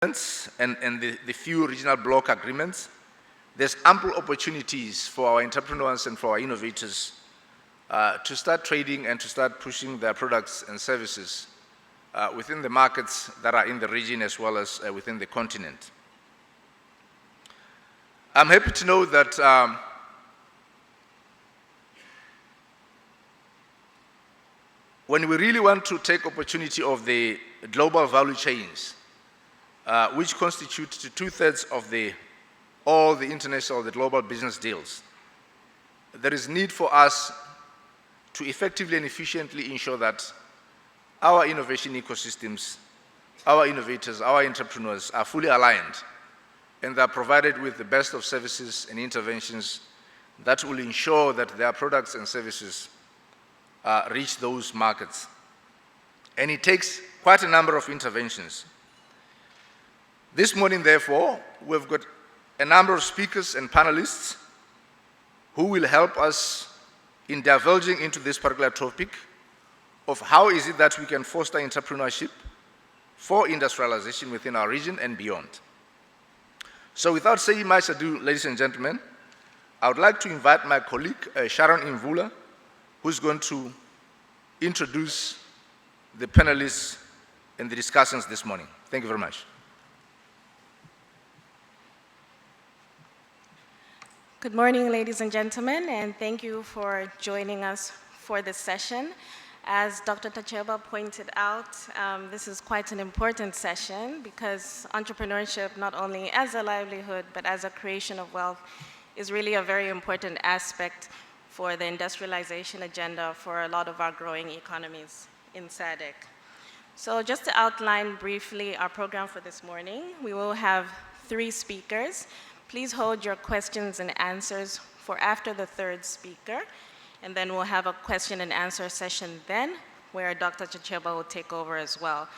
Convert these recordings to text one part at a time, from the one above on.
and the few regional block agreements, there's ample opportunities for our entrepreneurs and for our innovators to start trading and to start pushing their products and services within the markets that are in the region as well as within the continent. I'm happy to know that when we really want to take opportunity of the global value chains, which constitute to 2/3 of all the international, the global business deals, there is need for us to effectively and efficiently ensure that our innovation ecosystems, our innovators, our entrepreneurs are fully aligned and they are provided with the best of services and interventions that will ensure that their products and services reach those markets. And it takes quite a number of interventions. This morning, therefore, we've got a number of speakers and panelists who will help us in divulging into this particular topic of how is it that we can foster entrepreneurship for industrialization within our region and beyond. So without saying much ado, ladies and gentlemen, I would like to invite my colleague, Sharon Imvula, who's going to introduce the panelists and the discussions this morning. Thank you very much. Good morning, ladies and gentlemen, and thank you for joining us for this session. As Dr. Tacheba pointed out, this is quite an important session because entrepreneurship, not only as a livelihood, but as a creation of wealth, is really a very important aspect for the industrialization agenda for a lot of our growing economies in SADC. So just to outline briefly our program for this morning, we will have 3 speakers. Please hold your questions and answers for after the 3rd speaker, and then we'll have a question and answer session then, where Dr. Tacheba will take over as well.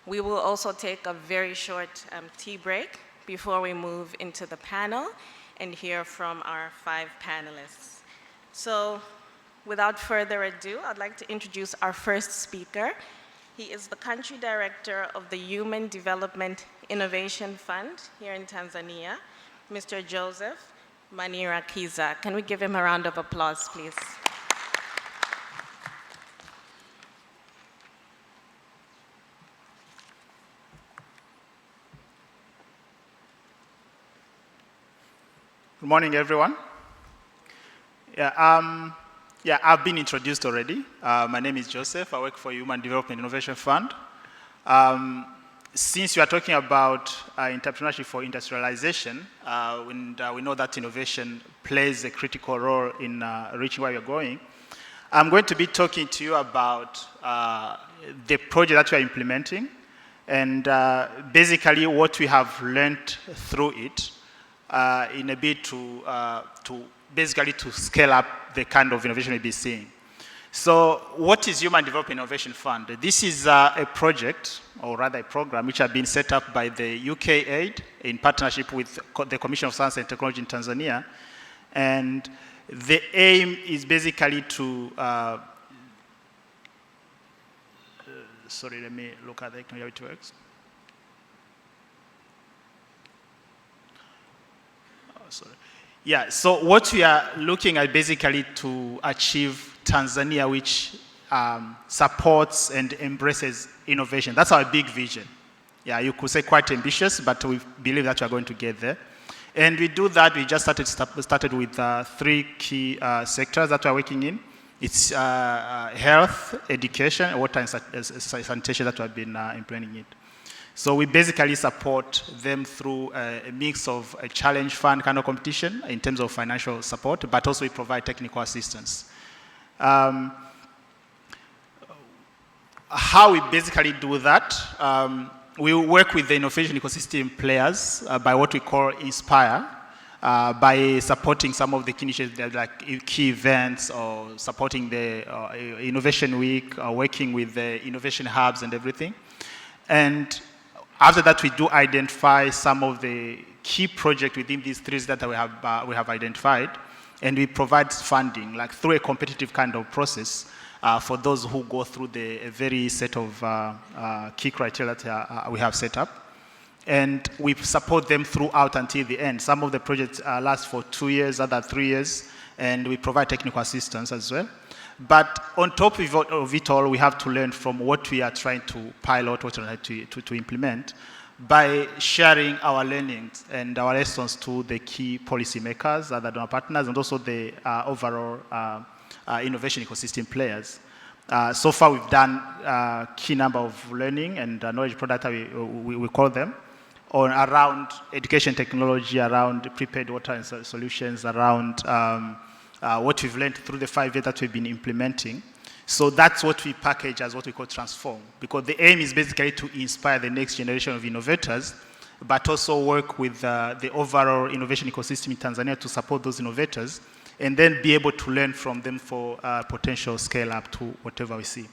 We will also take a very short tea break before we move into the panel and hear from our 5 panelists. So without further ado, I'd like to introduce our first speaker. He is the country director of the Human Development Innovation Fund here in Tanzania, Mr. Joseph Manirakiza. Can we give him a round of applause, please? Good morning, everyone. I've been introduced already. My name is Joseph. I work for Human Development Innovation Fund. Since you are talking about entrepreneurship for industrialization, we know that innovation plays a critical role in reaching where you're going, I'm going to be talking to you about the project that we are implementing and basically what we have learned through it in a bit to basically to scale up the kind of innovation we'll be seeing. So what is Human Development Innovation Fund? This is a project, or rather a program, which has been set up by the UK Aid in partnership with the Commission of Science and Technology in Tanzania. And the aim is basically to, sorry, let me look at how it works. Oh, sorry. Yeah, so what we are looking at basically to achieve Tanzania, which supports and embraces innovation. That's our big vision. Yeah, you could say quite ambitious, but we believe that we are going to get there. And we do that, we just started with 3 key sectors that we are working in. It's health, education, water and sanitation that we have been implementing it. So we basically support them through a mix of a challenge fund kind of competition in terms of financial support, but also we provide technical assistance. How we basically do that, we work with the innovation ecosystem players by what we call Inspire, by supporting some of the key initiatives like key events or supporting the Innovation Week, or working with the innovation hubs and everything. And after that, we do identify some of the key projects within these 3 that we have identified, and we provide funding, like through a competitive kind of process for those who go through the very set of key criteria that we have set up. and we support them throughout until the end. Some of the projects last for 2 years, other 3 years, and we provide technical assistance as well. But on top of it all, we have to learn from what we are trying to pilot, what we are trying to implement, by sharing our learnings and our lessons to the key policymakers, other donor partners, and also the overall innovation ecosystem players. So far, we've done a key number of learning and knowledge products, we call them, around education technology, around prepaid water and solutions, around what we've learned through the 5 years that we've been implementing. So that's what we package as what we call transform, because the aim is basically to inspire the next generation of innovators, but also work with the overall innovation ecosystem in Tanzania to support those innovators, and then be able to learn from them for potential scale up to whatever we see.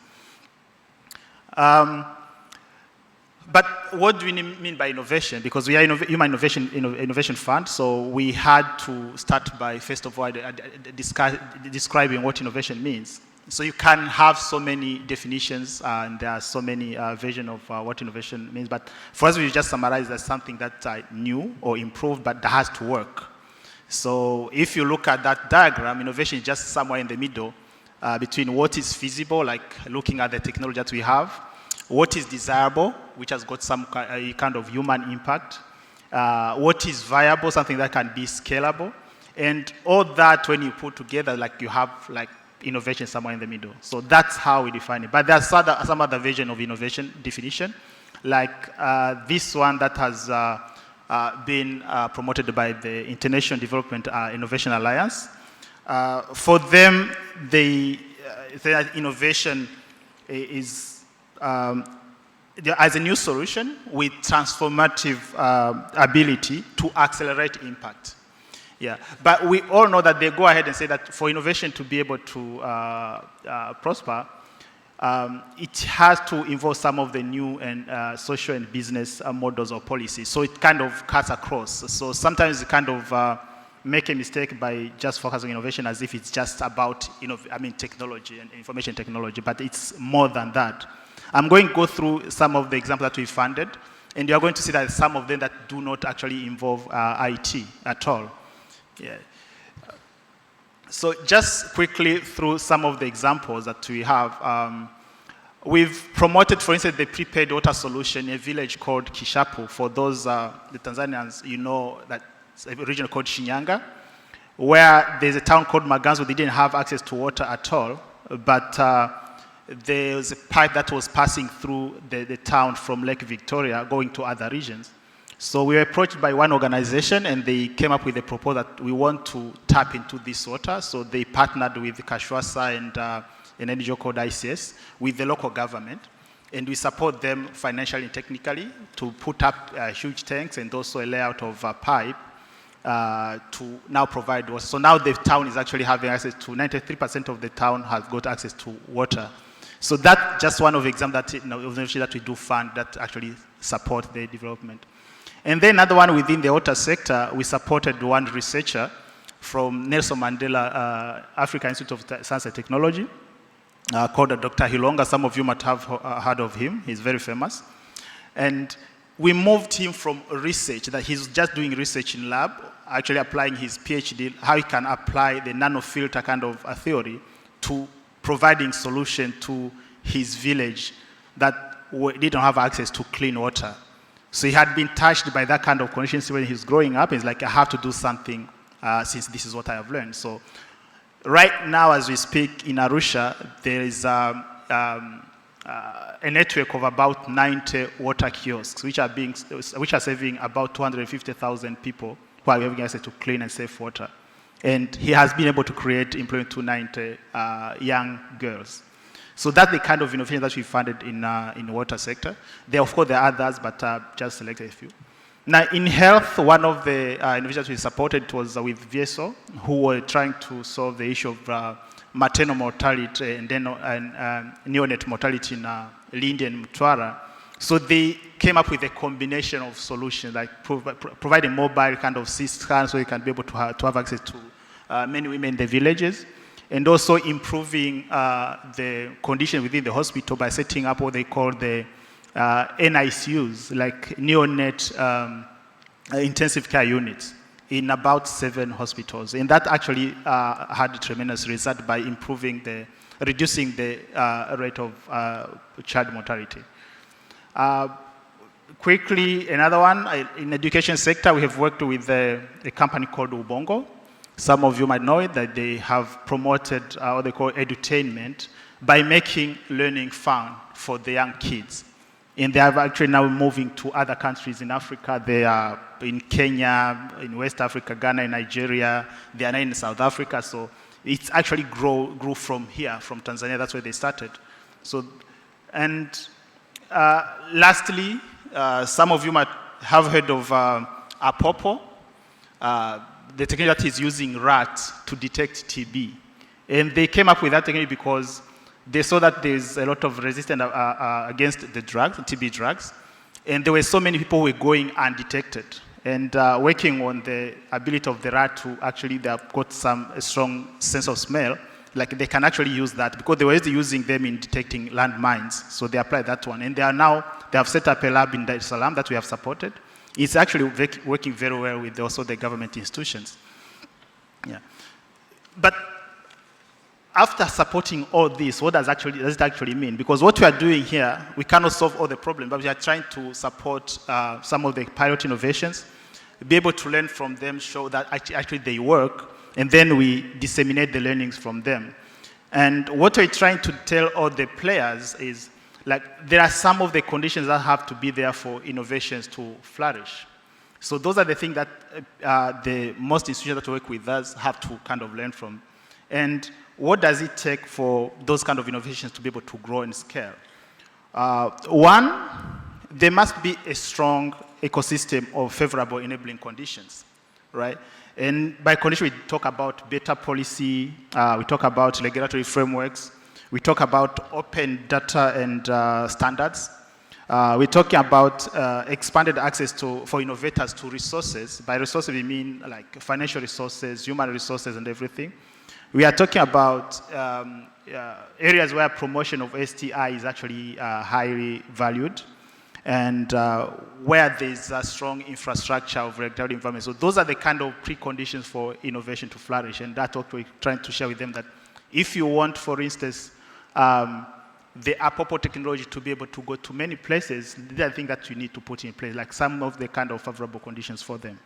But what do we mean by innovation? Because we are Human Innovation Fund, so we had to start by, first of all, describing what innovation means. So you can have so many definitions, and there are so many versions of what innovation means. But for us, we just summarize as something that's new or improved, but that has to work. So if you look at that diagram, innovation is just somewhere in the middle between what is feasible, like looking at the technology that we have, what is desirable, which has got some kind of human impact, what is viable, something that can be scalable, and all that when you put together, like you have like innovation somewhere in the middle. So that's how we define it. But there's some other version of innovation definition, like this one that has been promoted by the International Development Innovation Alliance. For them, the innovation is as a new solution with transformative ability to accelerate impact. Yeah, but we all know that they go ahead and say that for innovation to be able to prosper, it has to involve some of the new and social and business models or policies. So it kind of cuts across. So sometimes it kind of make a mistake by just focusing on innovation as if it's just about technology and information technology, but it's more than that. I'm going to go through some of the examples that we funded, and you are going to see that some of them that do not actually involve IT at all. Yeah. So just quickly through some of the examples that we have, we've promoted, for instance, the prepaid water solution in a village called Kishapu. For those, the Tanzanians, you know that it's a region called Chanya, where there's a town called Maganzo. They didn't have access to water at all, but there was a pipe that was passing through the town from Lake Victoria going to other regions. So we were approached by one organization, and they came up with a proposal that we want to tap into this water. So they partnered with Kashwasa and an NGO called ICS with the local government. And we support them financially and technically to put up huge tanks and also a layout of pipe to now provide water. So now the town is actually having access to 93% of the town has got access to water. So that's just one of the examples that we do fund that actually support the development. And then another one within the water sector, we supported one researcher from Nelson Mandela Africa Institute of Science and Technology called Dr. Hilonga. Some of you might have heard of him. He's very famous. And we moved him from research, that he's just doing research in lab, actually applying his PhD, how he can apply the nanofilter kind of a theory to providing solution to his village that didn't have access to clean water. So he had been touched by that kind of conditions when he was growing up. He's like, I have to do something since this is what I have learned. So right now, as we speak in Arusha, there is a network of about 90 water kiosks, which are serving about 250,000 people who are having access to clean and safe water. And he has been able to create employment to 90 young girls. So that's the kind of innovation that we funded in the water sector. There, of course, there are others, but just selected a few. Now, in health, one of the innovations we supported was with VSO, who were trying to solve the issue of maternal mortality and neonate mortality in Lindi and Mtwara. So they came up with a combination of solutions, like providing mobile kind of CScan so you can be able to have access to many women in the villages, and also improving the condition within the hospital by setting up what they call the NICUs, like neonate intensive care units, in about 7 hospitals. And that actually had a tremendous result by reducing the rate of child mortality. Quickly, another one, in education sector, we have worked with a company called Ubongo. Some of you might know it, that they have promoted what they call edutainment by making learning fun for the young kids. And they are actually now moving to other countries in Africa. They are in Kenya, in West Africa, Ghana, in Nigeria. They are now in South Africa. So it's actually grew from here, from Tanzania. That's where they started. So, and lastly, some of you might have heard of Apopo, the technology that is using rats to detect TB. And they came up with that technology because they saw that there's a lot of resistance against the drugs, TB drugs, and there were so many people who were going undetected. And working on the ability of the rat to actually, they have got a strong sense of smell, like they can actually use that because they were already using them in detecting landmines. So they applied that one. And they have set up a lab in Dar es Salaam that we have supported. It's actually working very well with also the government institutions. Yeah. But after supporting all this, what does it actually mean? Because what we are doing here, we cannot solve all the problems, but we are trying to support some of the pilot innovations, be able to learn from them, show that actually they work, and then we disseminate the learnings from them. And what we're trying to tell all the players is, like, there are some of the conditions that have to be there for innovations to flourish. So those are the things that the most institutions that work with us have to kind of learn from. And what does it take for those kind of innovations to be able to grow and scale? One, there must be a strong ecosystem of favorable enabling conditions, right? And by condition, we talk about better policy, we talk about regulatory frameworks, we talk about open data and standards. We're talking about expanded access for innovators to resources. By resources, we mean like financial resources, human resources, and everything. We are talking about areas where promotion of STI is actually highly valued, and where there's a strong infrastructure of regulatory environment. So those are the kind of preconditions for innovation to flourish, and that's what we're trying to share with them, that if you want, for instance, the Apopo technology to be able to go to many places, these are things that you need to put in place, like some of the kind of favorable conditions for them.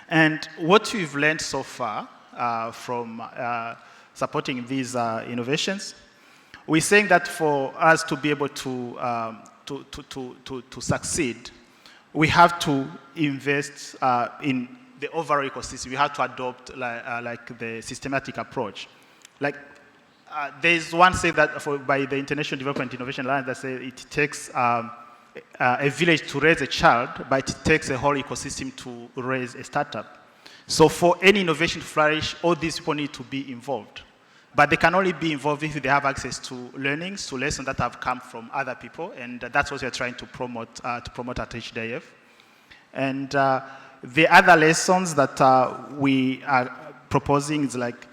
And what we've learned so far from supporting these innovations, we're saying that for us to be able to succeed, we have to invest in the overall ecosystem. We have to adopt like the systematic approach. Like there's one say that by the International Development Innovation Alliance that says it takes a village to raise a child, but it takes a whole ecosystem to raise a startup. So for any innovation to flourish, all these people need to be involved. But they can only be involved if they have access to learnings, to lessons that have come from other people, and that's what we're trying to promote at HDIF. And the other lessons that we are proposing is like,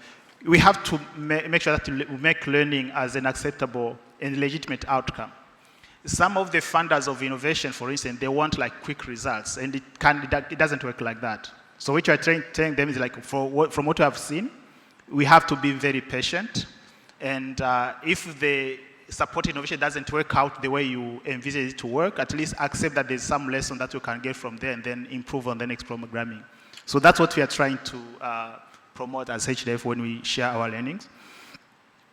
we have to make sure that we make learning as an acceptable and legitimate outcome. Some of the funders of innovation, for instance, they want like quick results, and it doesn't work like that. So what we're telling them is like, from what we have seen, we have to be very patient, and if the support innovation doesn't work out the way you envisage it to work, at least accept that there's some lesson that you can get from there and then improve on the next programming. So that's what we are trying to promote as HDF when we share our learnings.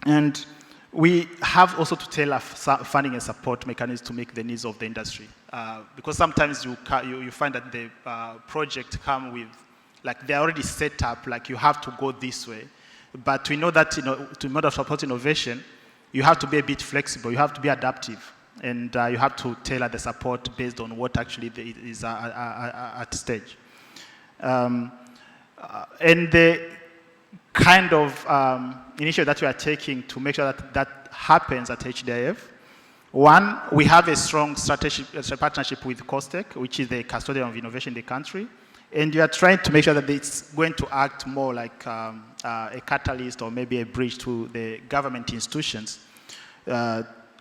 And we have also to tailor funding and support mechanisms to meet the needs of the industry. Because sometimes you find that the project come with, like they're already set up, like you have to go this way. But we know that to support innovation, you have to be a bit flexible, you have to be adaptive, and you have to tailor the support based on what actually is at stage. And the kind of initiative that we are taking to make sure that happens at HDIF, one, we have a strong strategic partnership with COSTECH, which is the custodian of innovation in the country. And you are trying to make sure that it's going to act more like a catalyst or maybe a bridge to the government institutions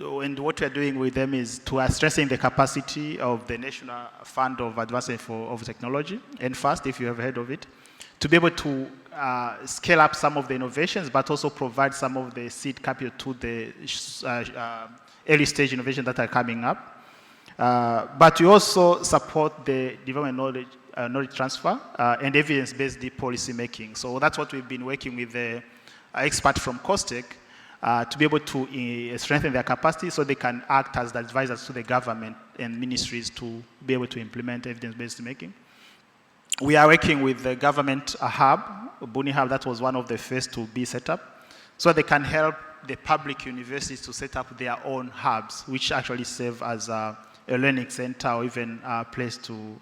and what we are doing with them is to strengthen the capacity of the National Fund of Advancement of Technology, and FAST, if you have heard of it, to be able to scale up some of the innovations, but also provide some of the seed capital to the early stage innovation that are coming up. But we also support the development knowledge transfer and evidence-based policy making. So that's what we've been working with the expert from COSTECH to be able to strengthen their capacity so they can act as the advisors to the government and ministries to be able to implement evidence-based making. We are working with the government hub, Buni Hub, that was one of the first to be set up, so they can help the public universities to set up their own hubs, which actually serve as a learning center or even a place to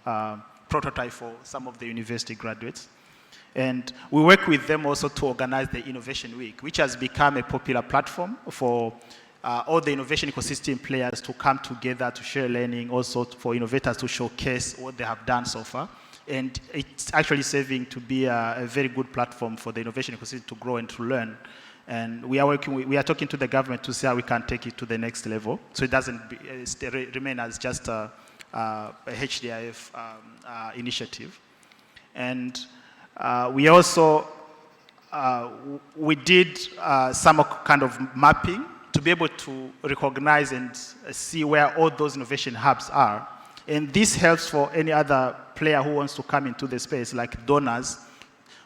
prototype for some of the university graduates. And we work with them also to organize the Innovation Week, which has become a popular platform for all the innovation ecosystem players to come together to share learning, also for innovators to showcase what they have done so far. And it's actually serving to be a very good platform for the innovation ecosystem to grow and to learn. And we are talking to the government to see how we can take it to the next level, so it doesn't remain as just a HDIF initiative. And we also we did some kind of mapping to be able to recognize and see where all those innovation hubs are. And this helps for any other player who wants to come into the space, like donors.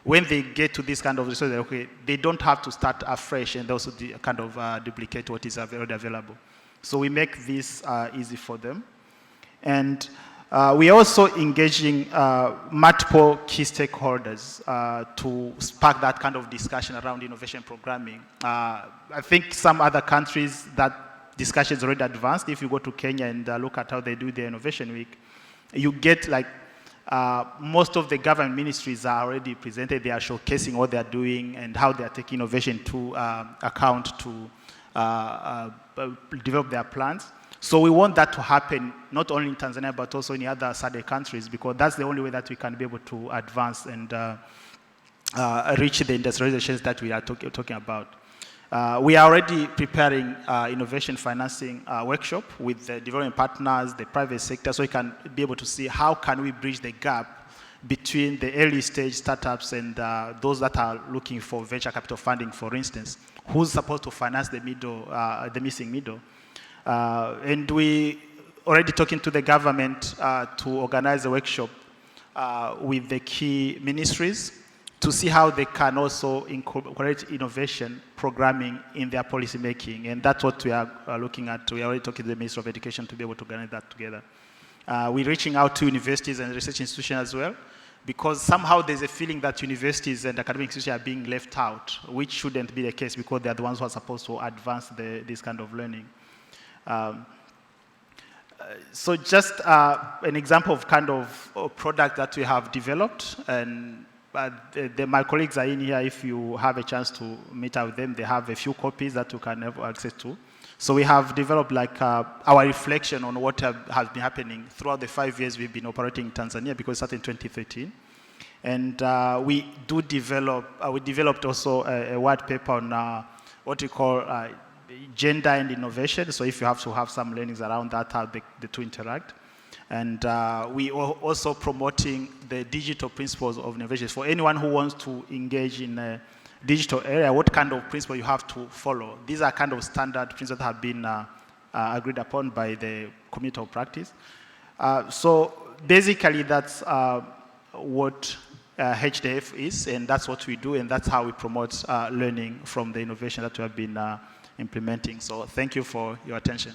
When they get to this kind of resource, okay, they don't have to start afresh and also kind of duplicate what is already available. So we make this easy for them. And we are also engaging multiple key stakeholders to spark that kind of discussion around innovation programming. I think some other countries that discussion is already advanced. If you go to Kenya and look at how they do their Innovation Week, you get like most of the government ministries are already presented. They are showcasing what they are doing and how they are taking innovation to account to develop their plans. So we want that to happen not only in Tanzania but also in other SADC countries, because that's the only way that we can be able to advance and reach the industrializations that we are talking about. We are already preparing innovation financing workshop with the development partners, the private sector, so we can be able to see how can we bridge the gap between the early stage startups and those that are looking for venture capital funding, for instance. Who's supposed to finance the middle, the missing middle? And we already talking to the government to organize a workshop with the key ministries to see how they can also incorporate innovation programming in their policy making. And that's what we are looking at. We are already talking to the Minister of Education to be able to organize that together. We're reaching out to universities and research institutions as well, because somehow there's a feeling that universities and academic institutions are being left out, which shouldn't be the case, because they're the ones who are supposed to advance this kind of learning. So just an example of kind of a product that we have developed, and my colleagues are in here. If you have a chance to meet up with them, they have a few copies that you can have access to. So we have developed like our reflection on what has been happening throughout the 5 years we've been operating in Tanzania, because it started in 2013. And we developed also a white paper on what we call gender and innovation. So if you have to have some learnings around that, how the two interact. And we are also promoting the digital principles of innovation. For anyone who wants to engage in a digital area, what kind of principle you have to follow. These are kind of standard principles that have been agreed upon by the community of practice. So basically that's what HDF is, and that's what we do, and that's how we promote learning from the innovation that we have been implementing. So thank you for your attention.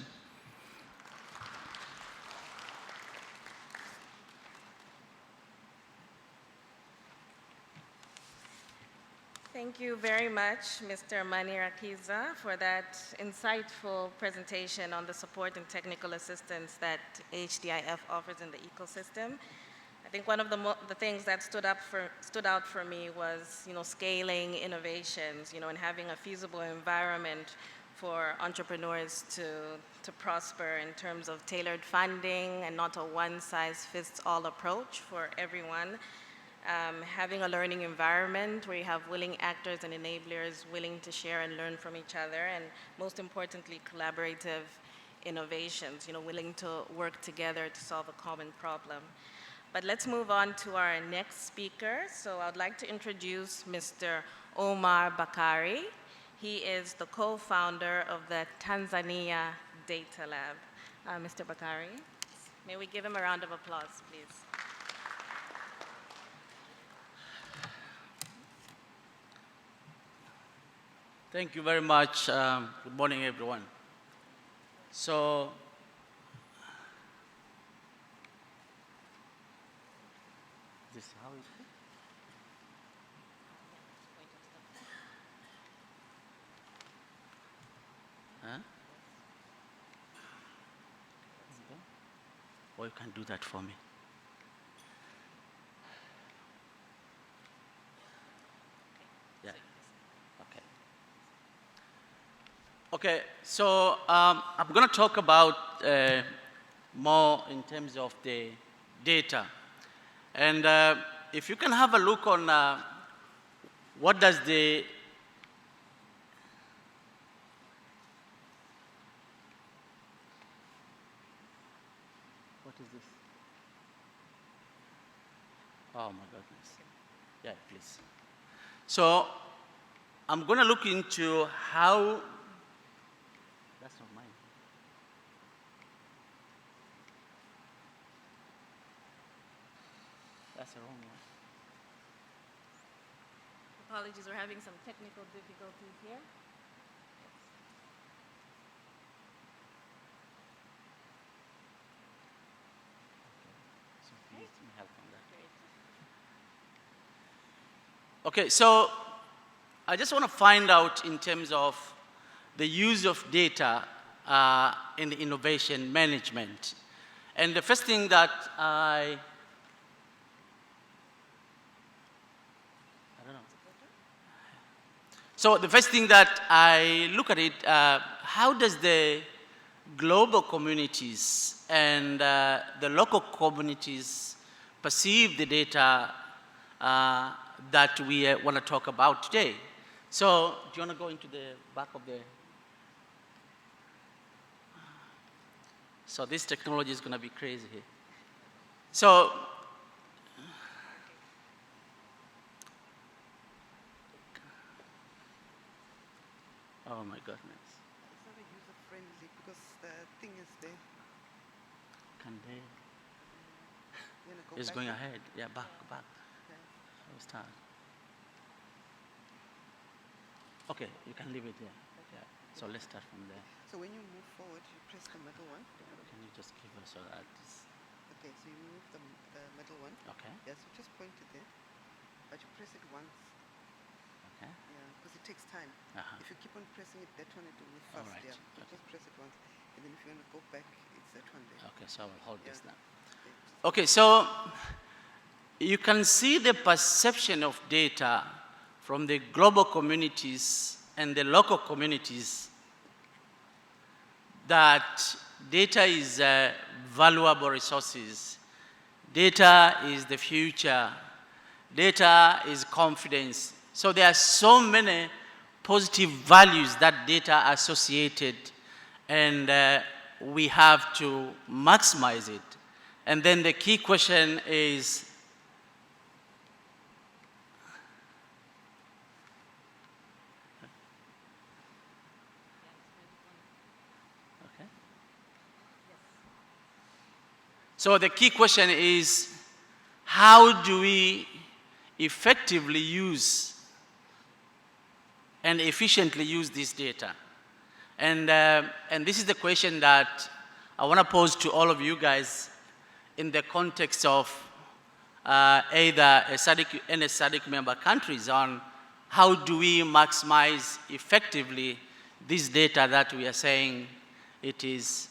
Thank you very much, Mr. Manirakiza, for that insightful presentation on the support and technical assistance that HDIF offers in the ecosystem. I think one of the things that stood out for me was, scaling innovations, and having a feasible environment for entrepreneurs to prosper in terms of tailored funding and not a one-size-fits-all approach for everyone. having a learning environment where you have willing actors and enablers willing to share and learn from each other, and most importantly, collaborative innovations, willing to work together to solve a common problem. But let's move on to our next speaker. So I'd like to introduce Mr. Omar Bakari. He is the co-founder of the Tanzania Data Lab. Mr. Bakari, may we give him a round of applause, please? Thank you very much. Good morning, everyone. So, this is how it is. Huh? Or you can do that for me. Yeah. Okay. Okay, so I'm going to talk about more in terms of the data. And if you can have a look on what does the what is this? Oh my goodness. Yeah, please. So I'm going to look into how. That's not mine. That's the wrong one. Apologies, we're having some technical difficulties here. So please give me help on that. Okay, so I just want to find out in terms of the use of data in innovation management. And the first thing that I don't know. So the first thing that I look at it, how does the global communities and the local communities perceive the data that we want to talk about today? So do you want to go into the back of the... So this technology is going to be crazy here. So, oh my goodness. It's not a user-friendly because the thing is there. Can they? You wanna go It's back going a- ahead. Yeah, back. Okay. Let's start. Okay, you can leave it there. Yeah. So let's start from there. So when you move forward, you press the middle one. Can you just give us so that? Okay, so you move the middle one. Okay. Yeah, so just point it there. But you press it once. Okay. Yeah, because it takes time. Uh-huh. If you keep on pressing it, that one it will move All fast. right, Yeah. So okay. just press it once. And then if you want to go back, it's that one there. Okay, so I will hold this Yeah. now. Okay, so you can see the perception of data from the global communities and the local communities that data is valuable resources. Data is the future. Data is confidence. So there are so many positive values that data are associated, and we have to maximize it. And then the key question is, okay. So the key question is, how do we effectively use and efficiently use this data? And this is the question that I want to pose to all of you guys in the context of either any SADC member countries on how do we maximize effectively this data that we are saying it is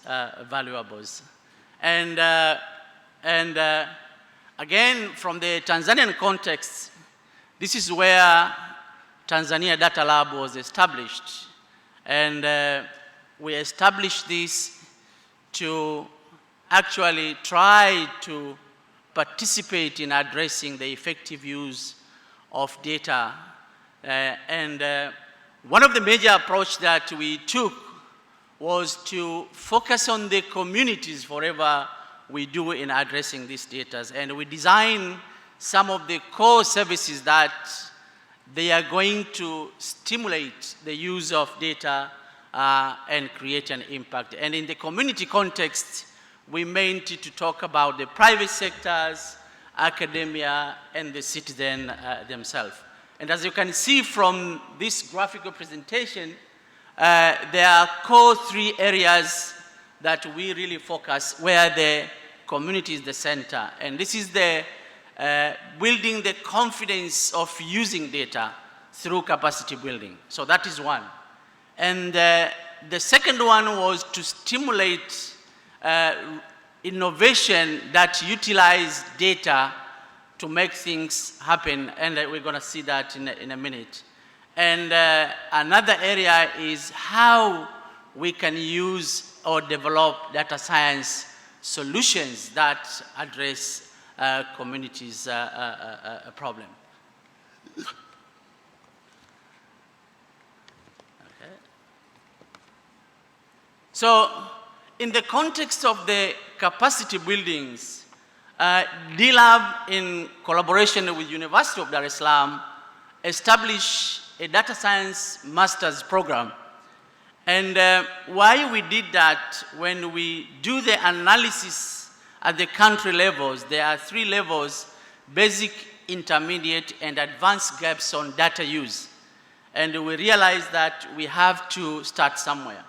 valuable. And again, from the Tanzanian context, this is where Tanzania Data Lab was established. And we established this to actually try to participate in addressing the effective use of data. One of the major approach that we took was to focus on the communities wherever we do in addressing these data. And we design some of the core services that they are going to stimulate the use of data and create an impact. And in the community context, we meant to talk about the private sectors, academia, and the citizen themselves. And as you can see from this graphical presentation, there are core 3 areas that we really focus, where the community is the center. And this is the building the confidence of using data through capacity building. So that is one. And the second one was to stimulate innovation that utilize data to make things happen, and we're going to see that in a minute. And another area is how we can use or develop data science solutions that address communities' problem. Okay. So, in the context of the capacity buildings, D-Lab, in collaboration with University of Dar es Salaam, established a data science master's program. And why we did that, when we do the analysis at the country levels, there are 3 levels: basic, intermediate, and advanced gaps on data use. And we realized that we have to start somewhere.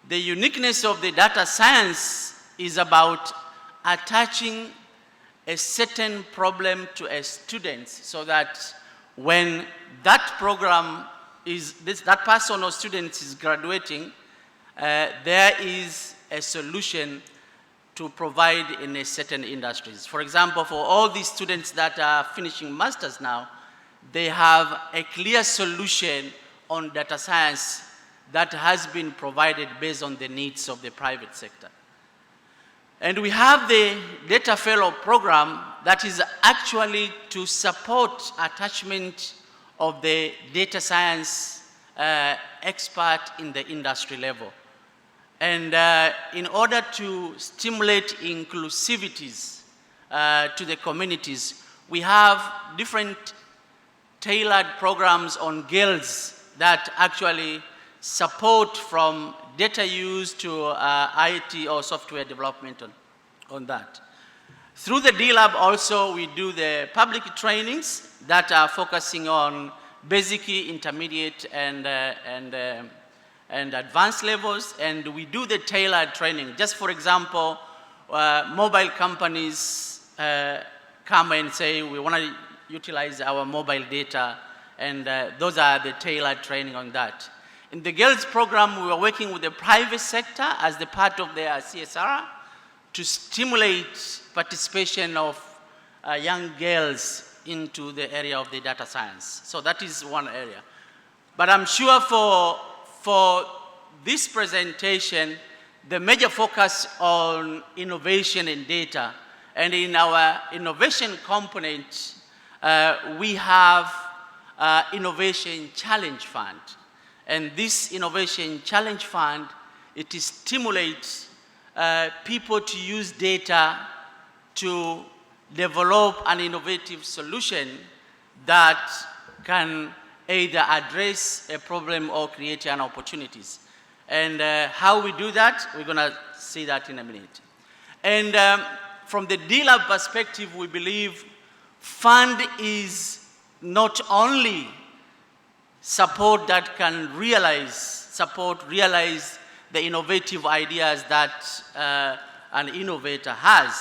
The uniqueness of the data science is about attaching a certain problem to a student, so that when that program is, that person or student is graduating, there is a solution to provide in a certain industries. For example, for all these students that are finishing masters now, they have a clear solution on data science that has been provided based on the needs of the private sector. And we have the Data Fellow program that is actually to support attachment of the data science expert in the industry level. And in order to stimulate inclusivities to the communities, we have different tailored programs on girls that actually support from data use to IT or software development on that. Through the D-Lab also, we do the public trainings that are focusing on basic, intermediate, and advanced levels, and we do the tailored training. Just for example, mobile companies come and say, we want to utilize our mobile data, and those are the tailored training on that. In the girls program, we are working with the private sector as the part of their CSR to stimulate participation of young girls into the area of the data science. So that is one area. But I'm sure for this presentation, the major focus on innovation in data, and in our innovation component, we have Innovation Challenge Fund. And this Innovation Challenge Fund, it stimulates people to use data to develop an innovative solution that can either address a problem or create an opportunities. And how we do that, we're going to see that in a minute. And from the D-Lab perspective, we believe fund is not only support that can realize the innovative ideas that an innovator has.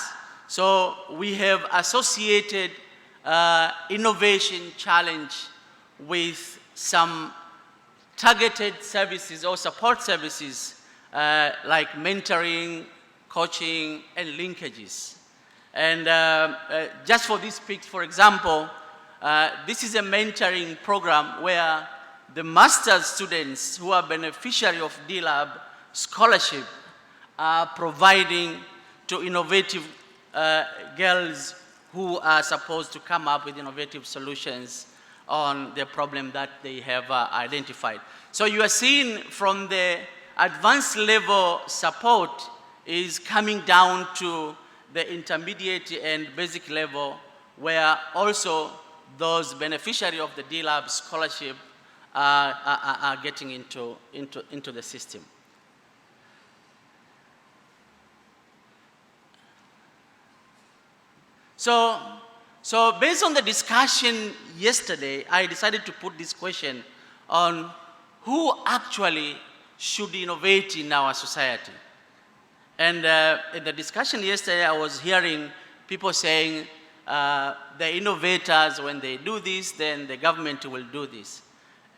So we have associated innovation challenge with some targeted services or support services like mentoring, coaching, and linkages. And just for this pick, for example, this is a mentoring program where the master's students who are beneficiary of D-Lab scholarship are providing to innovative girls who are supposed to come up with innovative solutions on the problem that they have identified. So you are seeing from the advanced level support is coming down to the intermediate and basic level, where also those beneficiaries of the D-Lab scholarship are getting into the system. So based on the discussion yesterday, I decided to put this question on who actually should innovate in our society. And in the discussion yesterday, I was hearing people saying the innovators, when they do this, then the government will do this.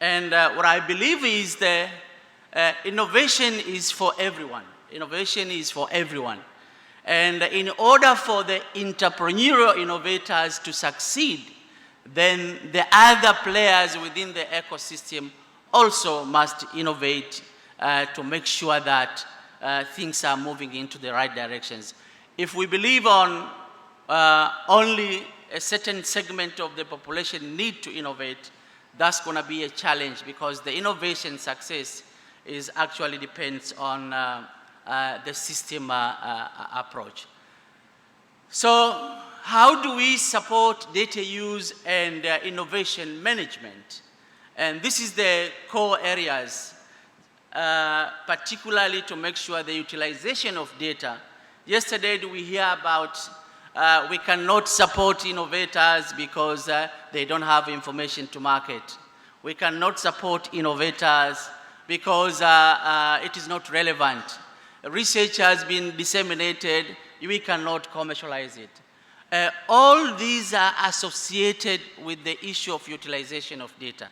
And what I believe is that innovation is for everyone. Innovation is for everyone. And in order for the entrepreneurial innovators to succeed, then the other players within the ecosystem also must innovate to make sure that things are moving into the right directions. If we believe on only a certain segment of the population need to innovate, that's going to be a challenge, because the innovation success is actually depends on the system approach. So how do we support data use and innovation management? And this is the core areas, particularly to make sure the utilization of data. Yesterday we hear about we cannot support innovators because they don't have information to market. We cannot support innovators because it is not relevant. Research has been disseminated, we cannot commercialize it. All these are associated with the issue of utilization of data.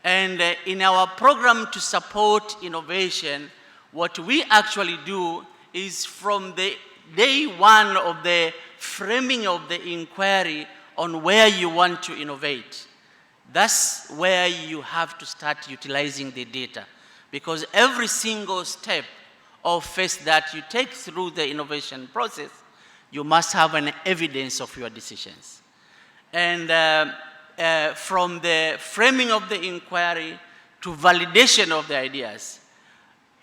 And in our program to support innovation, what we actually do is from the day one of the framing of the inquiry on where you want to innovate, that's where you have to start utilizing the data. Because every single step or phase that you take through the innovation process, you must have an evidence of your decisions. And from the framing of the inquiry to validation of the ideas,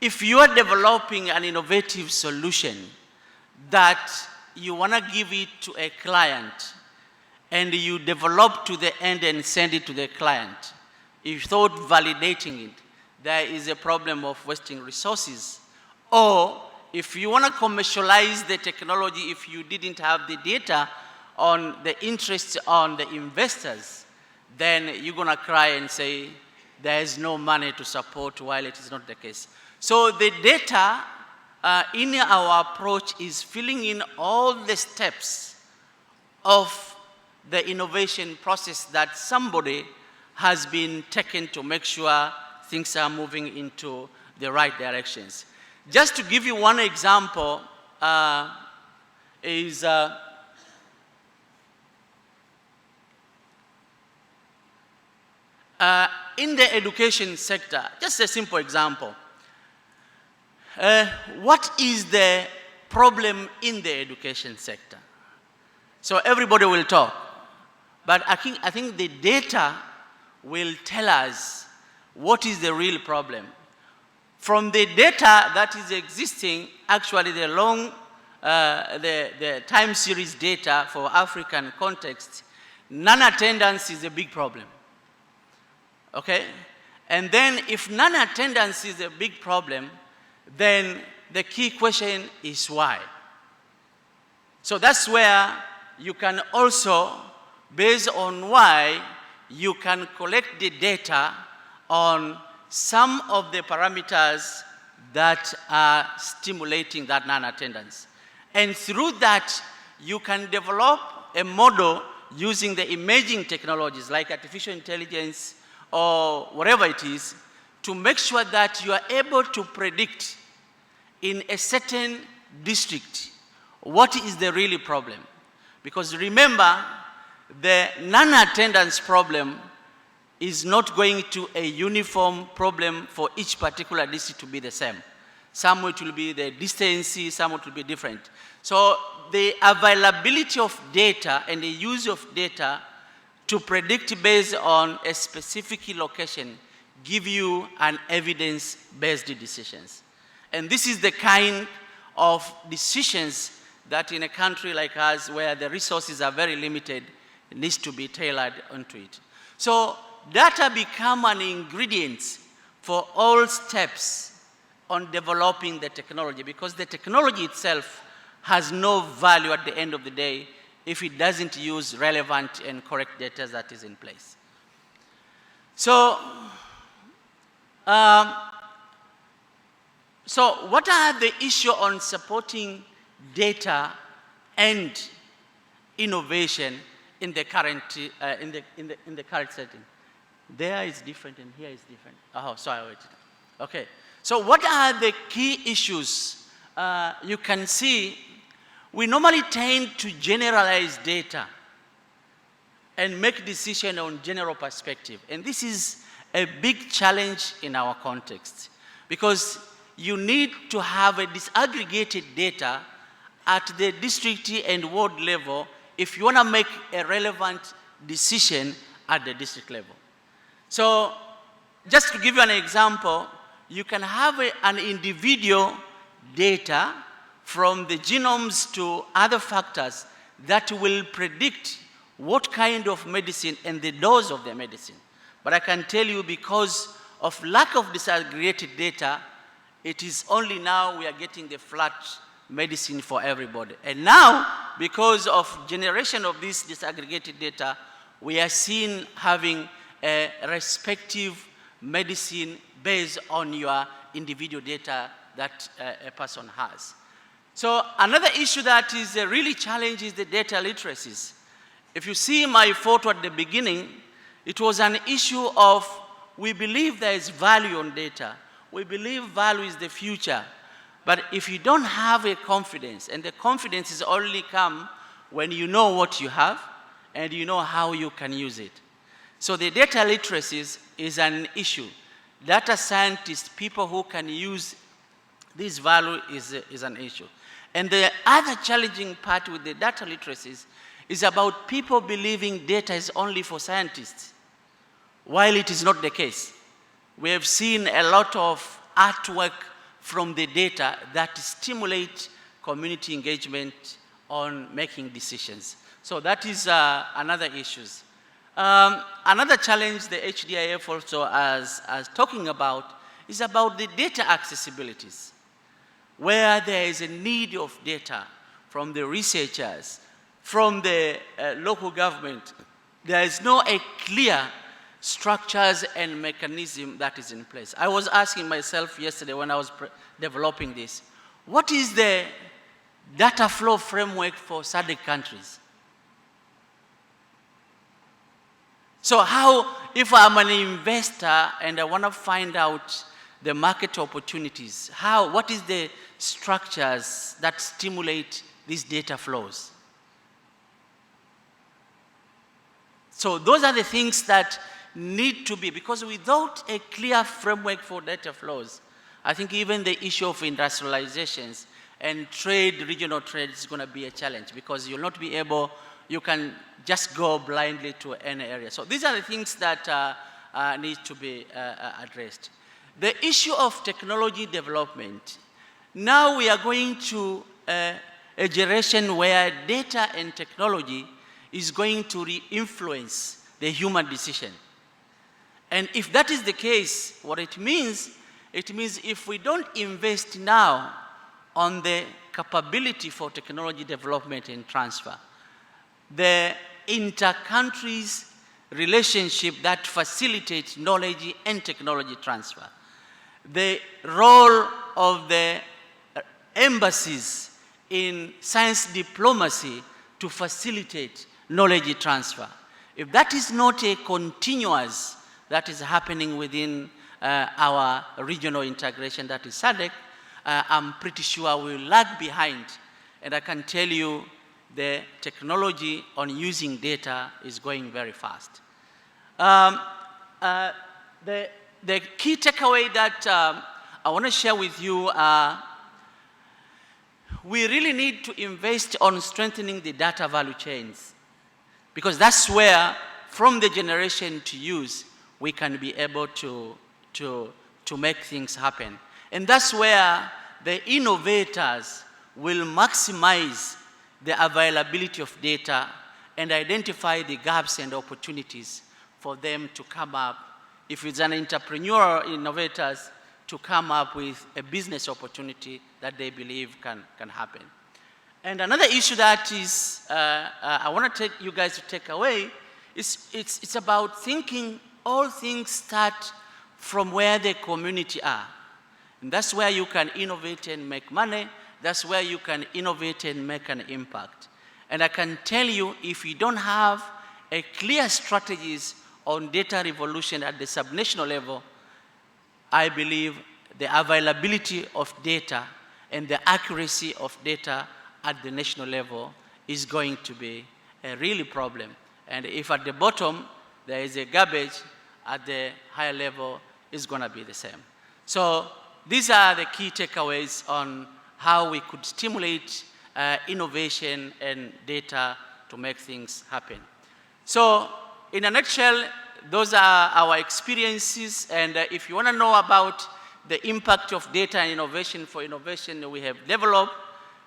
if you are developing an innovative solution that you want to give it to a client and you develop to the end and send it to the client, without validating it, there is a problem of wasting resources. Or if you want to commercialize the technology, if you didn't have the data on the interests on the investors, then you're going to cry and say there is no money to support, while it is not the case. So the data in our approach is filling in all the steps of the innovation process that somebody has been taken to make sure things are moving into the right directions. Just to give you one example, is in the education sector, just a simple example. What is the problem in the education sector? So everybody will talk, but I think the data will tell us what is the real problem. From the data that is existing, actually the the time series data for African context, non-attendance is a big problem. Okay? And then if non-attendance is a big problem, then the key question is why. So that's where you can also, based on why, you can collect the data on some of the parameters that are stimulating that non-attendance. And through that, you can develop a model using the imaging technologies like artificial intelligence or whatever it is, to make sure that you are able to predict in a certain district what is the real problem. Because remember, the non-attendance problem is not going to a uniform problem for each particular district to be the same. Some it will be the distance, some it will be different. So the availability of data and the use of data to predict based on a specific location give you an evidence-based decisions. And this is the kind of decisions that in a country like us where the resources are very limited needs to be tailored onto it. So data become an ingredient for all steps on developing the technology, because the technology itself has no value at the end of the day if it doesn't use relevant and correct data that is in place. So, what are the issues on supporting data and innovation in the current in the current setting? There is different and here is different. Oh, sorry, wait. Okay. So what are the key issues? You can see we normally tend to generalize data and make decisions on general perspective. And this is a big challenge in our context, because you need to have a disaggregated data at the district and ward level if you want to make a relevant decision at the district level. So just to give you an example, you can have an individual data from the genomes to other factors that will predict what kind of medicine and the dose of the medicine. But I can tell you, because of lack of disaggregated data, it is only now we are getting the flat medicine for everybody. And now, because of generation of this disaggregated data, we are seeing having a respective medicine based on your individual data that a person has. So another issue that is really challenging is the data literacies. If you see my photo at the beginning, it was an issue of we believe there is value on data. We believe value is the future. But if you don't have a confidence, and the confidence is only come when you know what you have and you know how you can use it. So the data literacies is an issue. Data scientists, people who can use this value is an issue. And the other challenging part with the data literacies is about people believing data is only for scientists, while it is not the case. We have seen a lot of artwork from the data that stimulate community engagement on making decisions. So that is another issue. Another challenge the HDIF also as talking about is about the data accessibilities, where there is a need of data from the researchers, from the local government. There is no a clear structures and mechanism that is in place. I was asking myself yesterday when I was developing this, what is the data flow framework for SADC countries? So how, if I'm an investor and I want to find out the market opportunities, what is the structures that stimulate these data flows? So those are the things that need to be, because without a clear framework for data flows, I think even the issue of industrializations and trade, regional trade is going to be a challenge, because you'll not be able, you can just go blindly to any area. So these are the things that need to be addressed. The issue of technology development. Now we are going to a generation where data and technology is going to influence the human decision. And if that is the case, what it means if we don't invest now on the capability for technology development and transfer, the inter-countries relationship that facilitates knowledge and technology transfer, the role of the embassies in science diplomacy to facilitate knowledge transfer. If that is not a continuous that is happening within our regional integration, that is SADC, I'm pretty sure we'll lag behind. And I can tell you the technology on using data is going very fast. The key takeaway that I want to share with you are we really need to invest on strengthening the data value chains, because that's where, from the generation to use, we can be able to make things happen. And that's where the innovators will maximize the availability of data and identify the gaps and opportunities for them to come up, if it's an entrepreneur or innovators, to come up with a business opportunity that they believe can happen. And another issue that is, I want to take you guys to take away, is it's about thinking all things start from where the community are. And that's where you can innovate and make money. That's where you can innovate and make an impact. And I can tell you, if you don't have a clear strategies on data revolution at the subnational level, I believe the availability of data and the accuracy of data at the national level is going to be a really problem. And if at the bottom there is a garbage, at the higher level it's going to be the same. So these are the key takeaways on how we could stimulate innovation and data to make things happen. So in a nutshell, those are our experiences, and if you want to know about the impact of data and innovation for innovation we have developed,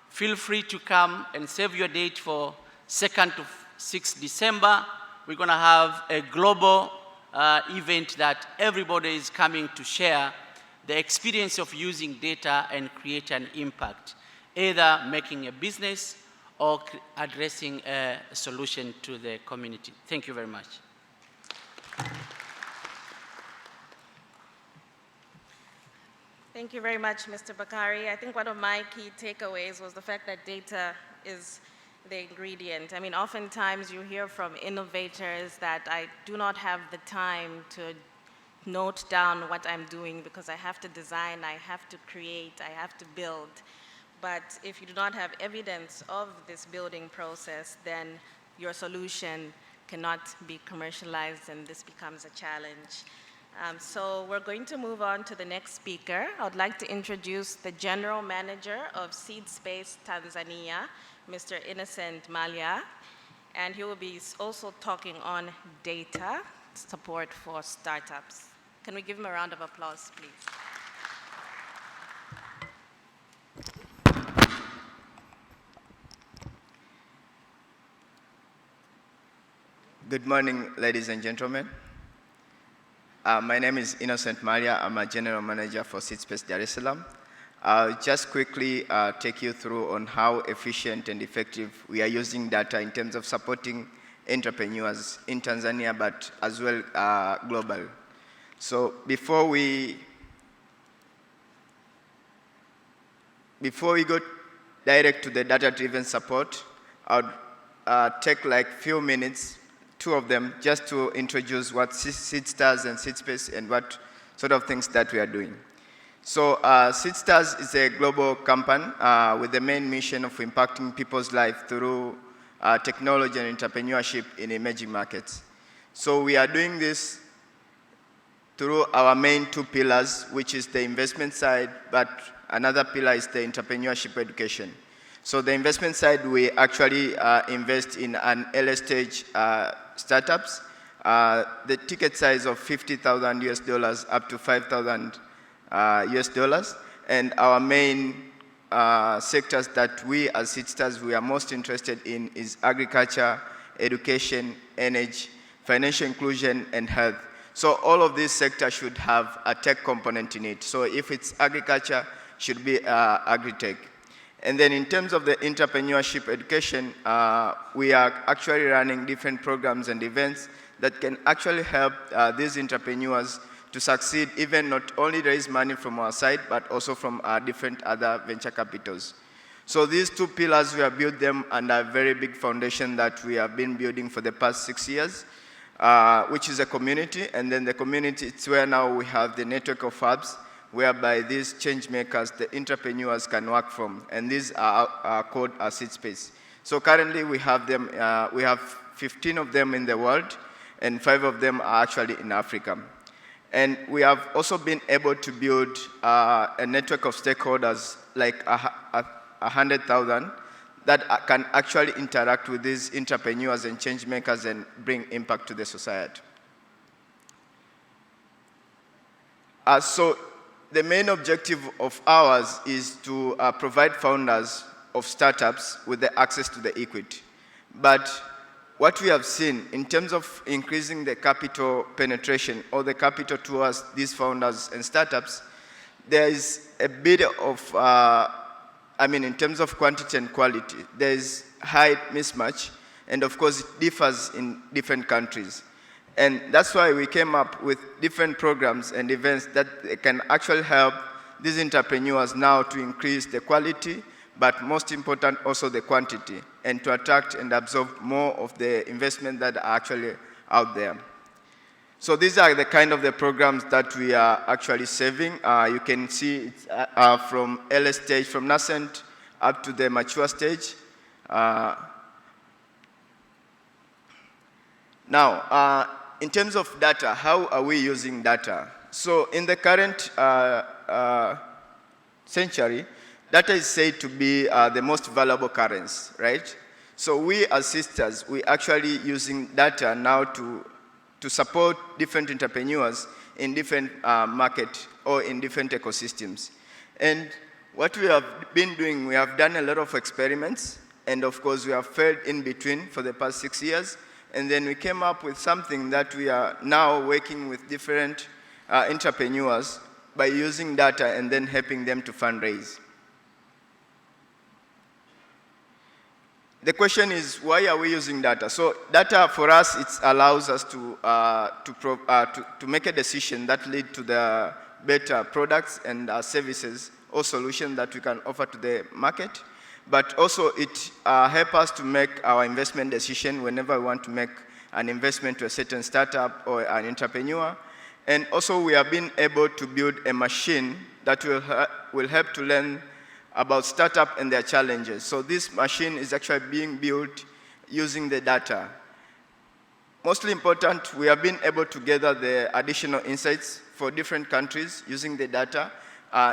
feel free to come and save your date for 2nd to 6th December. We're going to have a global event that everybody is coming to share the experience of using data and create an impact, either making a business or addressing a solution to the community. Thank you very much. Thank you very much, Mr. Bakari. I think one of my key takeaways was the fact that data is the ingredient. I mean, oftentimes you hear from innovators that I do not have the time to note down what I'm doing because I have to design, I have to create, I have to build. But if you do not have evidence of this building process, then your solution cannot be commercialized, and this becomes a challenge. So we're going to move on to the next speaker. I would like to introduce the General Manager of Seed Space Tanzania, Mr. Innocent Malya, and he will be also talking on data support for startups. Can we give him a round of applause, please? Good morning, ladies and gentlemen. My name is Innocent Malya. I'm a General Manager for Seed Space Dar es Salaam. I'll just quickly take you through on how efficient and effective we are using data in terms of supporting entrepreneurs in Tanzania, but as well global. So before we go direct to the data-driven support, I'll take like few minutes, 2 of them, just to introduce what SeedStars and SeedSpace and what sort of things that we are doing. So SeedStars is a global company with the main mission of impacting people's lives through technology and entrepreneurship in emerging markets. So we are doing this through our main 2 pillars, which is the investment side, but another pillar is the entrepreneurship education. So the investment side, we actually invest in an early stage startups. The ticket size of $50,000 up to $5,000 US, and our main sectors that we as SeedStars we are most interested in is agriculture, education, energy, financial inclusion, and health. So all of these sectors should have a tech component in it. So if it's agriculture, should be agri-tech. And then in terms of the entrepreneurship education, we are actually running different programs and events that can actually help these entrepreneurs to succeed, even not only raise money from our side, but also from different other venture capitals. So these 2 pillars, we have built them under a very big foundation that we have been building for the past 6 years, which is a community. And then the community, it's where now we have the network of hubs, whereby these change makers, the entrepreneurs can work from. And these are called Seed Space. So currently we have them, we have 15 of them in the world, and 5 of them are actually in Africa. And we have also been able to build a network of stakeholders, like 100,000 that can actually interact with these entrepreneurs and change makers and bring impact to the society. So the main objective of ours is to provide founders of startups with the access to the equity. But what we have seen in terms of increasing the capital penetration or the capital towards these founders and startups, there is a bit of, in terms of quantity and quality, there is high mismatch, and of course it differs in different countries. And that's why we came up with different programs and events that can actually help these entrepreneurs now to increase the quality, but most important also the quantity, and to attract and absorb more of the investment that are actually out there. So these are the kind of the programs that we are actually serving. You can see it's from early stage, from nascent up to the mature stage. Now, in terms of data, how are we using data? So in the current century, data is said to be the most valuable currency, right? So we as sisters, we actually using data now to support different entrepreneurs in different market or in different ecosystems. And what we have been doing, we have done a lot of experiments, and of course we have failed in between for the past 6 years. And then we came up with something that we are now working with different entrepreneurs by using data and then helping them to fundraise. The question is, why are we using data? So data for us, it allows us to make a decision that lead to the better products and services or solutions that we can offer to the market. But also it helps us to make our investment decision whenever we want to make an investment to a certain startup or an entrepreneur. And also we have been able to build a machine that will help to learn about startup and their challenges. So this machine is actually being built using the data. Mostly important, we have been able to gather the additional insights for different countries using the data.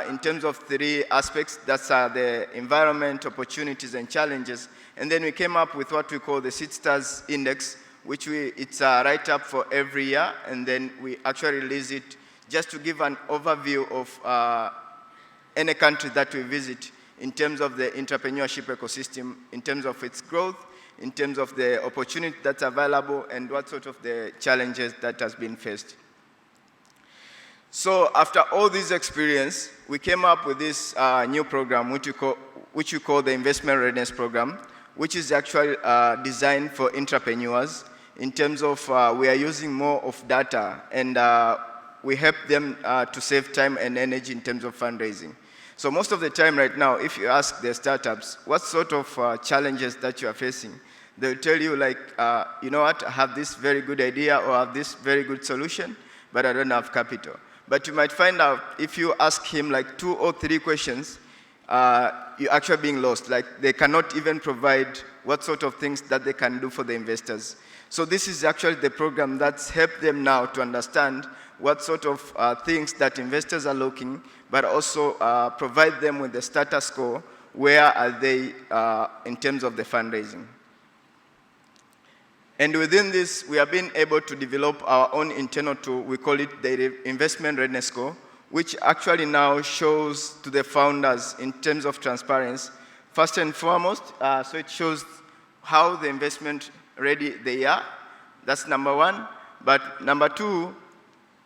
In terms of 3 aspects, that's the environment, opportunities, and challenges. And then we came up with what we call the Seed Stars Index, which it's a write-up for every year, and then we actually release it just to give an overview of any country that we visit in terms of the entrepreneurship ecosystem, in terms of its growth, in terms of the opportunity that's available, and what sort of the challenges that has been faced. So after all this experience, we came up with this new program, which we call the Investment Readiness Program, which is actually designed for entrepreneurs in terms of we are using more of data, and we help them to save time and energy in terms of fundraising. So most of the time right now, if you ask the startups, what sort of challenges that you are facing, they'll tell you like, you know what, I have this very good idea or I have this very good solution, but I don't have capital. But you might find out if you ask him like 2 or 3 questions, you're actually being lost. Like they cannot even provide what sort of things that they can do for the investors. So this is actually the program that's helped them now to understand what sort of things that investors are looking, but also provide them with the status quo, where are they in terms of the fundraising. And within this, we have been able to develop our own internal tool. We call it the Investment Readiness Score, which actually now shows to the founders in terms of transparency. First and foremost, so it shows how the investment ready they are. That's number 1. But number 2,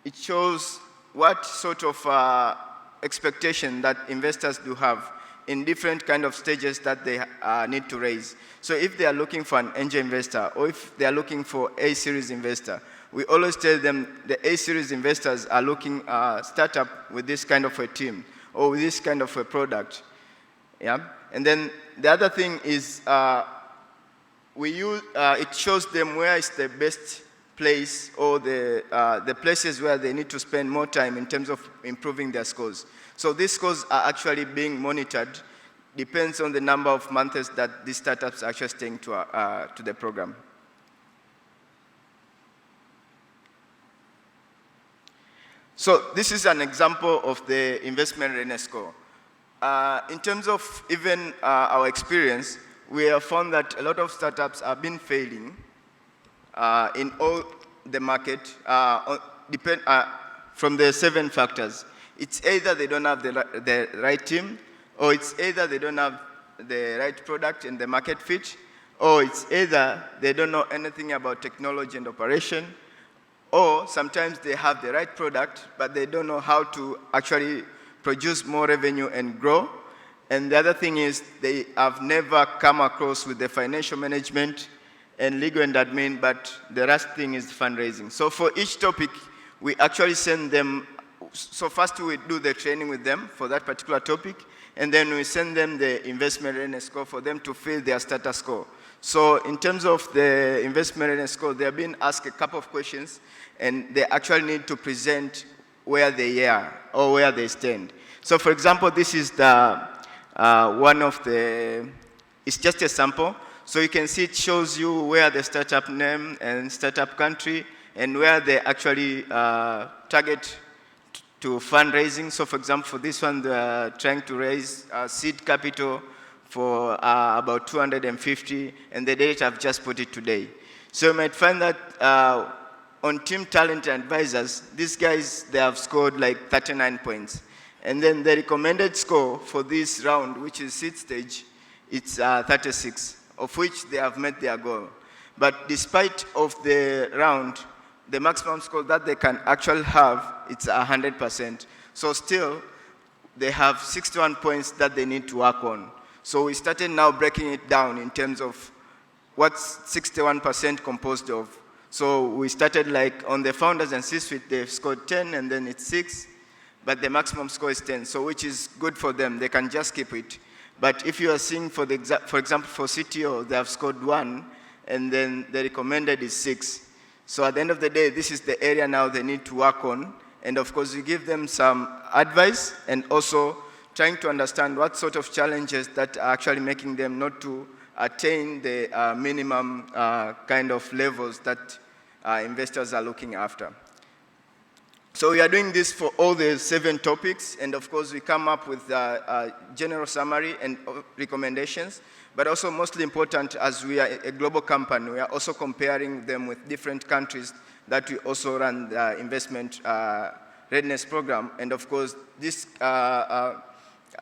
it shows what sort of expectation that investors do have in different kind of stages that they need to raise. So if they are looking for an angel investor, or if they are looking for A-series investor, we always tell them the A-series investors are looking startup with this kind of a team, or with this kind of a product. Yeah? And then the other thing is it shows them where is the best place, or the places where they need to spend more time in terms of improving their scores. So these scores are actually being monitored, depends on the number of months that these startups are actually staying to the program. So this is an example of the investment readiness score. In terms of even our experience, we have found that a lot of startups have been failing in all the market from the 7 factors. It's either they don't have the right team, or it's either they don't have the right product and the market fit, or it's either they don't know anything about technology and operation, or sometimes they have the right product, but they don't know how to actually produce more revenue and grow. And the other thing is they have never come across with the financial management and legal and admin, but the last thing is fundraising. So for each topic, we actually send them, so first we do the training with them for that particular topic, and then we send them the investment readiness score for them to fill their status score. So in terms of the investment readiness score, they have been asked a couple of questions, and they actually need to present where they are or where they stand. So for example, this is the one of the, it's just a sample. So you can see it shows you where the startup name and startup country and where they actually target to fundraising. So for example, for this one, they're trying to raise seed capital for about 250, and the date I've just put it today. So you might find that on Team Talent Advisors, these guys, they have scored like 39 points. And then the recommended score for this round, which is seed stage, it's 36, of which they have met their goal. But despite of the round, the maximum score that they can actually have, it's 100%. So still, they have 61 points that they need to work on. So we started now breaking it down in terms of what's 61% composed of. So we started like on the founders and C-suite, they've scored 10, and then it's 6. But the maximum score is 10, so which is good for them. They can just keep it. But if you are seeing, for example, for CTO, they have scored 1, and then the recommended is 6. So at the end of the day, this is the area now they need to work on. And of course, we give them some advice, and also trying to understand what sort of challenges that are actually making them not to attain the minimum kind of levels that investors are looking after. So we are doing this for all the 7 topics, and of course we come up with a general summary and recommendations, but also mostly important, as we are a global company, we are also comparing them with different countries that we also run the investment readiness program. And of course, this,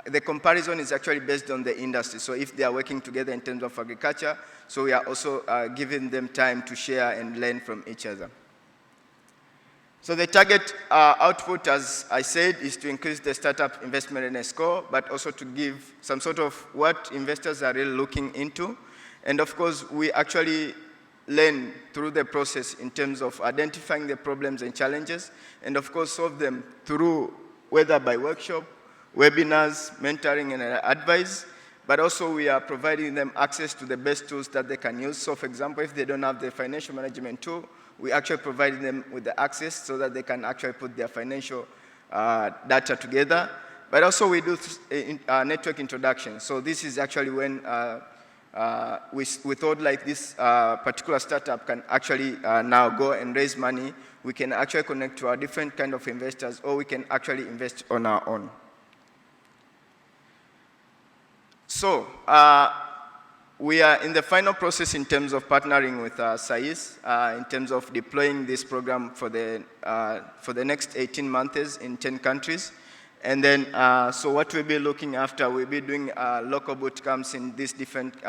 the comparison is actually based on the industry. So if they are working together in terms of agriculture, so we are also giving them time to share and learn from each other. So the target output, as I said, is to increase the startup investment readiness score, but also to give some sort of what investors are really looking into. And of course, we actually learn through the process in terms of identifying the problems and challenges, and of course, solve them through whether by workshop, webinars, mentoring, and advice. But also, we are providing them access to the best tools that they can use. So for example, if they don't have the financial management tool, we actually provide them with the access so that they can actually put their financial data together. But also we do network introduction. So this is actually when we thought like this particular startup can actually now go and raise money. We can actually connect to our different kind of investors, or we can actually invest on our own. So, we are in the final process in terms of partnering with SAIS, in terms of deploying this program for the next 18 months in 10 countries. And then, so what we'll be looking after, we'll be doing local boot camps in these different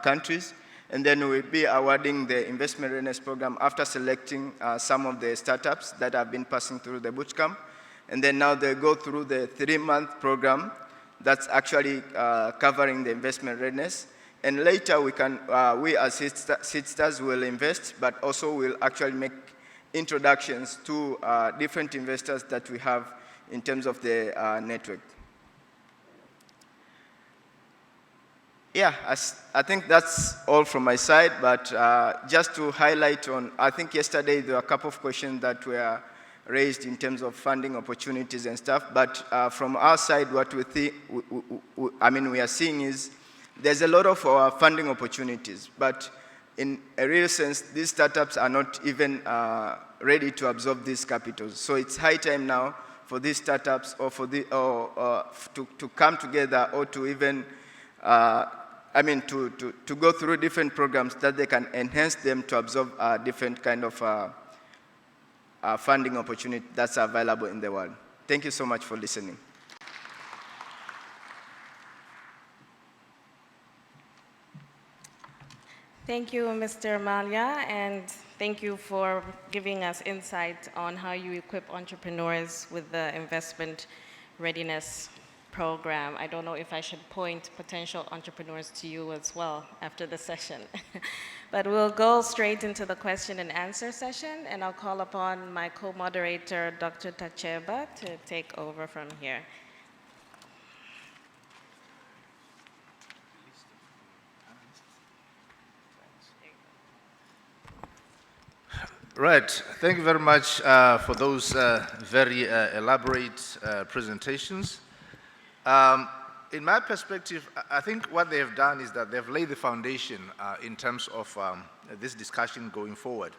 countries. And then we'll be awarding the investment readiness program after selecting some of the startups that have been passing through the boot camp. And then now they go through the 3-month program that's actually covering the investment readiness. And later we can, we as seedsters will invest, but also will actually make introductions to different investors that we have in terms of the network. Yeah, I think that's all from my side, but just to highlight on, I think yesterday there were a couple of questions that were raised in terms of funding opportunities and stuff, but from our side, what we think, we are seeing is there's a lot of funding opportunities, but in a real sense, these startups are not even ready to absorb these capitals. So it's high time now for these startups or to come together or to even, to go through different programs that they can enhance them to absorb different kind of funding opportunity that's available in the world. Thank you so much for listening. Thank you, Mr. Malia, and thank you for giving us insight on how you equip entrepreneurs with the investment readiness program. I don't know if I should point potential entrepreneurs to you as well after the session. But we'll go straight into the question and answer session, and I'll call upon my co-moderator, Dr. Tacheba, to take over from here. Right. Thank you very much for those very elaborate presentations. In my perspective, I think what they have done is that they've laid the foundation in terms of this discussion going forward.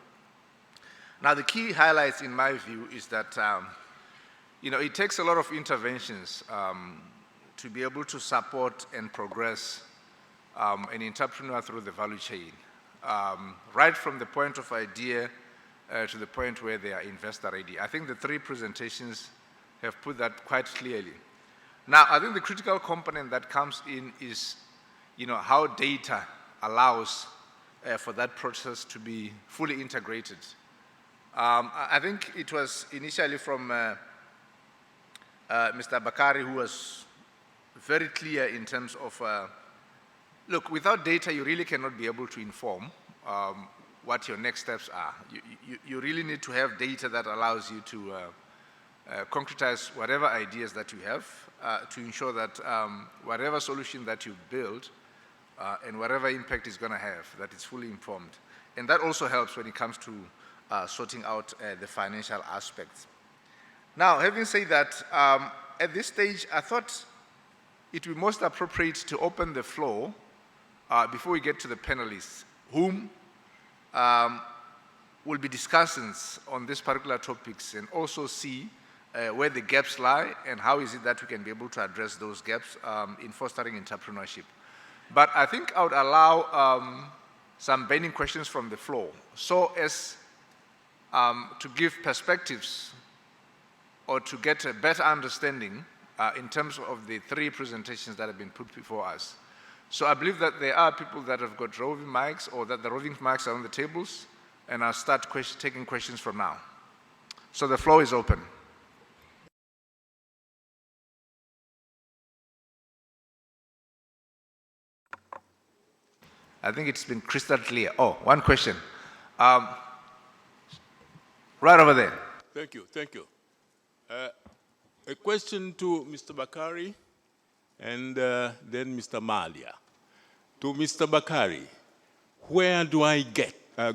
Now, the key highlights, in my view, is that it takes a lot of interventions to be able to support and progress an entrepreneur through the value chain, right from the point of idea to the point where they are investor ready. I think the three presentations have put that quite clearly. Now, I think the critical component that comes in is, how data allows for that process to be fully integrated. I think it was initially from Mr. Bakari, who was very clear in terms of, look, without data, you really cannot be able to inform what your next steps are. You really need to have data that allows you to concretize whatever ideas that you have to ensure that whatever solution that you build and whatever impact it's going to have, that it's fully informed. And that also helps when it comes to sorting out the financial aspects. Now, having said that, at this stage, I thought it would be most appropriate to open the floor before we get to the panelists, whom will be discussants on these particular topics and also see where the gaps lie and how is it that we can be able to address those gaps in fostering entrepreneurship. But I think I would allow some burning questions from the floor so as to give perspectives or to get a better understanding in terms of the three presentations that have been put before us. So I believe that there are people that have got roving mics or that the roving mics are on the tables, and I'll start taking questions from now. So the floor is open. I think it's been crystal clear. Oh, one question. Right over there. Thank you, thank you. A question to Mr. Bakari and then Mr. Malia. To Mr. Bakari, where do I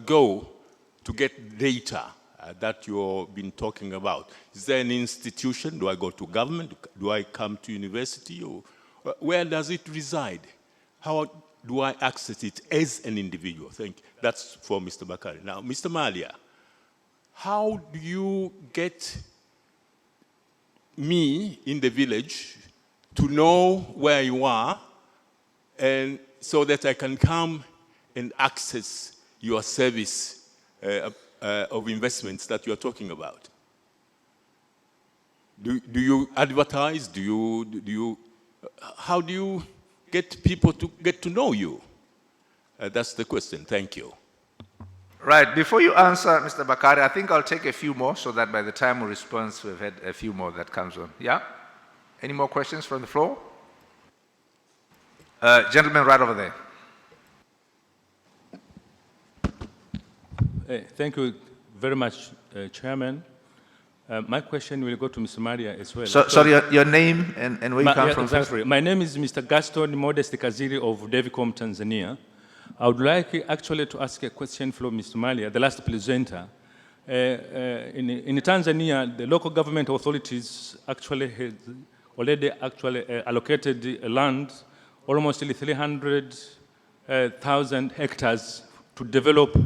go to get data that you've been talking about? Is there an institution? Do I go to government? Do I come to university? Or where does it reside? How do I access it as an individual? Thank you. That's for Mr. Bakari. Now, Mr. Malia, how do you get me in the village to know where you are and so that I can come and access your service of investments that you're talking about? Do you advertise? How do you get people to get to know you? That's the question. Thank you. Right. Before you answer, Mr. Bakari, I think I'll take a few more so that by the time we respond, we've had a few more that comes on. Yeah? Any more questions from the floor? Gentleman right over there. Thank you very much, Chairman. My question will go to Mr. Maria as well. Sorry, your name and where you come from? Exactly. My name is Mr. Gaston Modest Kaziri of Devicom, Tanzania. I would like actually to ask a question from Mr. Malia, the last presenter. In Tanzania, the local government authorities actually have already allocated land, almost 300,000 hectares to develop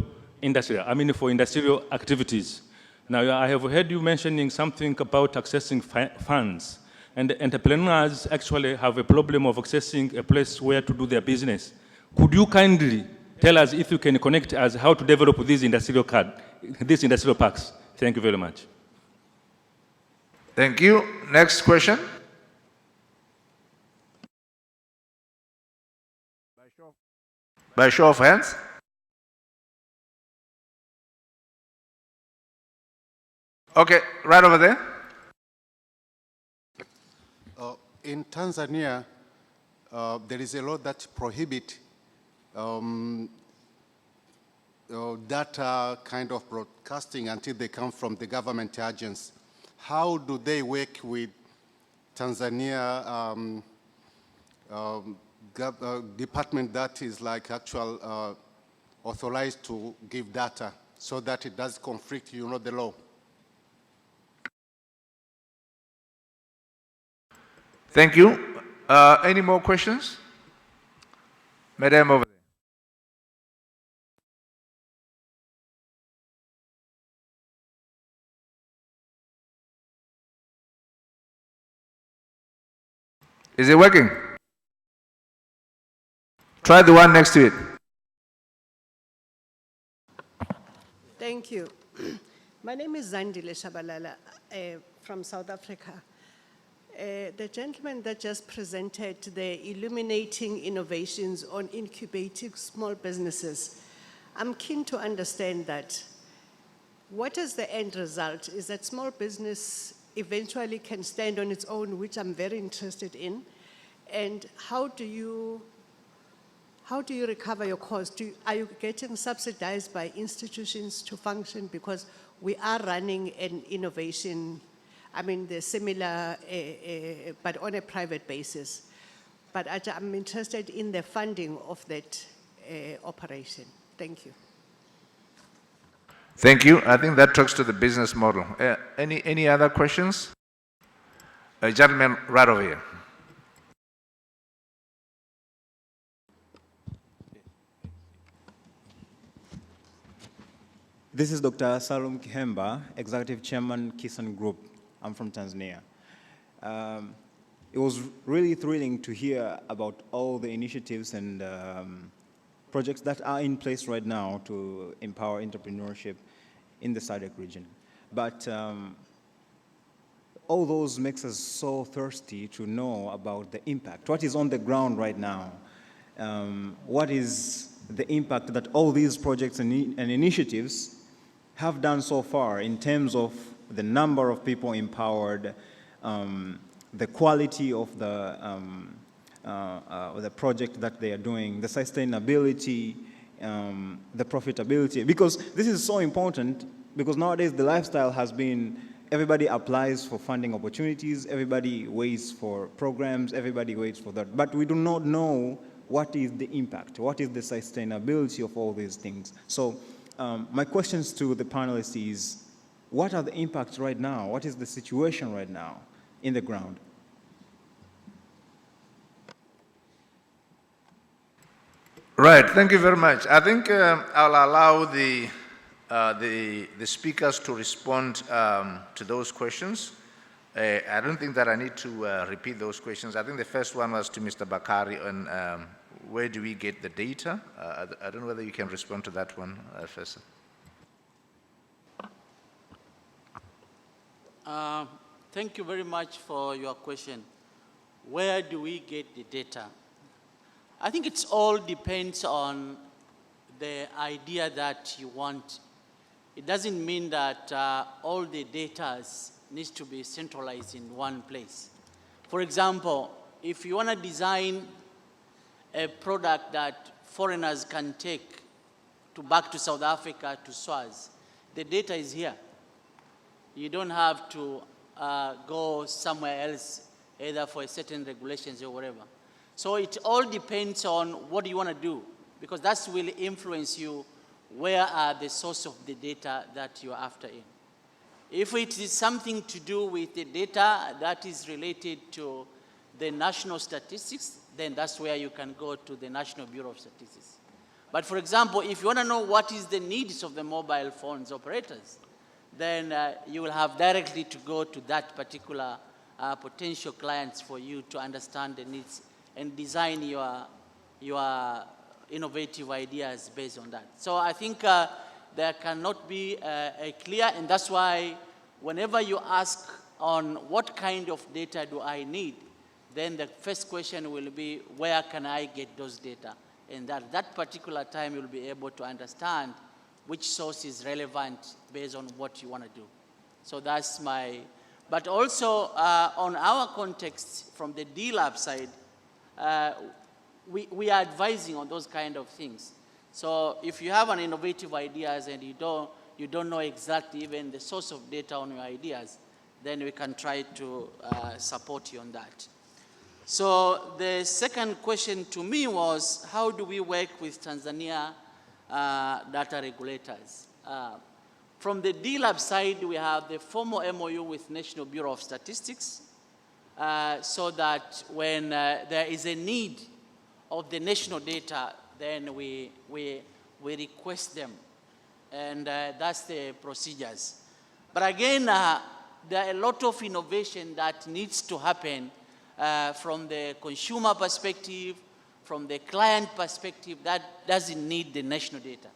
industry, for industrial activities. Now, I have heard you mentioning something about accessing funds, and entrepreneurs actually have a problem of accessing a place where to do their business. Could you kindly tell us if you can connect us how to develop these industrial parks? Thank you very much. Thank you. Next question. By show of hands. Okay, right over there. In Tanzania, there is a law that prohibits data kind of broadcasting until they come from the government agents. How do they work with Tanzania department that is like actual authorized to give data so that it does conflict, the law? Thank you. Any more questions? Madam over there. Is it working? Try the one next to it. Thank you. My name is Zandile Shabalala from South Africa. The gentleman that just presented the illuminating innovations on incubating small businesses, I'm keen to understand that. What is the end result? Is that small business eventually can stand on its own, which I'm very interested in, and how do you recover your cost? Are you getting subsidized by institutions to function? Because we are running an innovation, the similar, but on a private basis. But I'm interested in the funding of that operation. Thank you. Thank you. I think that talks to the business model. Any other questions? A gentleman right over here. This is Dr. Salum Kihemba, Executive Chairman, Kisan Group. I'm from Tanzania. It was really thrilling to hear about all the initiatives and projects that are in place right now to empower entrepreneurship in the SADC region. But all those makes us so thirsty to know about the impact. What is on the ground right now? What is the impact that all these projects and initiatives have done so far in terms of the number of people empowered, the quality of the project that they are doing, the sustainability, the profitability, because this is so important, because nowadays the lifestyle has been, everybody applies for funding opportunities, everybody waits for programs, everybody waits for that, but we do not know what is the impact, what is the sustainability of all these things. So my questions to the panelists is, what are the impacts right now? What is the situation right now in the ground? Right, thank you very much. I think I'll allow the speakers to respond to those questions. I don't think that I need to repeat those questions. I think the first one was to Mr. Bakari on where do we get the data? I don't know whether you can respond to that one first. Thank you very much for your question. Where do we get the data? I think it all depends on the idea that you want. It doesn't mean that all the data needs to be centralized in one place. For example, if you want to design a product that foreigners can take back to South Africa, to SWAZ, the data is here. You don't have to go somewhere else, either for certain regulations or whatever. So it all depends on what you want to do, because that will influence you where are the source of the data that you're after in. If it is something to do with the data that is related to the national statistics, then that's where you can go to the National Bureau of Statistics. But for example, if you want to know what is the needs of the mobile phones operators, then you will have directly to go to that particular potential clients for you to understand the needs and design your innovative ideas based on that. So I think there cannot be a clear, and that's why whenever you ask on what kind of data do I need, then the first question will be, where can I get those data? And at that particular time, you'll be able to understand which source is relevant based on what you want to do. So that's my, but also on our context from the D-Lab side, we are advising on those kind of things. So if you have an innovative ideas and you don't know exactly even the source of data on your ideas, then we can try to support you on that. So the second question to me was, how do we work with Tanzania data regulators? From the D-Lab side, we have the formal MOU with National Bureau of Statistics, so that when there is a need of the national data, then we request them. And that's the procedures. But again, there are a lot of innovation that needs to happen from the consumer perspective, from the client perspective, that doesn't need the national data.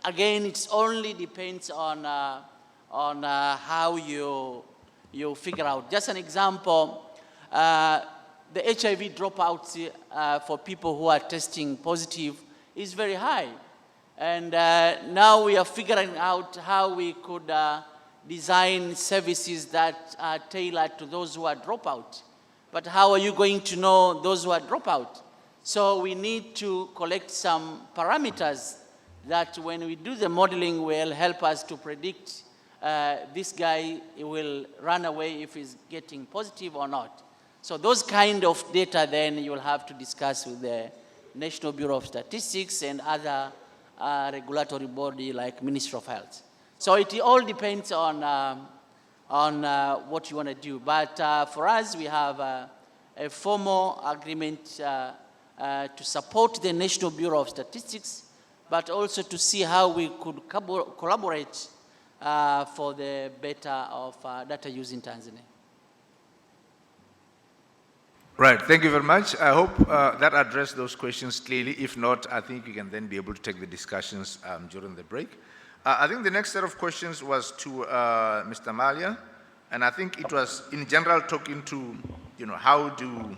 Again, it only depends on how you figure out. Just an example, the HIV dropouts for people who are testing positive is very high. And now we are figuring out how we could design services that are tailored to those who are dropout. But how are you going to know those who are dropout? So we need to collect some parameters that when we do the modeling will help us to predict this guy will run away if he's getting positive or not. So those kind of data then you'll have to discuss with the National Bureau of Statistics and other regulatory body like Ministry of Health. So it all depends on what you want to do. But for us, we have a formal agreement to support the National Bureau of Statistics, but also to see how we could collaborate for the better of data use in Tanzania. Right, thank you very much. I hope that addressed those questions clearly. If not, I think you can then be able to take the discussions during the break. I think the next set of questions was to Mr. Malia, and I think it was in general talking to, how do,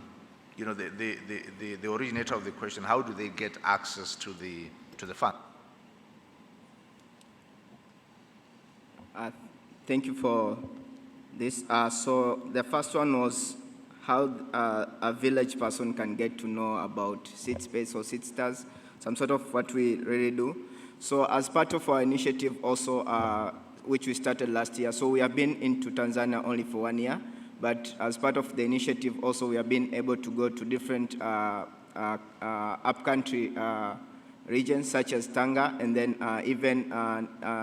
the originator of the question, how do they get access to the fund? Thank you for this. So the first one was how a village person can get to know about SeedSpace or SeedStars, some sort of what we really do. So as part of our initiative also, which we started last year, so we have been into Tanzania only for 1 year, but as part of the initiative also we have been able to go to different upcountry regions such as Tanga, and then even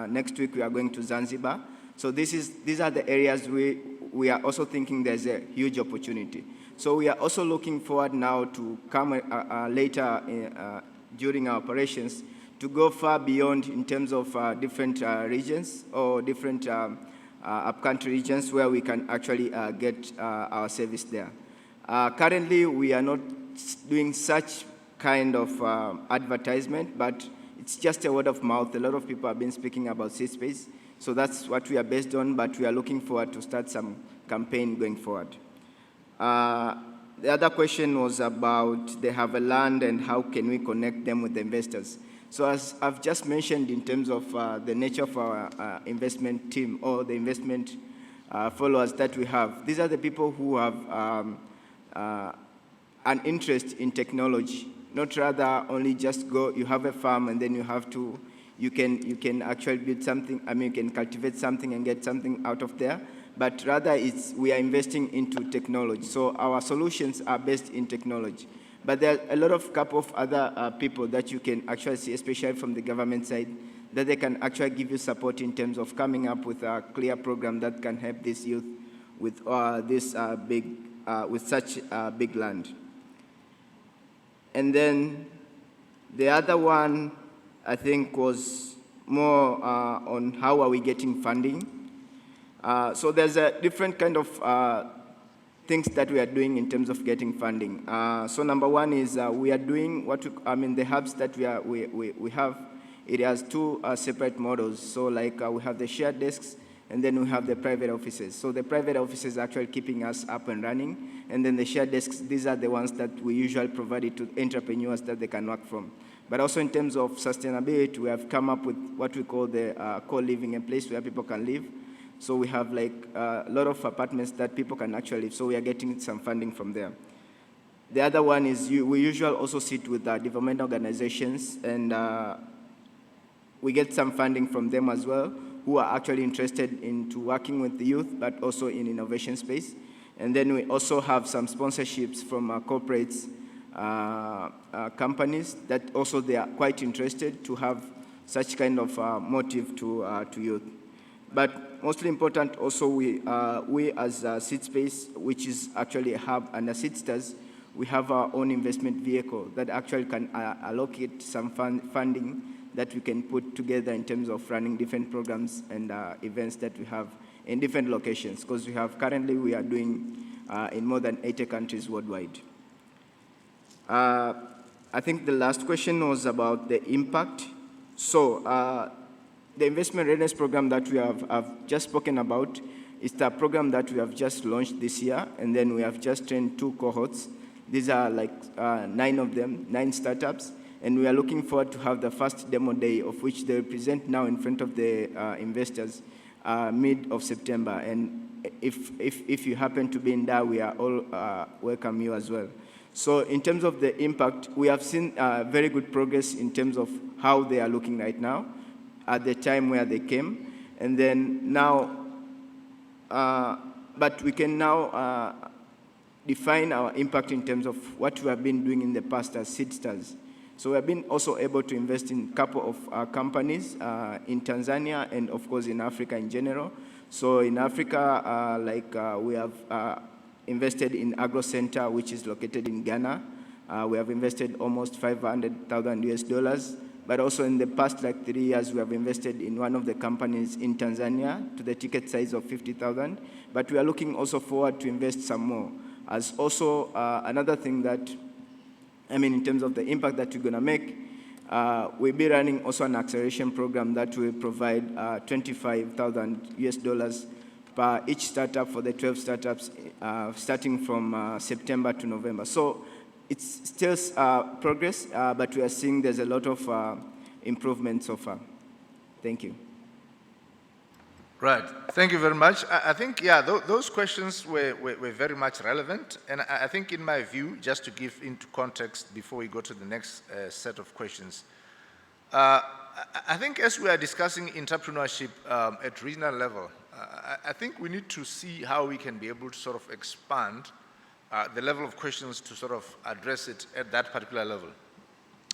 next week we are going to Zanzibar. So these are the areas we are also thinking there's a huge opportunity. So we are also looking forward now to come later during our operations to go far beyond in terms of different regions or different upcountry regions where we can actually get our service there. Currently, we are not doing such kind of advertisement, but it's just a word of mouth. A lot of people have been speaking about SeedSpace, so that's what we are based on, but we are looking forward to start some campaign going forward. The other question was about they have a land and how can we connect them with the investors. So as I've just mentioned in terms of the nature of our investment team or the investment followers that we have, these are the people who have an interest in technology, not rather only just go, you have a farm and then you can actually build something, you can cultivate something and get something out of there, but rather we are investing into technology. So our solutions are based in technology. But there are a lot of couple of other people that you can actually see, especially from the government side, that they can actually give you support in terms of coming up with a clear program that can help this youth with with such big land. And then the other one, I think, was more on how are we getting funding. So there's a different kind of things that we are doing in terms of getting funding. So number one is we are doing the hubs that we have. It has two separate models. So like we have the shared desks, and then we have the private offices. So the private offices are actually keeping us up and running, and then the shared desks, these are the ones that we usually provide it to entrepreneurs that they can work from. But also in terms of sustainability, we have come up with what we call the co-living, a place where people can live. So we have like a lot of apartments that people can actually live, so we are getting some funding from there. The other one is we usually also sit with development organizations, and we get some funding from them as well, who are actually interested into working with the youth, but also in innovation space. And then we also have some sponsorships from corporates, companies that also they are quite interested to have such kind of motive to youth. But mostly important also, we as SeedSpace, which is actually a hub under SeedStars, we have our own investment vehicle that actually can allocate some funding that we can put together in terms of running different programs and events that we have in different locations, because currently we are doing in more than 80 countries worldwide. I think the last question was about the impact. So the investment readiness program that we have just spoken about is the program that we have just launched this year, and then we have just trained 2 cohorts. These are like 9 of them, 9 startups, and we are looking forward to have the first demo day, of which they present now in front of the investors mid of September. And if you happen to be in there, we are all welcome you as well. So in terms of the impact, we have seen very good progress in terms of how they are looking right now at the time where they came. And then now, but we can now define our impact in terms of what we have been doing in the past as SeedStars. So we have been also able to invest in a couple of companies in Tanzania and of course in Africa in general. So in Africa, we have invested in Agro Center, which is located in Ghana. We have invested almost $500,000 US. But also in the past 3 years, we have invested in one of the companies in Tanzania to the ticket size of 50,000. But we are looking also forward to invest some more. As also another thing that, in terms of the impact that we're going to make, we'll be running also an acceleration program that will provide $25,000 US per each startup for the 12 startups starting from September to November. So it's still progress, but we are seeing there's a lot of improvement so far. Thank you. Right. Thank you very much. I think, yeah, those questions were very much relevant. And I think in my view, just to give into context before we go to the next set of questions, I think as we are discussing entrepreneurship at regional level, I think we need to see how we can be able to sort of expand the level of questions to sort of address it at that particular level.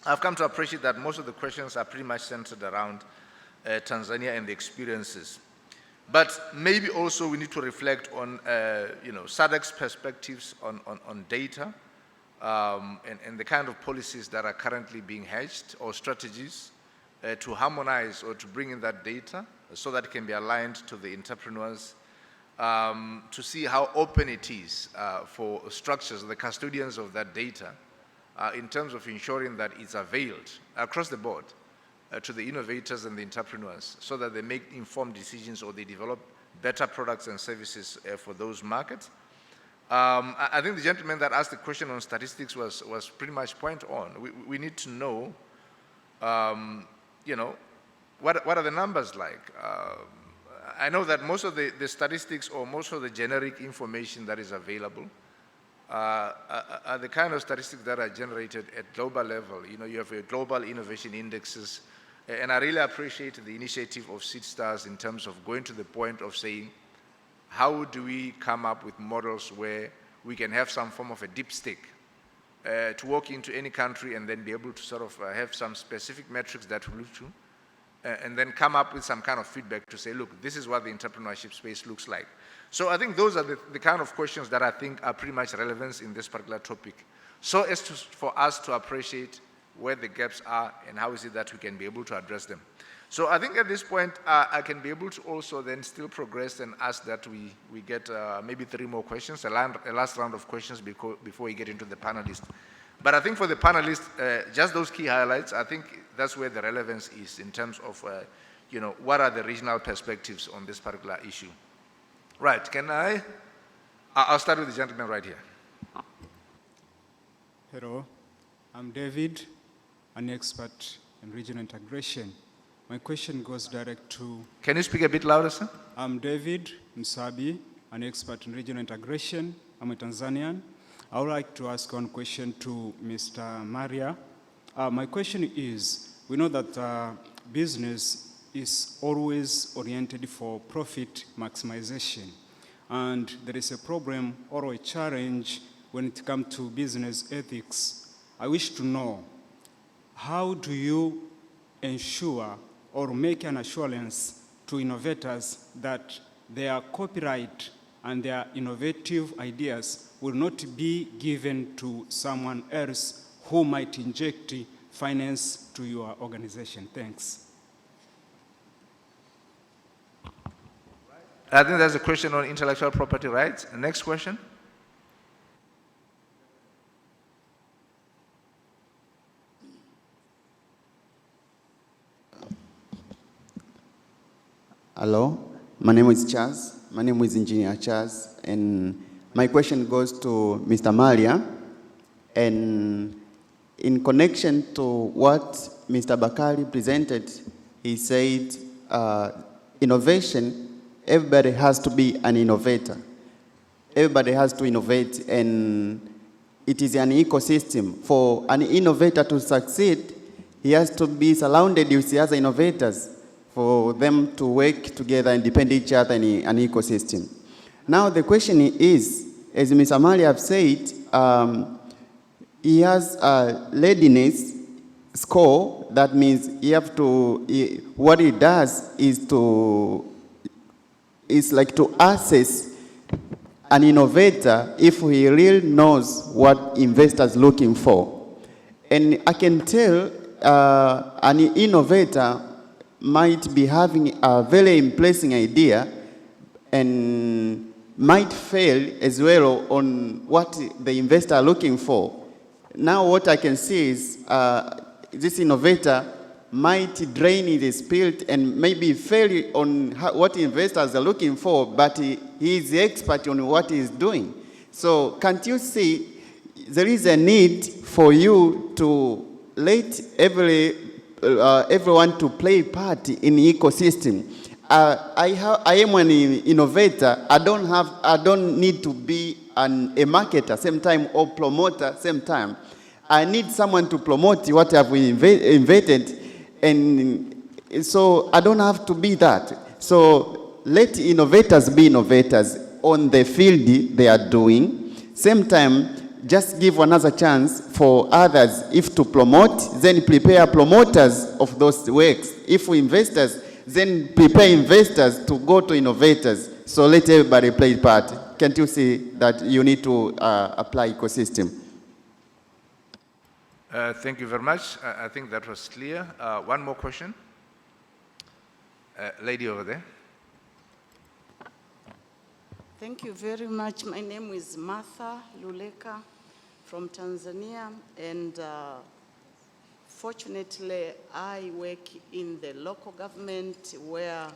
I've come to appreciate that most of the questions are pretty much centered around Tanzania and the experiences. But maybe also we need to reflect on, SADC's perspectives on data and the kind of policies that are currently being hedged or strategies to harmonize or to bring in that data so that it can be aligned to the entrepreneurs, to see how open it is for structures, the custodians of that data, in terms of ensuring that it's availed across the board to the innovators and the entrepreneurs so that they make informed decisions or they develop better products and services for those markets. I think the gentleman that asked the question on statistics was pretty much point on. We need to know, what are the numbers like? I know that most of the statistics or most of the generic information that is available are the kind of statistics that are generated at global level. You have your global innovation indexes, and I really appreciate the initiative of SeedStars in terms of going to the point of saying, how do we come up with models where we can have some form of a dipstick to walk into any country and then be able to sort of have some specific metrics that we look to, and then come up with some kind of feedback to say, look, this is what the entrepreneurship space looks like. So I think those are the kind of questions that I think are pretty much relevant in this particular topic, so as for us to appreciate where the gaps are and how is it that we can be able to address them. So I think at this point, I can be able to also then still progress and ask that we get maybe 3 more questions, a last round of questions before we get into the panelists. But I think for the panelists, just those key highlights, I think that's where the relevance is in terms of, what are the regional perspectives on this particular issue. Right, I'll start with the gentleman right here. Hello, I'm David, an expert in regional integration. My question goes direct to... Can you speak a bit louder, sir? I'm David Msabi, an expert in regional integration. I'm a Tanzanian. I would like to ask one question to Mr. Maria. My question is, we know that business is always oriented for profit maximization. And there is a problem or a challenge when it comes to business ethics. I wish to know, how do you ensure or make an assurance to innovators that their copyright and their innovative ideas will not be given to someone else who might inject finance to your organization? Thanks. I think there's a question on intellectual property rights. Next question. Hello, my name is Charles. My name is Engineer Charles, and my question goes to Mr. Malia. And in connection to what Mr. Bakari presented, he said innovation, everybody has to be an innovator. Everybody has to innovate, and it is an ecosystem. For an innovator to succeed, he has to be surrounded with the other innovators for them to work together and depend each other in an ecosystem. Now the question is, as Mr. Mali have said, he has a readiness score. That means you have to, what he does is like to assess an innovator if he really knows what investors looking for. And I can tell an innovator might be having a very impressive idea and might fail as well on what the investor are looking for. Now what I can see is this innovator might drain the spirit and maybe fail on what investors are looking for, but he is the expert on what he is doing. So can't you see there is a need for you to let everyone to play part in the ecosystem? I am an innovator. I don't need to be a marketer same time or promoter same time. I need someone to promote what I've invented, and so I don't have to be that. So let innovators be innovators on the field they are doing. Same time, just give another chance for others. If to promote, then prepare promoters of those works. If investors, then prepare investors to go to innovators. So let everybody play part. Can't you see that you need to apply ecosystem? Thank you very much. I think that was clear. One more question. Lady over there. Thank you very much. My name is Martha Luleka from Tanzania, and fortunately I work in the local government where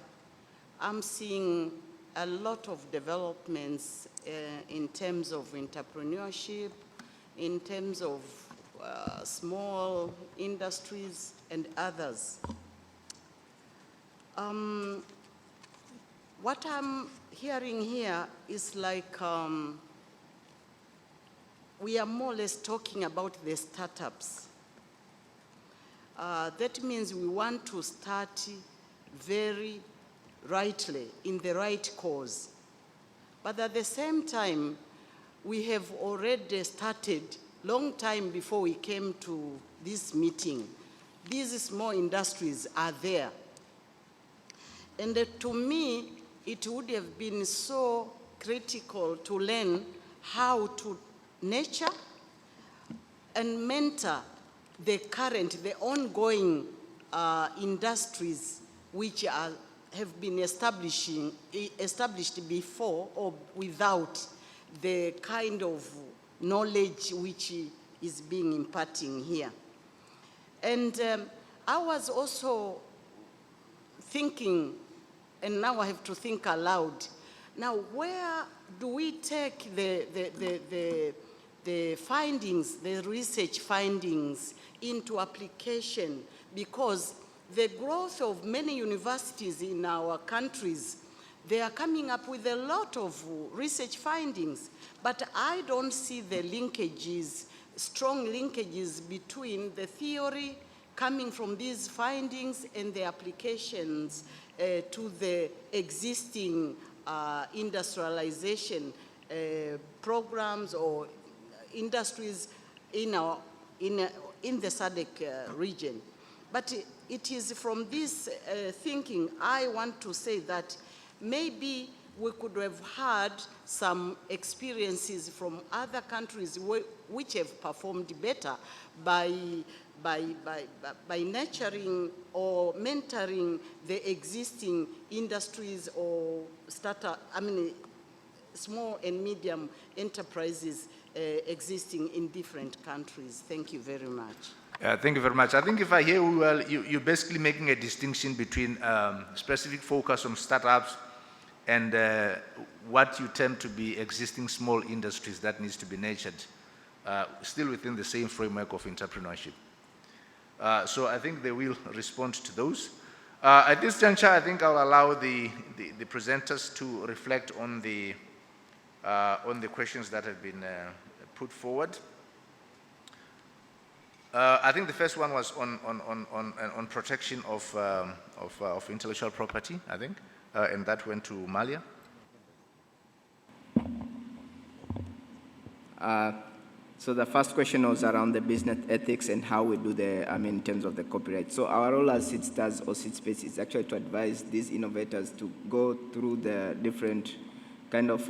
I'm seeing a lot of developments in terms of entrepreneurship, in terms of small industries and others. What I'm hearing here is like we are more or less talking about the startups. That means we want to start very rightly, in the right cause. But at the same time, we have already started long time before we came to this meeting. These small industries are there. And to me, it would have been so critical to learn how to nurture and mentor the current, the ongoing industries which have been established before or without the kind of knowledge which is being imparting here. And I was also thinking, and now I have to think aloud, now where do we take the findings, the research findings into application? Because the growth of many universities in our countries, they are coming up with a lot of research findings, but I don't see the linkages, strong linkages between the theory coming from these findings and the applications to the existing industrialization programs or industries in the SADC region. But it is from this thinking I want to say that maybe we could have had some experiences from other countries which have performed better by nurturing or mentoring the existing industries or small and medium enterprises existing in different countries. Thank you very much. Thank you very much. I think if I hear you well, you're basically making a distinction between specific focus on startups and what you tend to be existing small industries that needs to be nurtured, still within the same framework of entrepreneurship. So I think they will respond to those. At this juncture, I think I'll allow the presenters to reflect on the questions that have been put forward. I think the first one was on protection of intellectual property, I think, and that went to Malia. So the first question was around the business ethics and how we do in terms of the copyright. So our role as SeedStars or SeedSpace is actually to advise these innovators to go through the different kind of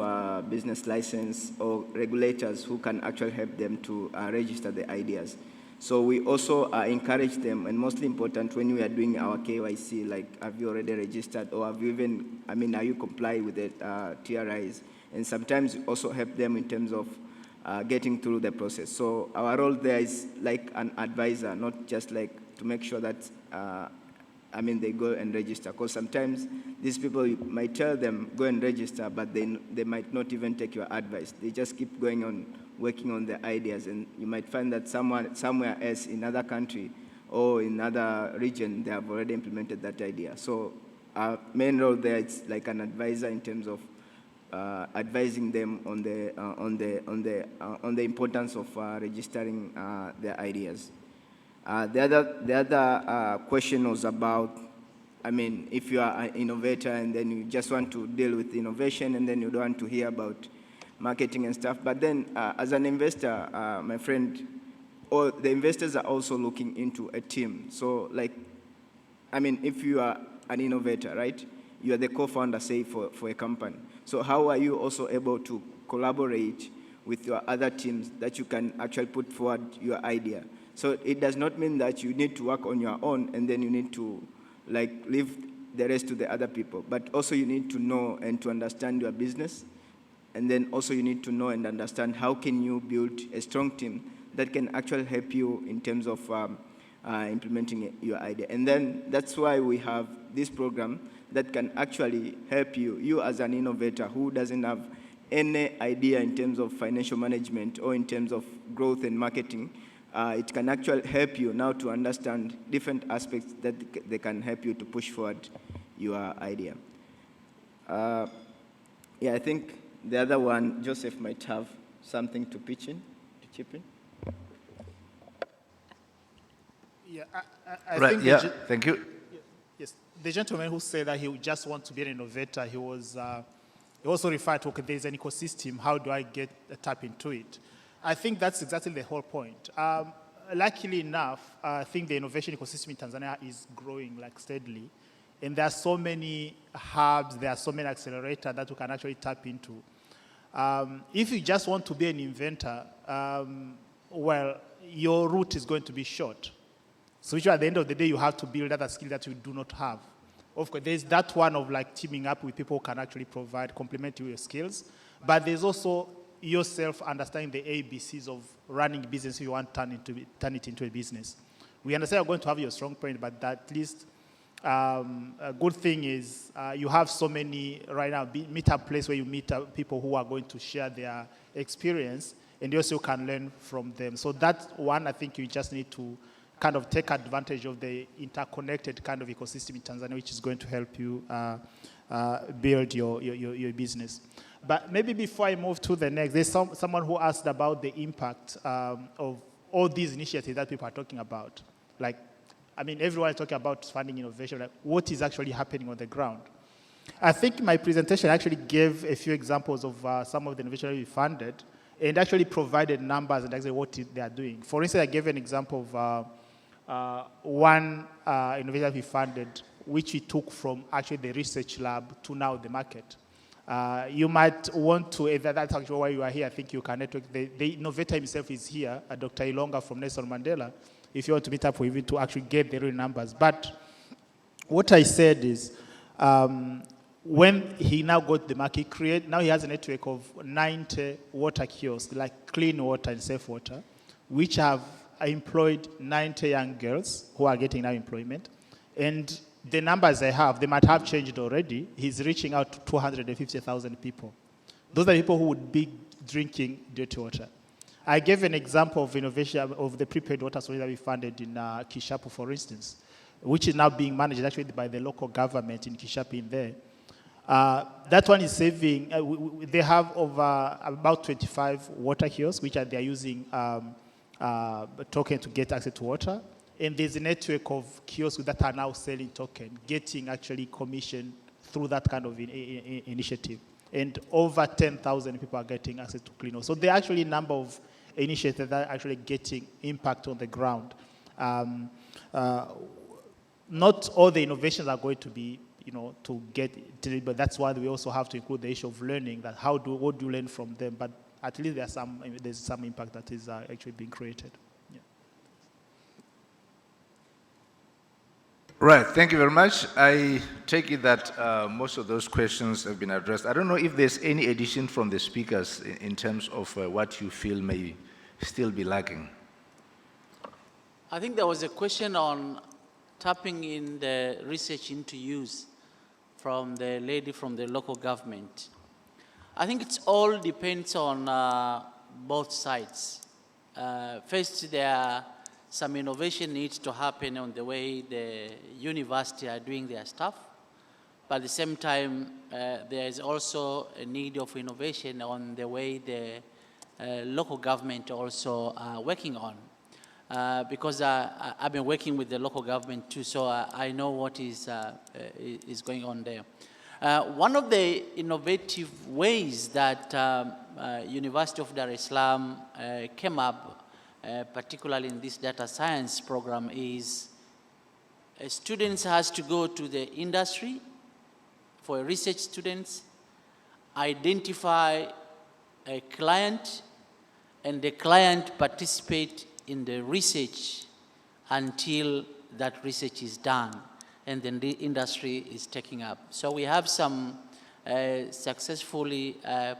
business license or regulators who can actually help them to register the ideas. So we also encourage them, and mostly important when we are doing our KYC, like have you already registered or have you even, are you comply with the TRIs? And sometimes also help them in terms of getting through the process. So our role there is like an advisor, not just like to make sure that, they go and register. Because sometimes these people, you might tell them, go and register, but they might not even take your advice. They just keep going on, working on the ideas. And you might find that somewhere else in another country or in another region, they have already implemented that idea. So our main role there is like an advisor in terms of advising them on the importance of registering their ideas. The other question was about, if you are an innovator and then you just want to deal with innovation and then you don't want to hear about marketing and stuff. But then as an investor, my friend, the investors are also looking into a team. So if you are an innovator, right? You are the co-founder, say, for a company. So how are you also able to collaborate with your other teams that you can actually put forward your idea? So it does not mean that you need to work on your own and then you need to leave the rest to the other people. But also you need to know and to understand your business. And then also you need to know and understand how can you build a strong team that can actually help you in terms of implementing your idea. And then that's why we have this program that can actually help you as an innovator who doesn't have any idea in terms of financial management or in terms of growth and marketing. It can actually help you now to understand different aspects that they can help you to push forward your idea. I think the other one, Joseph might have something to chip in. Yeah, thank you. Yes, the gentleman who said that he would just want to be an innovator, he also referred to, okay, there's an ecosystem, how do I get a tap into it? I think that's exactly the whole point. Luckily enough, I think the innovation ecosystem in Tanzania is growing steadily. And there are so many hubs, there are so many accelerators that we can actually tap into. If you just want to be an inventor, your route is going to be short. So which at the end of the day, you have to build other skills that you do not have. Of course, there's that one of like teaming up with people who can actually provide, complement your skills. But there's also yourself understanding the ABCs of running business if you want to turn it into a business. We understand you're going to have your strong point, but at least a good thing is you have so many right now, meetup place where you meet people who are going to share their experience, and you also can learn from them. So that's one, I think you just need to kind of take advantage of the interconnected kind of ecosystem in Tanzania, which is going to help you build your business. But maybe before I move to the next, there's someone who asked about the impact of all these initiatives that people are talking about. Like, I mean, everyone is talking about funding innovation. Like, what is actually happening on the ground? I think my presentation actually gave a few examples of some of the innovation we funded and actually provided numbers and actually what they are doing. For instance, I gave an example of one innovation we funded, which we took from actually the research lab to now the market. You might want to, if that's actually why you are here, I think you can network. The innovator himself is here, Dr. Ilonga from Nelson Mandela, if you want to meet up with him to actually get the real numbers. But what I said is, when he now got the market, now he has a network of 90 water kiosks, like clean water and safe water, which have employed 90 young girls who are getting now employment. And the numbers I have, they might have changed already. He's reaching out to 250,000 people. Those are people who would be drinking dirty water. I gave an example of innovation of the prepaid water solution that we funded in Kishapu, for instance, which is now being managed actually by the local government in Kishapu in there. That one is saving, they have over about 25 water kiosks, which they're using token to get access to water. And there's a network of kiosks that are now selling token, getting actually commission through that kind of initiative. And over 10,000 people are getting access to clean water. So there are actually a number of initiatives that are actually getting impact on the ground. Not all the innovations are going to be, to get, but that's why we also have to include the issue of learning, that what do you learn from them? But at least there's some impact that is actually being created. Right, thank you very much. I take it that most of those questions have been addressed. I don't know if there's any addition from the speakers in terms of what you feel may still be lacking. I think there was a question on tapping in the research into use from the lady from the local government. I think it all depends on both sides. First, some innovation needs to happen on the way the university are doing their stuff. But at the same time, there is also a need of innovation on the way the local government also are working on. Because I've been working with the local government too, so I know what is going on there. One of the innovative ways that University of Dar es Salaam came up, particularly in this data science program, is students has to go to the industry for research students, identify a client, and the client participate in the research until that research is done, and then the industry is taking up. So we have some successfully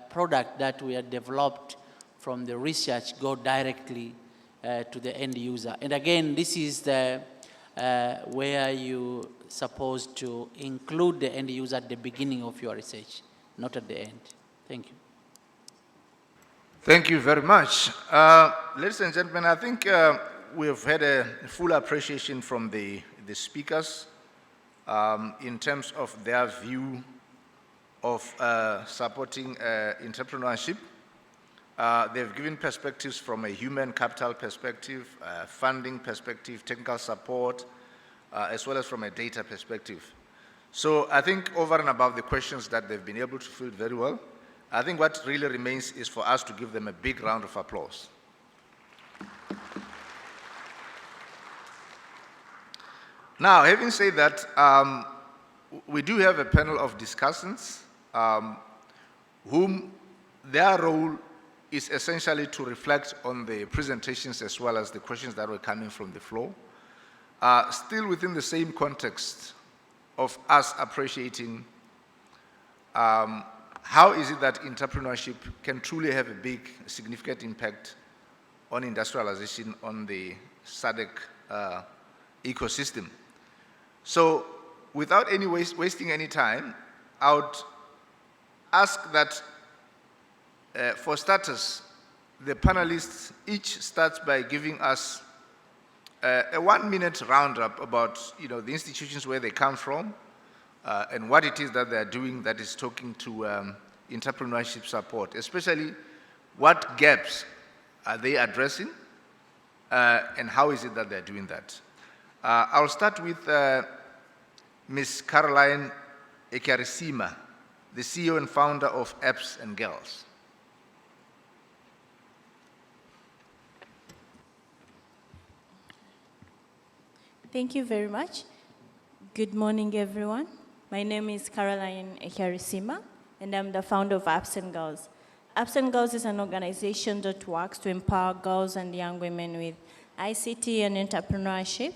product that we have developed from the research go directly to the end user. And again, this is the where you supposed to include the end user at the beginning of your research, not at the end. Thank you. Thank you very much. Ladies and gentlemen, I think we have had a full appreciation from the speakers in terms of their view of supporting entrepreneurship. They've given perspectives from a human capital perspective, funding perspective, technical support, as well as from a data perspective. So I think over and above the questions that they've been able to field very well, I think what really remains is for us to give them a big round of applause. Now, having said that, we do have a panel of discussants whom their role is essentially to reflect on the presentations as well as the questions that were coming from the floor, still within the same context of us appreciating how is it that entrepreneurship can truly have a big, significant impact on industrialization on the SADC ecosystem. So without any wasting any time, I would ask that for starters, the panelists each starts by giving us a 1-minute roundup about the institutions where they come from and what it is that they are doing that is talking to entrepreneurship support, especially what gaps are they addressing and how is it that they're doing that. I'll start with Ms. Caroline Ekarisima, the CEO and founder of Apps and Girls. Thank you very much. Good morning, everyone. My name is Caroline Ekarisima, and I'm the founder of Apps and Girls. Apps and Girls is an organization that works to empower girls and young women with ICT and entrepreneurship,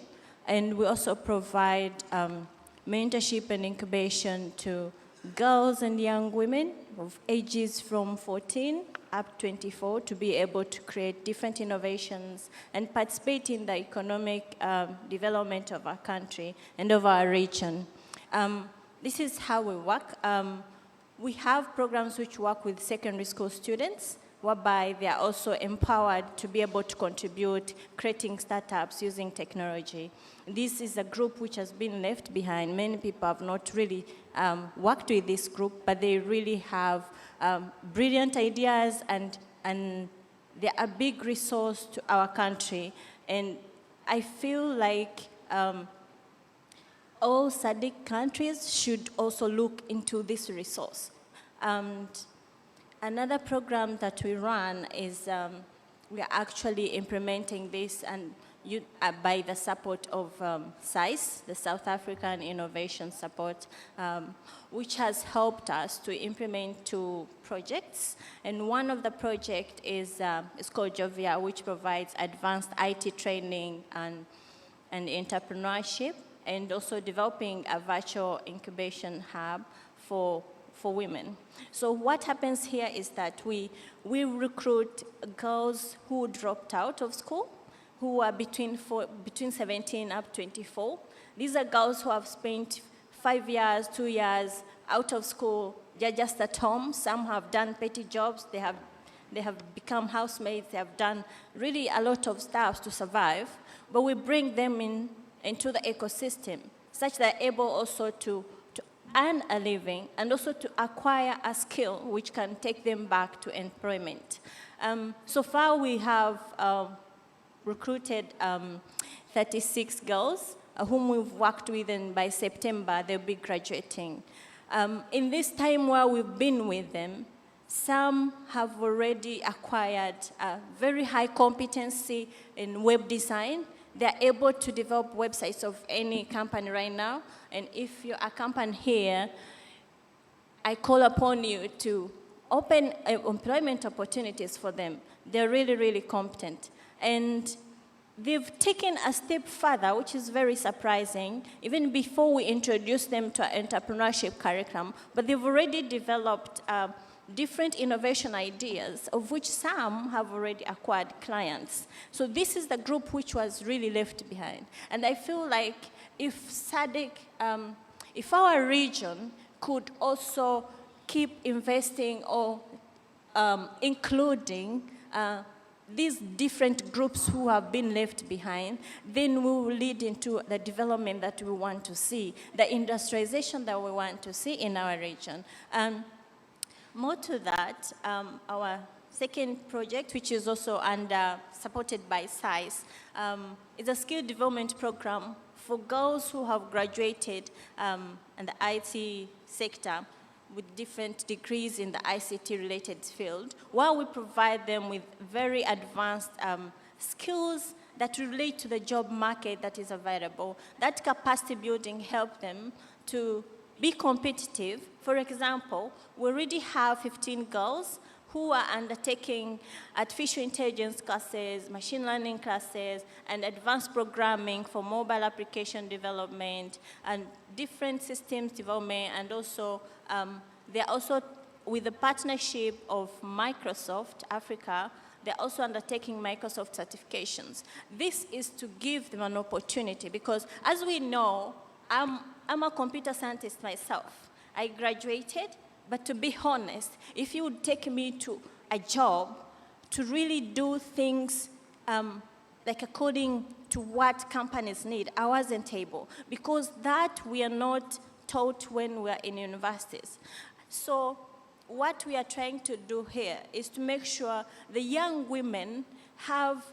and we also provide mentorship and incubation to girls and young women of ages from 14 up 24 to be able to create different innovations and participate in the economic development of our country and of our region. This is how we work. We have programs which work with secondary school students, whereby they are also empowered to be able to contribute, creating startups using technology. This is a group which has been left behind. Many people have not really worked with this group, but they really have brilliant ideas and they are a big resource to our country. And I feel like all SADC countries should also look into this resource. And another program that we run is we are actually implementing this and by the support of SAIS, the South African Innovation Support, which has helped us to implement 2 projects. And one of the projects is called Jovia, which provides advanced IT training and entrepreneurship, and also developing a virtual incubation hub for women. So what happens here is that we recruit girls who dropped out of school, who are between 17 up 24. These are girls who have spent 5 years, 2 years out of school. They're just at home. Some have done petty jobs. They have become housemaids. They have done really a lot of stuff to survive. But we bring them into the ecosystem, such that they're able also to earn a living and also to acquire a skill which can take them back to employment. So far, we have recruited 36 girls whom we've worked with, and by September, they'll be graduating. In this time while we've been with them, some have already acquired a very high competency in web design. They're able to develop websites of any company right now. And if you're a company here, I call upon you to open employment opportunities for them. They're really, really competent. And they've taken a step further, which is very surprising, even before we introduce them to our entrepreneurship curriculum, but they've already developed different innovation ideas, of which some have already acquired clients. So this is the group which was really left behind. And I feel like if SADC, if our region could also keep investing or including these different groups who have been left behind, then we will lead into the development that we want to see, the industrialization that we want to see in our region. More to that, our second project, which is also supported by SAIS, is a skill development program for girls who have graduated in the IT sector with different degrees in the ICT-related field, while we provide them with very advanced skills that relate to the job market that is available. That capacity building helps them to be competitive. For example, we already have 15 girls who are undertaking artificial intelligence classes, machine learning classes, and advanced programming for mobile application development and different systems development. And also, they're also, with the partnership of Microsoft Africa, they're also undertaking Microsoft certifications. This is to give them an opportunity because, as we know, I'm a computer scientist myself. I graduated, but to be honest, if you would take me to a job to really do things like according to what companies need, I wasn't able, because that we are not taught when we are in universities. So what we are trying to do here is to make sure the young women have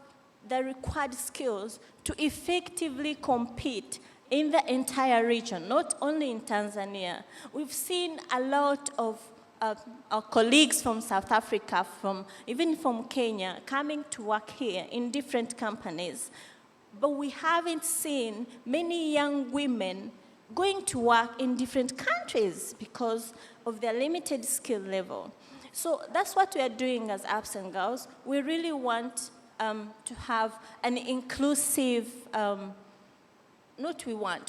the required skills to effectively compete in the entire region, not only in Tanzania. We've seen a lot of our colleagues from South Africa, even from Kenya, coming to work here in different companies. But we haven't seen many young women going to work in different countries because of their limited skill level. So that's what we are doing as Apps and Girls. We really want to have an inclusive,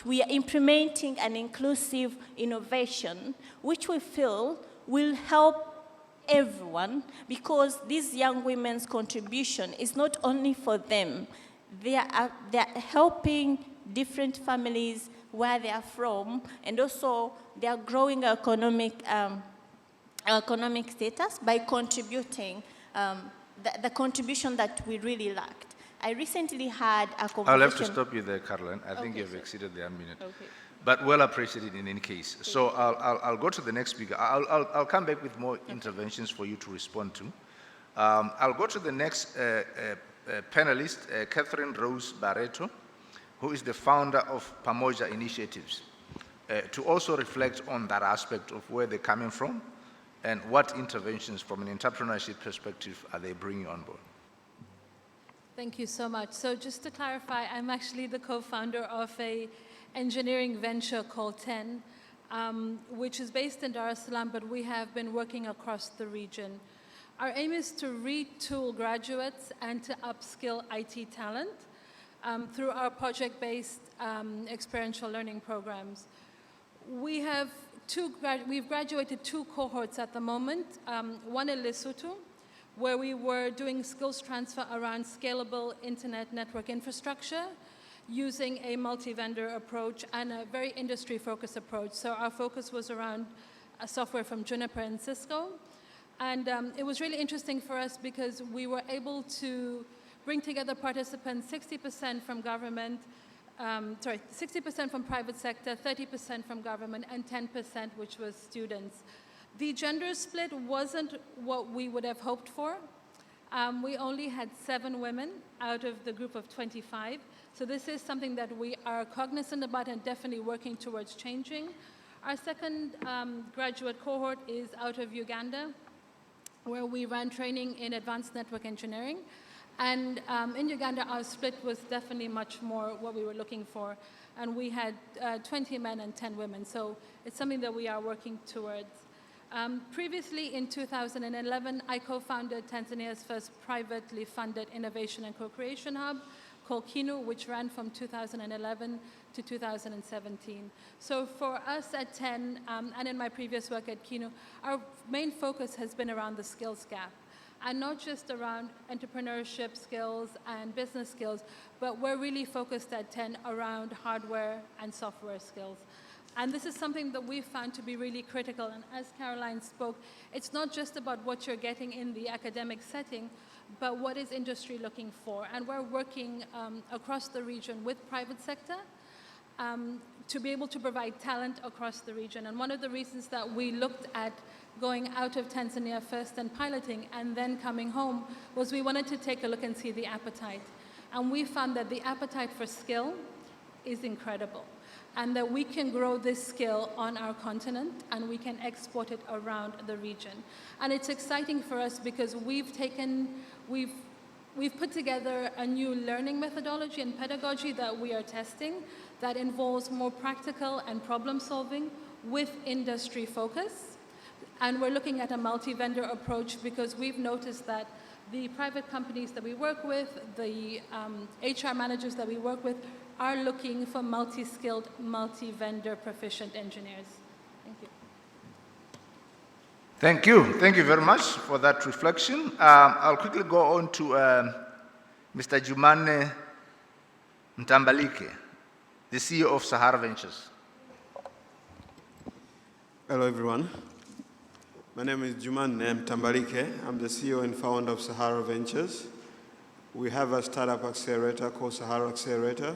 we are implementing an inclusive innovation, which we feel will help everyone, because these young women's contribution is not only for them. They're helping different families where they are from, and also they are growing economic status by contributing the contribution that we really lacked. I recently had a conversation. I'll have to stop you there, Caroline. I think you've exceeded the 1 minute. Okay. But well appreciated in any case. So I'll go to the next speaker. I'll come back with more interventions for you to respond to. I'll go to the next panelist, Catherine Rose Barreto, who is the founder of Pamoja Initiatives, to also reflect on that aspect of where they're coming from and what interventions from an entrepreneurship perspective are they bringing on board. Thank you so much. So just to clarify, I'm actually the co-founder of an engineering venture called 10, which is based in Dar es Salaam, but we have been working across the region. Our aim is to retool graduates and to upskill IT talent through our project-based experiential learning programs. We've graduated 2 cohorts at the moment, one in Lesotho, where we were doing skills transfer around scalable internet network infrastructure using a multi-vendor approach and a very industry-focused approach. So our focus was around software from Juniper and Cisco. And it was really interesting for us because we were able to bring together participants, 60% from government, 60% from private sector, 30% from government, and 10% which was students. The gender split wasn't what we would have hoped for. We only had 7 women out of the group of 25. So this is something that we are cognizant about and definitely working towards changing. Our second graduate cohort is out of Uganda, where we ran training in advanced network engineering. And in Uganda, our split was definitely much more what we were looking for. And we had 20 men and 10 women. So it's something that we are working towards. Previously, in 2011, I co-founded Tanzania's first privately funded innovation and co-creation hub called Kinu, which ran from 2011 to 2017. So for us at 10, and in my previous work at Kinu, our main focus has been around the skills gap. And not just around entrepreneurship skills and business skills, but we're really focused at 10 around hardware and software skills. And this is something that we found to be really critical. And as Caroline spoke, it's not just about what you're getting in the academic setting, but what is industry looking for. And we're working across the region with private sector to be able to provide talent across the region. And one of the reasons that we looked at going out of Tanzania first and piloting and then coming home was we wanted to take a look and see the appetite. And we found that the appetite for skill is incredible, and that we can grow this skill on our continent and we can export it around the region. And it's exciting for us because we've put together a new learning methodology and pedagogy that we are testing that involves more practical and problem solving with industry focus. And we're looking at a multi-vendor approach because we've noticed that the private companies that we work with, the HR managers that we work with, are looking for multi-skilled, multi-vendor proficient engineers. Thank you. Thank you. Thank you very much for that reflection. I'll quickly go on to Mr. Jumane Mtambalike, the CEO of Sahara Ventures. Hello, everyone. My name is Jumane Mtambalike. I'm the CEO and founder of Sahara Ventures. We have a startup accelerator called Sahara Accelerator.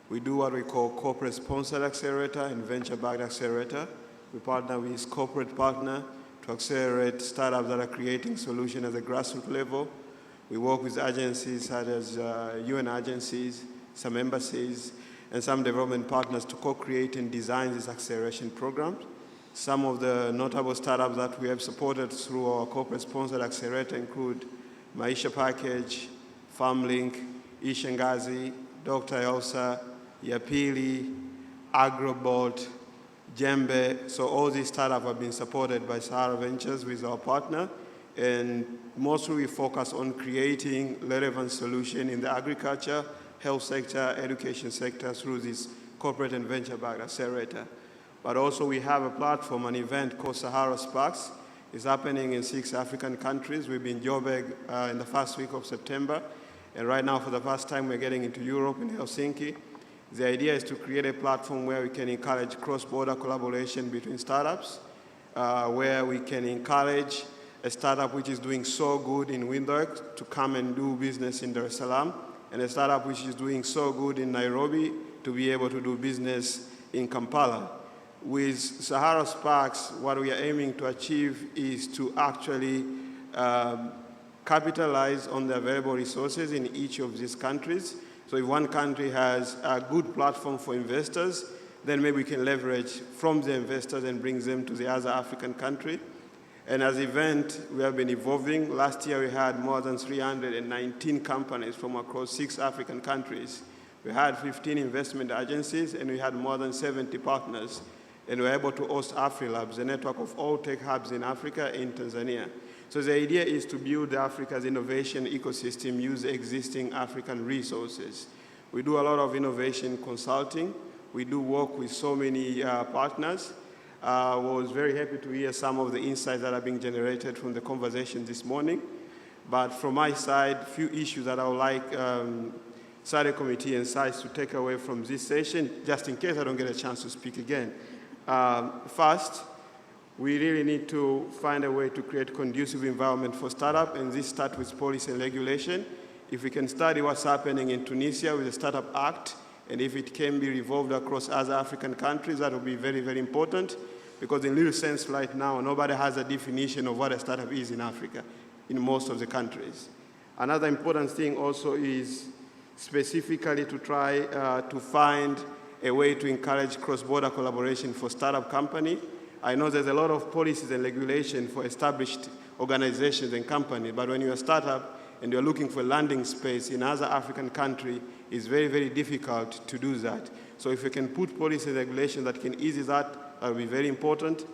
We do what we call corporate sponsored accelerator and venture-backed accelerator. We partner with corporate partner to accelerate startups that are creating solutions at the grassroots level. We work with agencies such as UN agencies, some embassies, and some development partners to co-create and design these acceleration programs. Some of the notable startups that we have supported through our corporate sponsored accelerator include Maisha Package, FarmLink, Ishangazi, Dr. Elsa, Yapili, Agrobot, Jembe. So all these startups have been supported by Sahara Ventures with our partner. And mostly we focus on creating relevant solutions in the agriculture, health sector, education sector through this corporate and venture-backed accelerator. But also we have a platform, an event called Sahara Sparks. It's happening in 6 African countries. We've been in Joburg in the first week of September. And right now, for the first time, we're getting into Europe, in Helsinki. The idea is to create a platform where we can encourage cross-border collaboration between startups, where we can encourage a startup which is doing so good in Windhoek to come and do business in Dar es Salaam, and a startup which is doing so good in Nairobi to be able to do business in Kampala. With Sahara Sparks, what we are aiming to achieve is to actually capitalize on the available resources in each of these countries. So if one country has a good platform for investors, then maybe we can leverage from the investors and bring them to the other African country. And as an event, we have been evolving. Last year, we had more than 319 companies from across 6 African countries. We had 15 investment agencies, and we had more than 70 partners. And we were able to host AfriLabs, a network of all tech hubs in Africa, in Tanzania. So the idea is to build Africa's innovation ecosystem, use existing African resources. We do a lot of innovation consulting. We do work with so many partners. I was very happy to hear some of the insights that are being generated from the conversation this morning. But from my side, a few issues that I would like SADC committee and sites to take away from this session, just in case I don't get a chance to speak again. First, we really need to find a way to create conducive environment for startup, and this starts with policy and regulation. If we can study what's happening in Tunisia with the Startup Act, and if it can be revolved across other African countries, that will be very, very important, because in little sense right now, nobody has a definition of what a startup is in Africa, in most of the countries. Another important thing also is specifically to try to find a way to encourage cross-border collaboration for startup company. I know there's a lot of policies and regulation for established organizations and companies, but when you're a startup and you're looking for landing space in other African country, it's very, very difficult to do that. So if we can put policy and regulation that can ease that will be very important.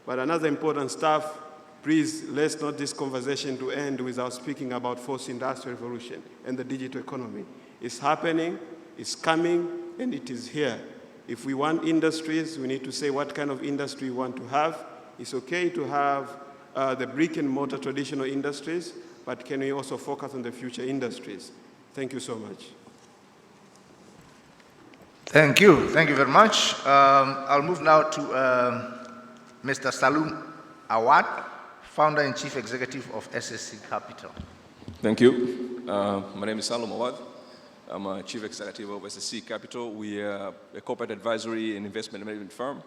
But another important stuff, please, let's not this conversation to end without speaking about fourth industrial revolution and the digital economy. It's happening, it's coming, and it is here. If we want industries, we need to say what kind of industry we want to have. It's okay to have the brick and mortar traditional industries, but can we also focus on the future industries? Thank you so much. Thank you. Thank you very much. I'll move now to Mr. Salum Awad, Founder and Chief Executive of SSC Capital. Thank you. My name is Salum Awad. I'm a Chief Executive of SSC Capital. We are a corporate advisory and investment management firm.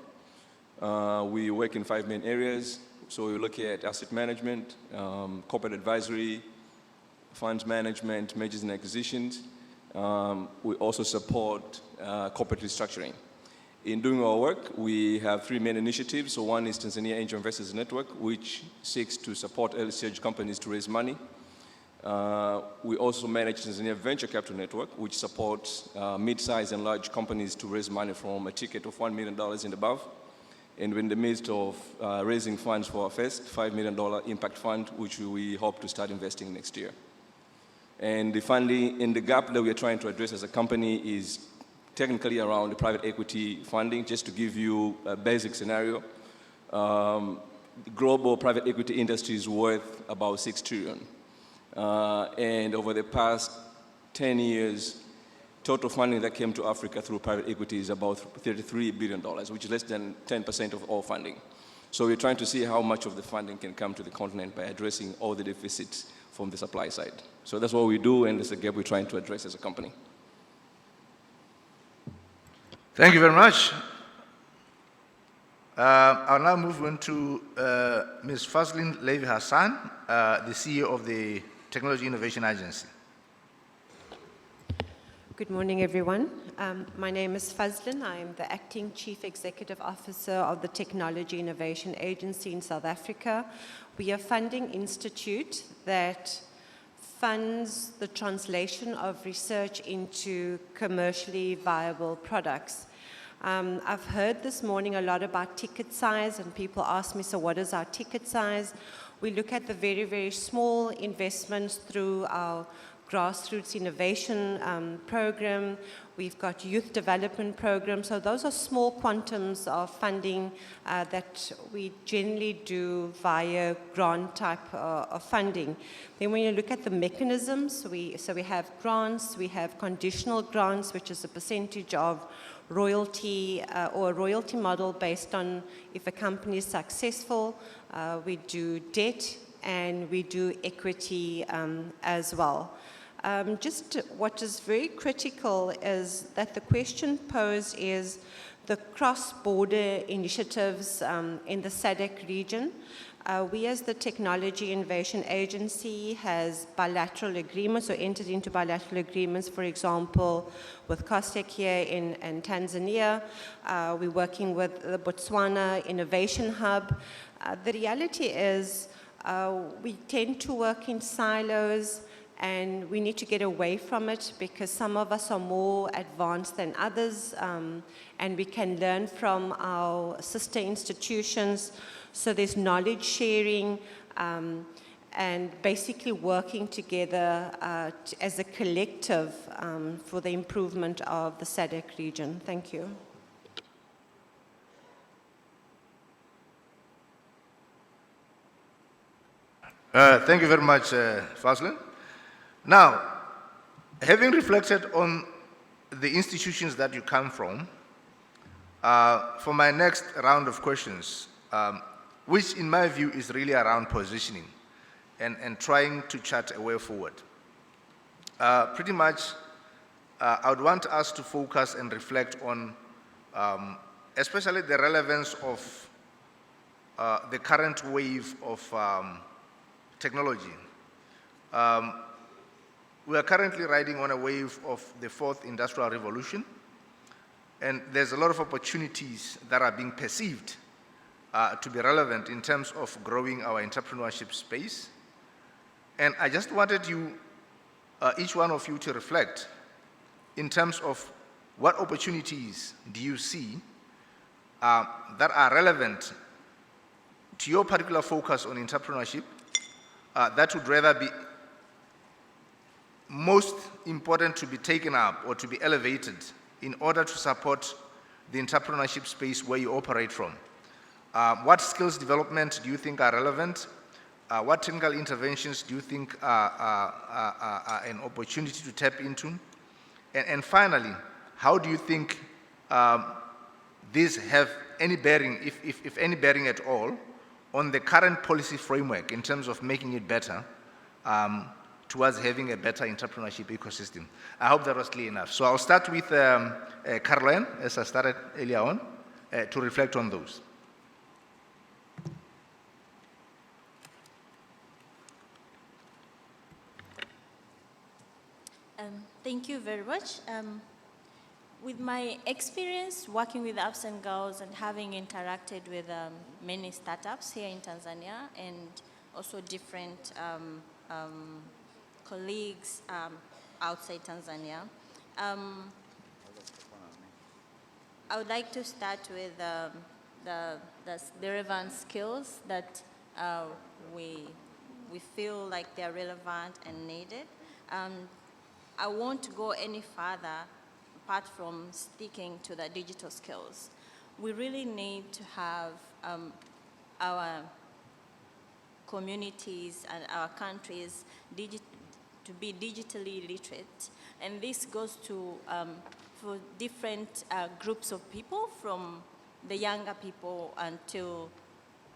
We work in 5 main areas. So we look at asset management, corporate advisory, funds management, mergers and acquisitions. We also support corporate restructuring. In doing our work, we have 3 main initiatives. So one is Tanzania Angel Investors Network, which seeks to support early-stage companies to raise money. We also manage Tanzania Venture Capital Network, which supports mid-sized and large companies to raise money from a ticket of $1 million and above. and we're in the midst of raising funds for our first $5 million impact fund, which we hope to start investing next year. And the funding, and the gap that we're trying to address as a company is technically around the private equity funding. Just to give you a basic scenario, the global private equity industry is worth about $6 trillion. And over the past 10 years, total funding that came to Africa through private equity is about $33 billion, which is less than 10% of all funding. So we're trying to see how much of the funding can come to the continent by addressing all the deficits from the supply side. So that's what we do, and it's a gap we're trying to address as a company. Thank you very much. I'll now move on to Ms. Fazlin Levi Hassan, the CEO of the Technology Innovation Agency. Good morning, everyone. My name is Fazlin. I am the Acting Chief Executive Officer of the Technology Innovation Agency in South Africa. We are a funding institute that funds the translation of research into commercially viable products. I've heard this morning a lot about ticket size, and people ask me, so what is our ticket size? We look at the very, very small investments through our grassroots innovation program. We've got youth development programs. So those are small quantums of funding that we generally do via grant type of funding. Then when you look at the mechanisms, we have grants, we have conditional grants, which is a percentage of royalty or a royalty model based on if a company is successful. We do debt and we do equity as well. Just what is very critical is that the question posed is the cross-border initiatives in the SADC region. We as the Technology Innovation Agency has bilateral agreements or entered into bilateral agreements, for example, with COSTECH here in Tanzania. We're working with the Botswana Innovation Hub. The reality is we tend to work in silos, and we need to get away from it because some of us are more advanced than others, and we can learn from our sister institutions. So there's knowledge sharing and basically working together as a collective for the improvement of the SADC region. Thank you. Thank you very much, Fazlin. Now, having reflected on the institutions that you come from, for my next round of questions, which in my view is really around positioning and trying to chart a way forward. Pretty much, I would want us to focus and reflect on especially the relevance of the current wave of technology. We are currently riding on a wave of the fourth industrial revolution, and there's a lot of opportunities that are being perceived to be relevant in terms of growing our entrepreneurship space. And I just wanted you, each one of you, to reflect in terms of what opportunities do you see that are relevant to your particular focus on entrepreneurship that would rather be most important to be taken up or to be elevated in order to support the entrepreneurship space where you operate from. What skills development do you think are relevant? What technical interventions do you think are an opportunity to tap into? And finally, how do you think these have any bearing, if any bearing at all, on the current policy framework in terms of making it better towards having a better entrepreneurship ecosystem? I hope that was clear enough. So I'll start with Caroline, as I started earlier on, to reflect on those. Thank you very much. With my experience working with Ups and Girls and having interacted with many startups here in Tanzania and also different colleagues outside Tanzania, I would like to start with the the relevant skills that we feel like they're relevant and needed. I won't go any further apart from sticking to the digital skills. We really need to have our communities and our countries to be digitally literate. And this goes to for different groups of people, from the younger people until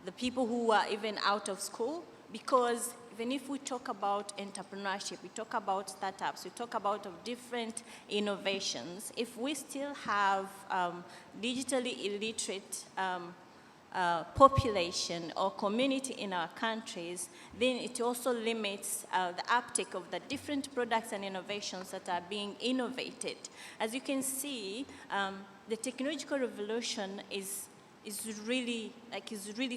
the people who are even out of school, because even if we talk about entrepreneurship, we talk about startups, we talk about different innovations, if we still have digitally illiterate population or community in our countries, then it also limits the uptake of the different products and innovations that are being innovated. As you can see, the technological revolution is really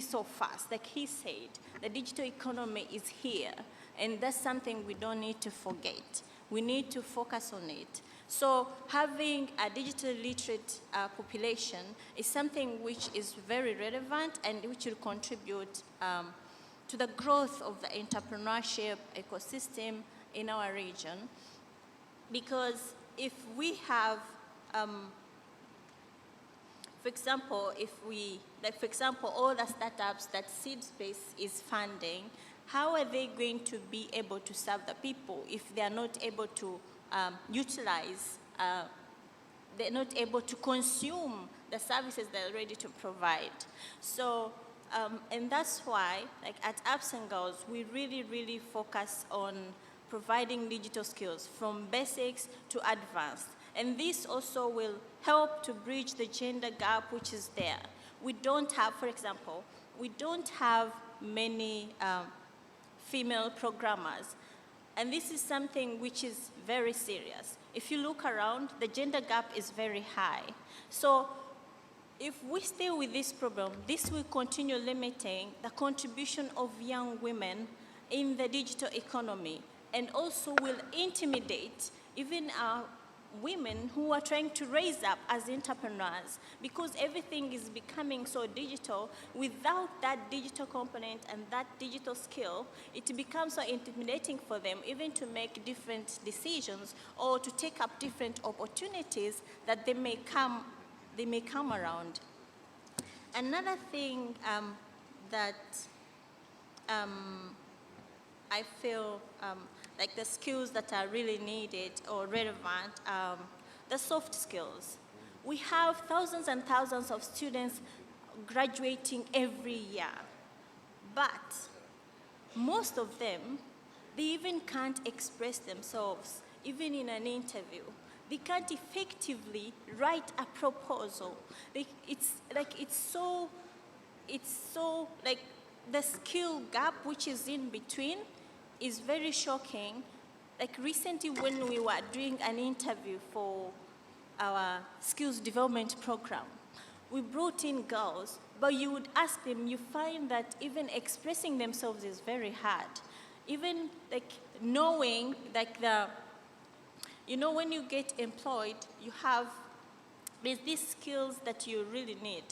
so fast. Like he said, the digital economy is here, and that's something we don't need to forget. We need to focus on it. So having a digitally literate population is something which is very relevant and which will contribute to the growth of the entrepreneurship ecosystem in our region. Because if we have, for example, all the startups that Seed Space is funding, how are they going to be able to serve the people if they are not able to utilize, they're not able to consume the services they're ready to provide? So, and that's why, like at Apps and Girls, we really focus on providing digital skills from basics to advanced. And this also will help to bridge the gender gap which is there. We don't have, for example, we don't have many female programmers. And this is something which is very serious. If you look around, the gender gap is very high. So if we stay with this problem, this will continue limiting the contribution of young women in the digital economy, and also will intimidate even women who are trying to raise up as entrepreneurs, because everything is becoming so digital. Without that digital component and that digital skill, it becomes so intimidating for them even to make different decisions or to take up different opportunities that they may come around. Another thing that I feel like the skills that are really needed or relevant, the soft skills. We have thousands and thousands of students graduating every year, but most of them, they even can't express themselves, even in an interview. They can't effectively write a proposal. It's so like the skill gap which is in between is very shocking. Like recently when we were doing an interview for our skills development program, we brought in girls, but you would ask them, you find that even expressing themselves is very hard. Even like knowing like when you get employed, there's these skills that you really need.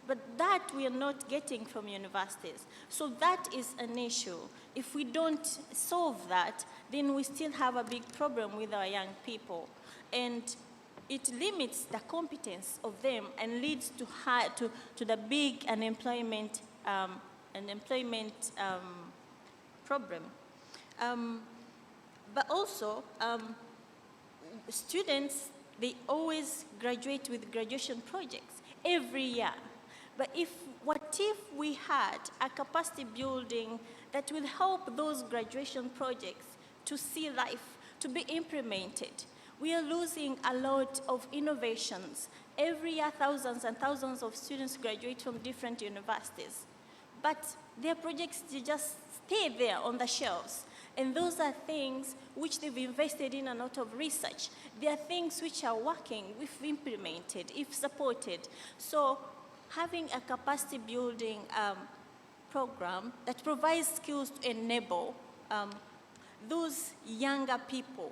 But that we are not getting from universities. So that is an issue. If we don't solve that, then we still have a big problem with our young people. And it limits the competence of them and leads to the big unemployment problem. But also, students, they always graduate with graduation projects every year. But what if we had a capacity building that will help those graduation projects to see life, to be implemented? We are losing a lot of innovations. Every year, thousands and thousands of students graduate from different universities. But their projects, they just stay there on the shelves. And those are things which they've invested in a lot of research. They are things which are working, if implemented, if supported. So having a capacity building program that provides skills to enable those younger people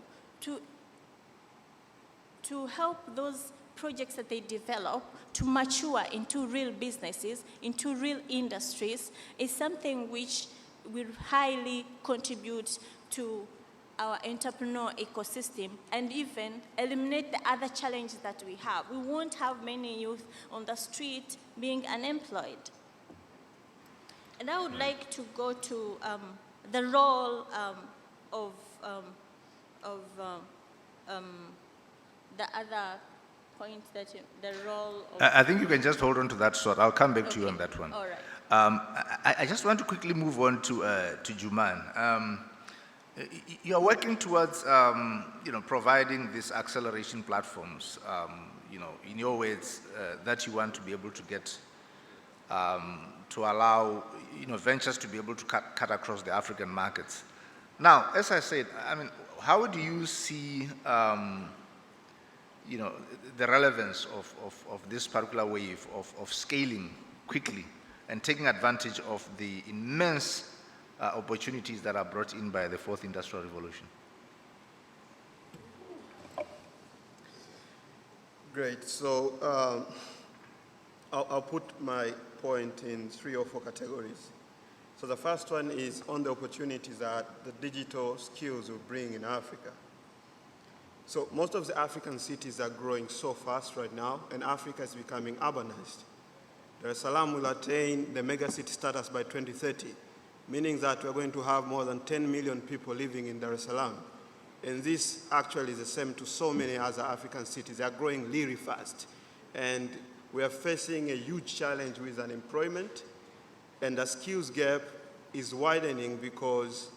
to help those projects that they develop to mature into real businesses, into real industries, is something which will highly contribute to our entrepreneur ecosystem and even eliminate the other challenges that we have. We won't have many youth on the street being unemployed. And I would like to go to the role of the other point that the role of... I think you can just hold on to that thought. I'll come back to you on that one. All right. I just want to quickly move on to Juman. You are working towards, providing these acceleration platforms, in your words, that you want to be able to get, to allow, ventures to be able to cut across the African markets. Now, as I said, I mean, how do you see, the relevance of this particular wave of scaling quickly and taking advantage of the immense opportunities that are brought in by the fourth industrial revolution? Great. So I'll put my point in 3 or 4 categories. So the first one is on the opportunities that the digital skills will bring in Africa. So most of the African cities are growing so fast right now, and Africa is becoming urbanized. Dar es Salaam will attain the megacity status by 2030, meaning that we're going to have more than 10 million people living in Dar es Salaam. And this actually is the same to so many other African cities. They are growing really fast. And we are facing a huge challenge with unemployment, and the skills gap is widening because,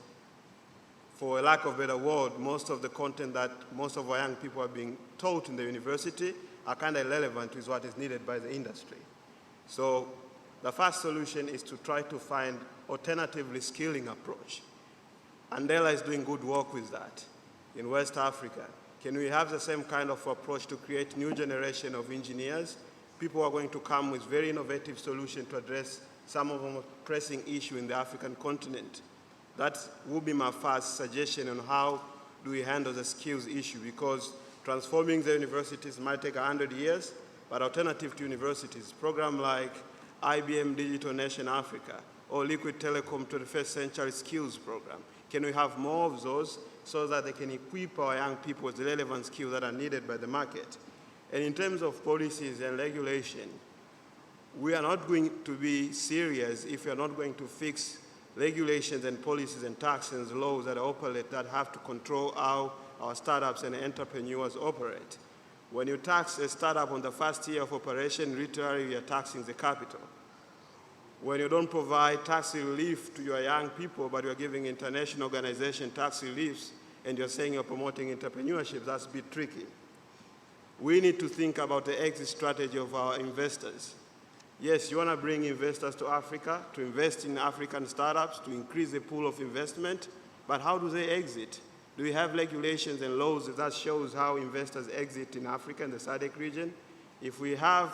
for a lack of a better word, most of the content that most of our young people are being taught in the university are kind of irrelevant with what is needed by the industry. So the first solution is to try to find alternative reskilling approach. Andela is doing good work with that in West Africa. Can we have the same kind of approach to create new generation of engineers? People are going to come with very innovative solutions to address some of the most pressing issues in the African continent. That would be my first suggestion on how do we handle the skills issue, because transforming the universities might take 100 years, but alternative to universities, programs like IBM Digital Nation Africa or Liquid Telecom 21st Century Skills Program, can we have more of those so that they can equip our young people with the relevant skills that are needed by the market? And in terms of policies and regulation, we are not going to be serious if we are not going to fix regulations and policies and taxes and laws that operate that have to control how our startups and entrepreneurs operate. When you tax a startup on the first year of operation, literally you are taxing the capital. When you don't provide tax relief to your young people, but you're giving international organizations tax reliefs and you're saying you're promoting entrepreneurship, that's a bit tricky. We need to think about the exit strategy of our investors. Yes, you want to bring investors to Africa, to invest in African startups, to increase the pool of investment, but how do they exit? Do we have regulations and laws that shows how investors exit in Africa and the SADC region? If we have,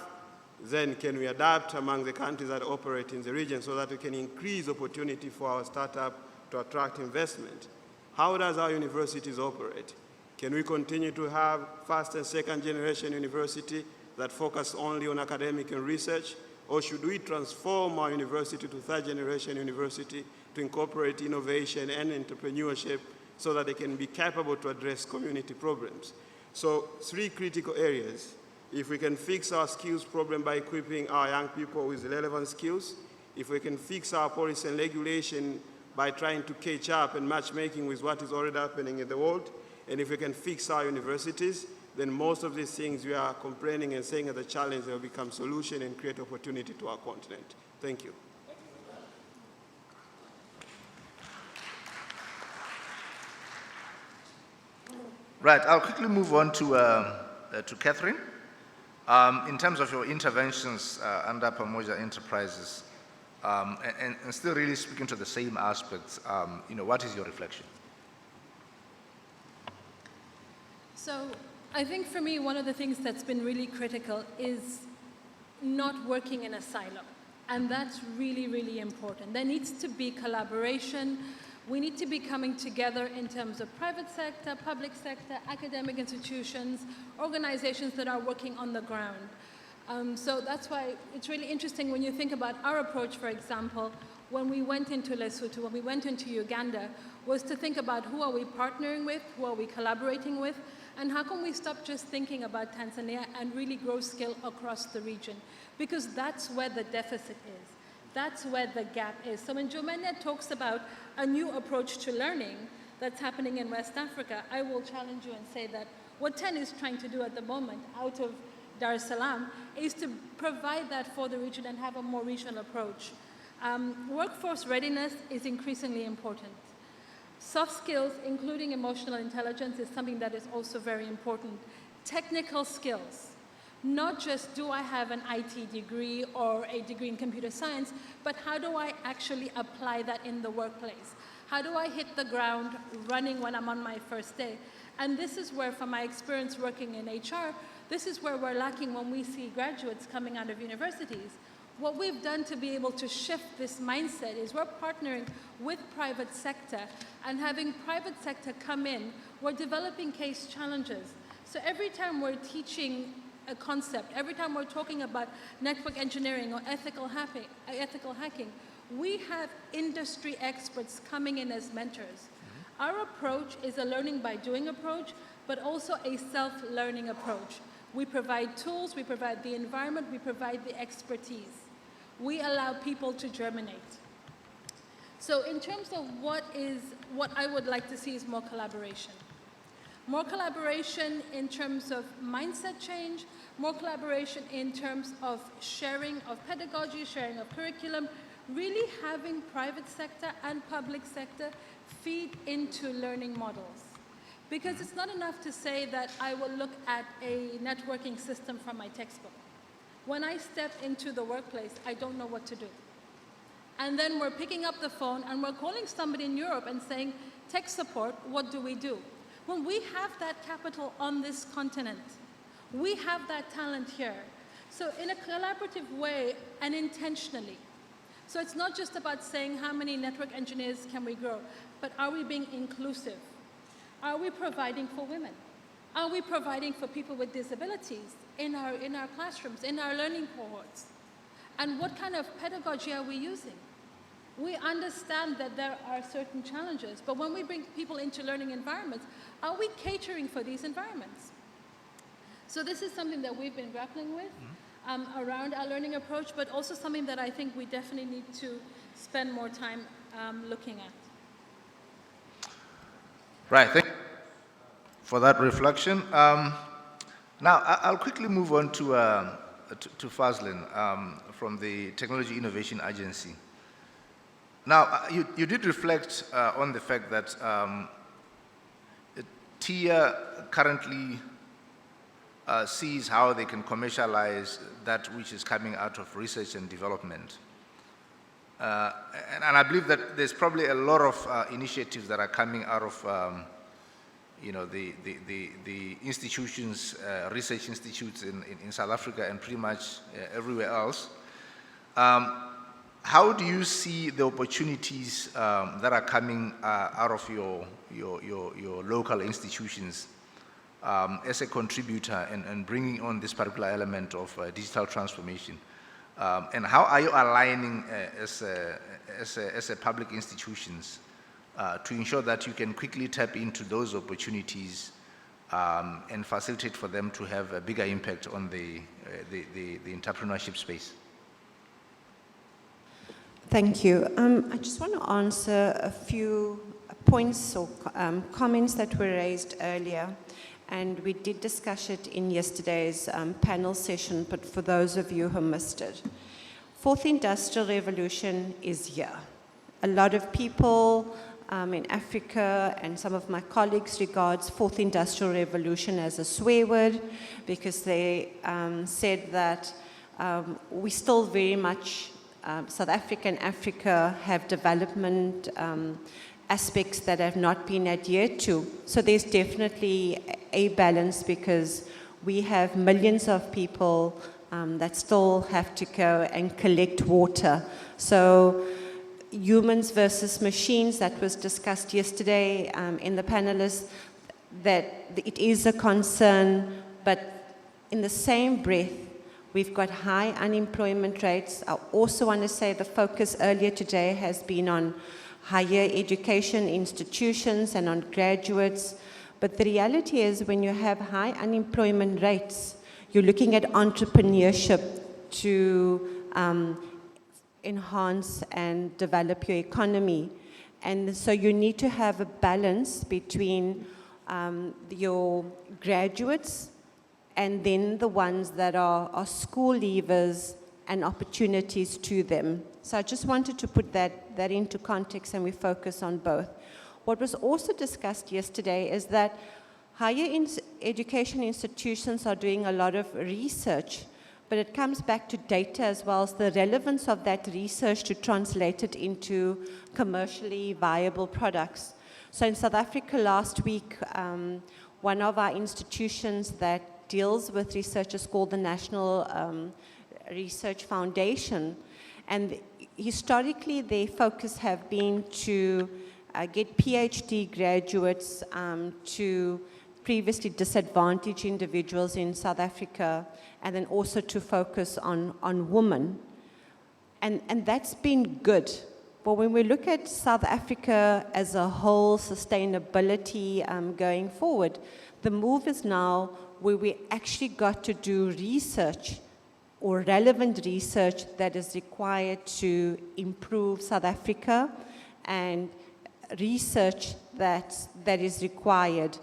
then can we adapt among the countries that operate in the region so that we can increase opportunity for our startup to attract investment? How does our universities operate? Can we continue to have first and second generation university that focus only on academic and research? Or should we transform our university to third generation university to incorporate innovation and entrepreneurship so that they can be capable to address community problems? So 3 critical areas. If we can fix our skills problem by equipping our young people with relevant skills, if we can fix our policy and regulation by trying to catch up and matchmaking with what is already happening in the world, and if we can fix our universities, then most of these things we are complaining and saying are the challenge will become solution and create opportunity to our continent. Thank you. Right, I'll quickly move on to Catherine. In terms of your interventions under Pamoja Enterprises, and still really speaking to the same aspects, what is your reflection? So I think for me, one of the things that's been really critical is not working in a silo. And that's really, really important. There needs to be collaboration We need to be coming together in terms of private sector, public sector, academic institutions, organizations that are working on the ground. So that's why it's really interesting when you think about our approach, for example, when we went into Lesotho, when we went into Uganda, was to think about who are we partnering with, who are we collaborating with, and how can we stop just thinking about Tanzania and really grow skill across the region? Because that's where the deficit is. That's where the gap is. So when Jomenya talks about a new approach to learning that's happening in West Africa, I will challenge you and say that what TEN is trying to do at the moment out of Dar es Salaam is to provide that for the region and have a more regional approach. Workforce readiness is increasingly important. Soft skills, including emotional intelligence, is something that is also very important. Technical skills, not just do I have an IT degree or a degree in computer science, but how do I actually apply that in the workplace? How do I hit the ground running when I'm on my first day? And this is where, from my experience working in HR, this is where we're lacking when we see graduates coming out of universities. What we've done to be able to shift this mindset is we're partnering with private sector and having private sector come in. We're developing case challenges. So every time we're teaching a concept, every time we're talking about network engineering or ethical hacking, we have industry experts coming in as mentors. Our approach is a learning by doing approach, but also a self-learning approach. We provide tools, we provide the environment, we provide the expertise. We allow people to germinate. So in terms of what I would like to see is more collaboration. More collaboration in terms of mindset change, more collaboration in terms of sharing of pedagogy, sharing of curriculum, really having private sector and public sector feed into learning models. Because it's not enough to say that I will look at a networking system from my textbook. When I step into the workplace, I don't know what to do. And then we're picking up the phone and we're calling somebody in Europe and saying, tech support, what do we do? When we have that capital on this continent, we have that talent here. So in a collaborative way and intentionally. So it's not just about saying how many network engineers can we grow, but are we being inclusive? Are we providing for women? Are we providing for people with disabilities in our classrooms, in our learning cohorts? And what kind of pedagogy are we using? We understand that there are certain challenges, but when we bring people into learning environments, are we catering for these environments? So this is something that we've been grappling with around our learning approach, but also something that I think we definitely need to spend more time looking at. Right, thank you for that reflection. Now, I'll quickly move on to Fazlin from the Technology Innovation Agency. Now, you did reflect on the fact that TIA currently sees how they can commercialize that which is coming out of research and development. And I believe that there's probably a lot of initiatives that are coming out of the institutions, research institutes in South Africa and pretty much everywhere else. How do you see the opportunities that are coming out of your local institutions as a contributor and bringing on this particular element of digital transformation? And how are you aligning as a public institutions to ensure that you can quickly tap into those opportunities and facilitate for them to have a bigger impact on the entrepreneurship space? Thank you. I just want to answer a few points or comments that were raised earlier. And we did discuss it in yesterday's panel session, but for those of you who missed it. Fourth Industrial Revolution is here. A lot of people in Africa and some of my colleagues regards Fourth Industrial Revolution as a swear word because they said that we still very much, South Africa and Africa have development aspects that have not been adhered to. So there's definitely a balance because we have millions of people that still have to go and collect water. So humans versus machines that was discussed yesterday in the panelists, that it is a concern, but in the same breath, we've got high unemployment rates. I also want to say the focus earlier today has been on higher education institutions and on graduates. But the reality is when you have high unemployment rates, you're looking at entrepreneurship to enhance and develop your economy. And so you need to have a balance between your graduates and then the ones that are school leavers and opportunities to them. So I just wanted to put that into context, and we focus on both. What was also discussed yesterday is that higher education institutions are doing a lot of research, but it comes back to data as well as the relevance of that research to translate it into commercially viable products. So in South Africa last week, one of our institutions that deals with research is called the National Research Foundation. And historically, their focus have been to get PhD graduates to previously disadvantaged individuals in South Africa, and then also to focus on women. And that's been good. But when we look at South Africa as a whole, sustainability going forward, the move is now where we actually got to do research or relevant research that is required to improve South Africa, and research that is required.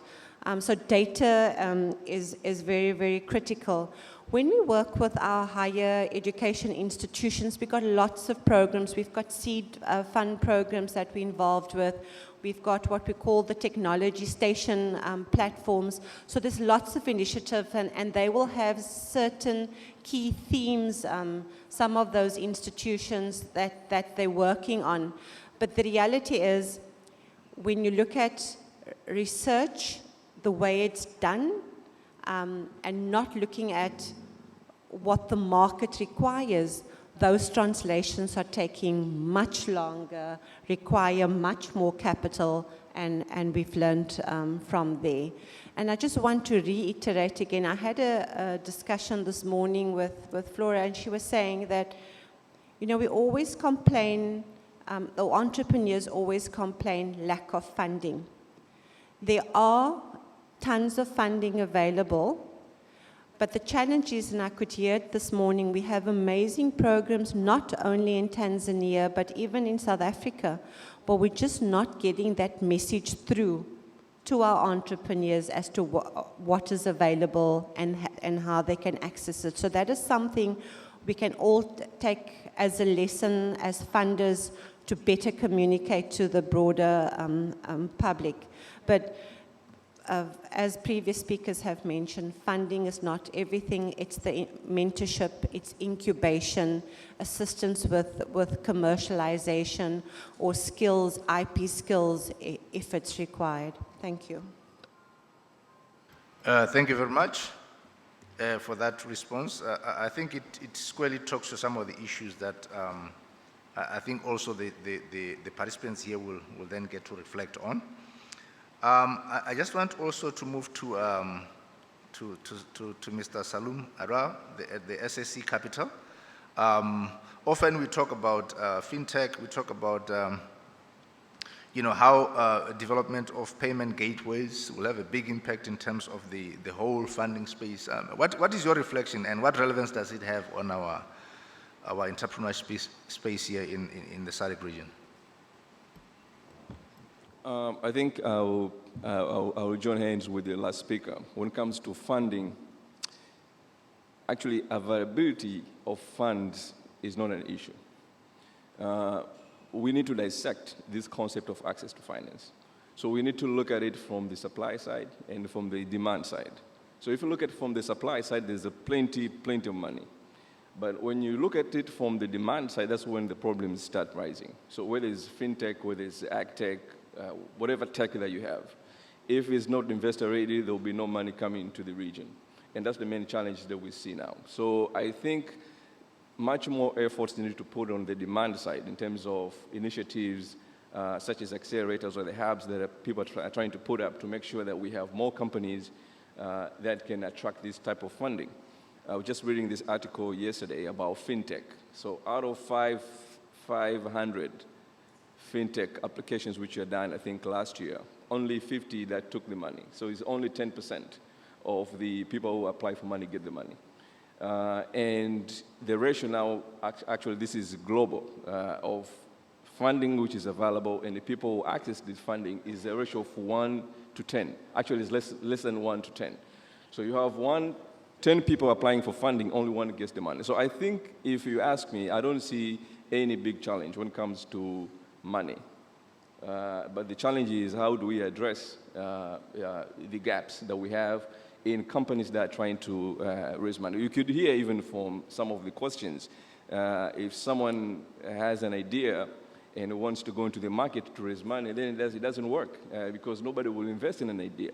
So data is very, very critical. When we work with our higher education institutions, we've got lots of programs. We've got seed fund programs that we're involved with. We've got what we call the technology station platforms. So there's lots of initiatives, and they will have certain key themes, some of those institutions that they're working on. But the reality is, when you look at research, the way it's done, and not looking at what the market requires, those translations are taking much longer, require much more capital, and we've learned from there. And I just want to reiterate again, I had a discussion this morning with Flora, and she was saying that, you know, we always complain, or entrepreneurs always complain lack of funding. There are tons of funding available, but the challenge is, and I could hear it this morning, we have amazing programs not only in Tanzania, but even in South Africa, but we're just not getting that message through to our entrepreneurs as to what is available and how they can access it. So that is something we can all take as a lesson as funders to better communicate to the broader public. But as previous speakers have mentioned, funding is not everything. It's the mentorship, it's incubation, assistance with commercialization, or skills, IP skills, if it's required. Thank you. Thank you very much for that response. I think it squarely talks to some of the issues that I think also the participants here will then get to reflect on. I just want also to move to Mr. Salum Ara, the SSC Capital. Often we talk about fintech, we talk about you know, how development of payment gateways will have a big impact in terms of the whole funding space. What is your reflection, and what relevance does it have on our entrepreneurship space here in the SADC region? I think I'll join hands with the last speaker. When it comes to funding, actually availability of funds is not an issue. We need to dissect this concept of access to finance. So we need to look at it from the supply side and from the demand side. So if you look at it from the supply side, there's plenty of money. But when you look at it from the demand side, that's when the problems start rising. So whether it's fintech, whether it's ag tech, whatever tech that you have, if it's not investor ready, there will be no money coming into the region. And that's the main challenge that we see now. So I think much more efforts needed to put on the demand side in terms of initiatives such as accelerators or the hubs that people are trying to put up to make sure that we have more companies that can attract this type of funding. I was just reading this article yesterday about fintech. So out of 500 fintech applications which were done, I think, last year, only 50 that took the money. So it's only 10% of the people who apply for money get the money. And the ratio now, actually this is global, of funding which is available and the people who access this funding is a ratio of 1 to 10. Actually, it's less than 1 to 10. So you have 10 people applying for funding, only one gets the money. So I think if you ask me, I don't see any big challenge when it comes to money. But the challenge is how do we address the gaps that we have in companies that are trying to raise money. You could hear even from some of the questions, if someone has an idea and wants to go into the market to raise money, then it doesn't work because nobody will invest in an idea.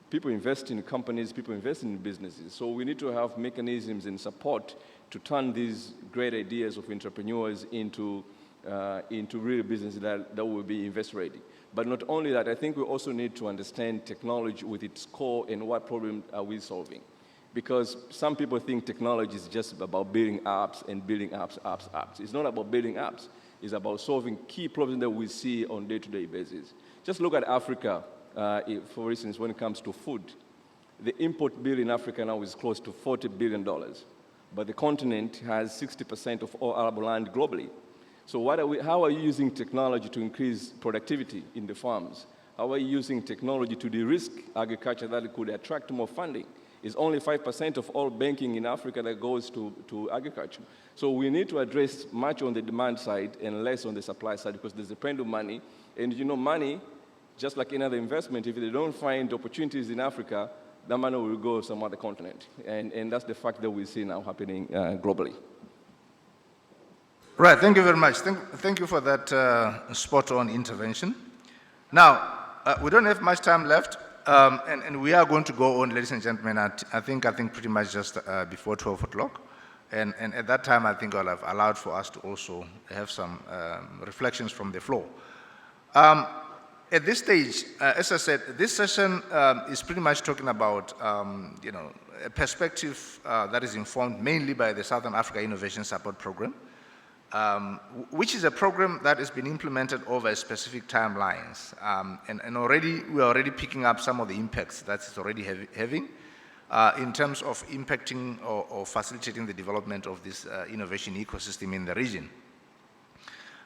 People invest in companies, people invest in businesses. So we need to have mechanisms and support to turn these great ideas of entrepreneurs into real business that will be invest ready. But not only that, I think we also need to understand technology with its core and what problem are we solving. Because some people think technology is just about building apps and building apps. It's not about building apps. It's about solving key problems that we see on a day-to-day basis. Just look at Africa, for instance, when it comes to food. The import bill in Africa now is close to $40 billion. But the continent has 60% of all arable land globally. So how are you using technology to increase productivity in the farms? How are you using technology to de-risk agriculture that could attract more funding? It's only 5% of all banking in Africa that goes to agriculture. So we need to address much on the demand side and less on the supply side because there's a trend of money. And you know, money, just like any other investment, if they don't find opportunities in Africa, that money will go some other continent. And that's the fact that we see now happening globally. Right, thank you very much. Thank you for that spot-on intervention. Now, we don't have much time left, and we are going to go on, ladies and gentlemen, I think pretty much just before 12 o'clock. And at that time, I think I'll have allowed for us to also have some reflections from the floor. At this stage, as I said, this session is pretty much talking about a perspective that is informed mainly by the Southern Africa Innovation Support Program, which is a program that has been implemented over specific timelines. And already, we're already picking up some of the impacts that it's already having in terms of impacting or facilitating the development of this innovation ecosystem in the region.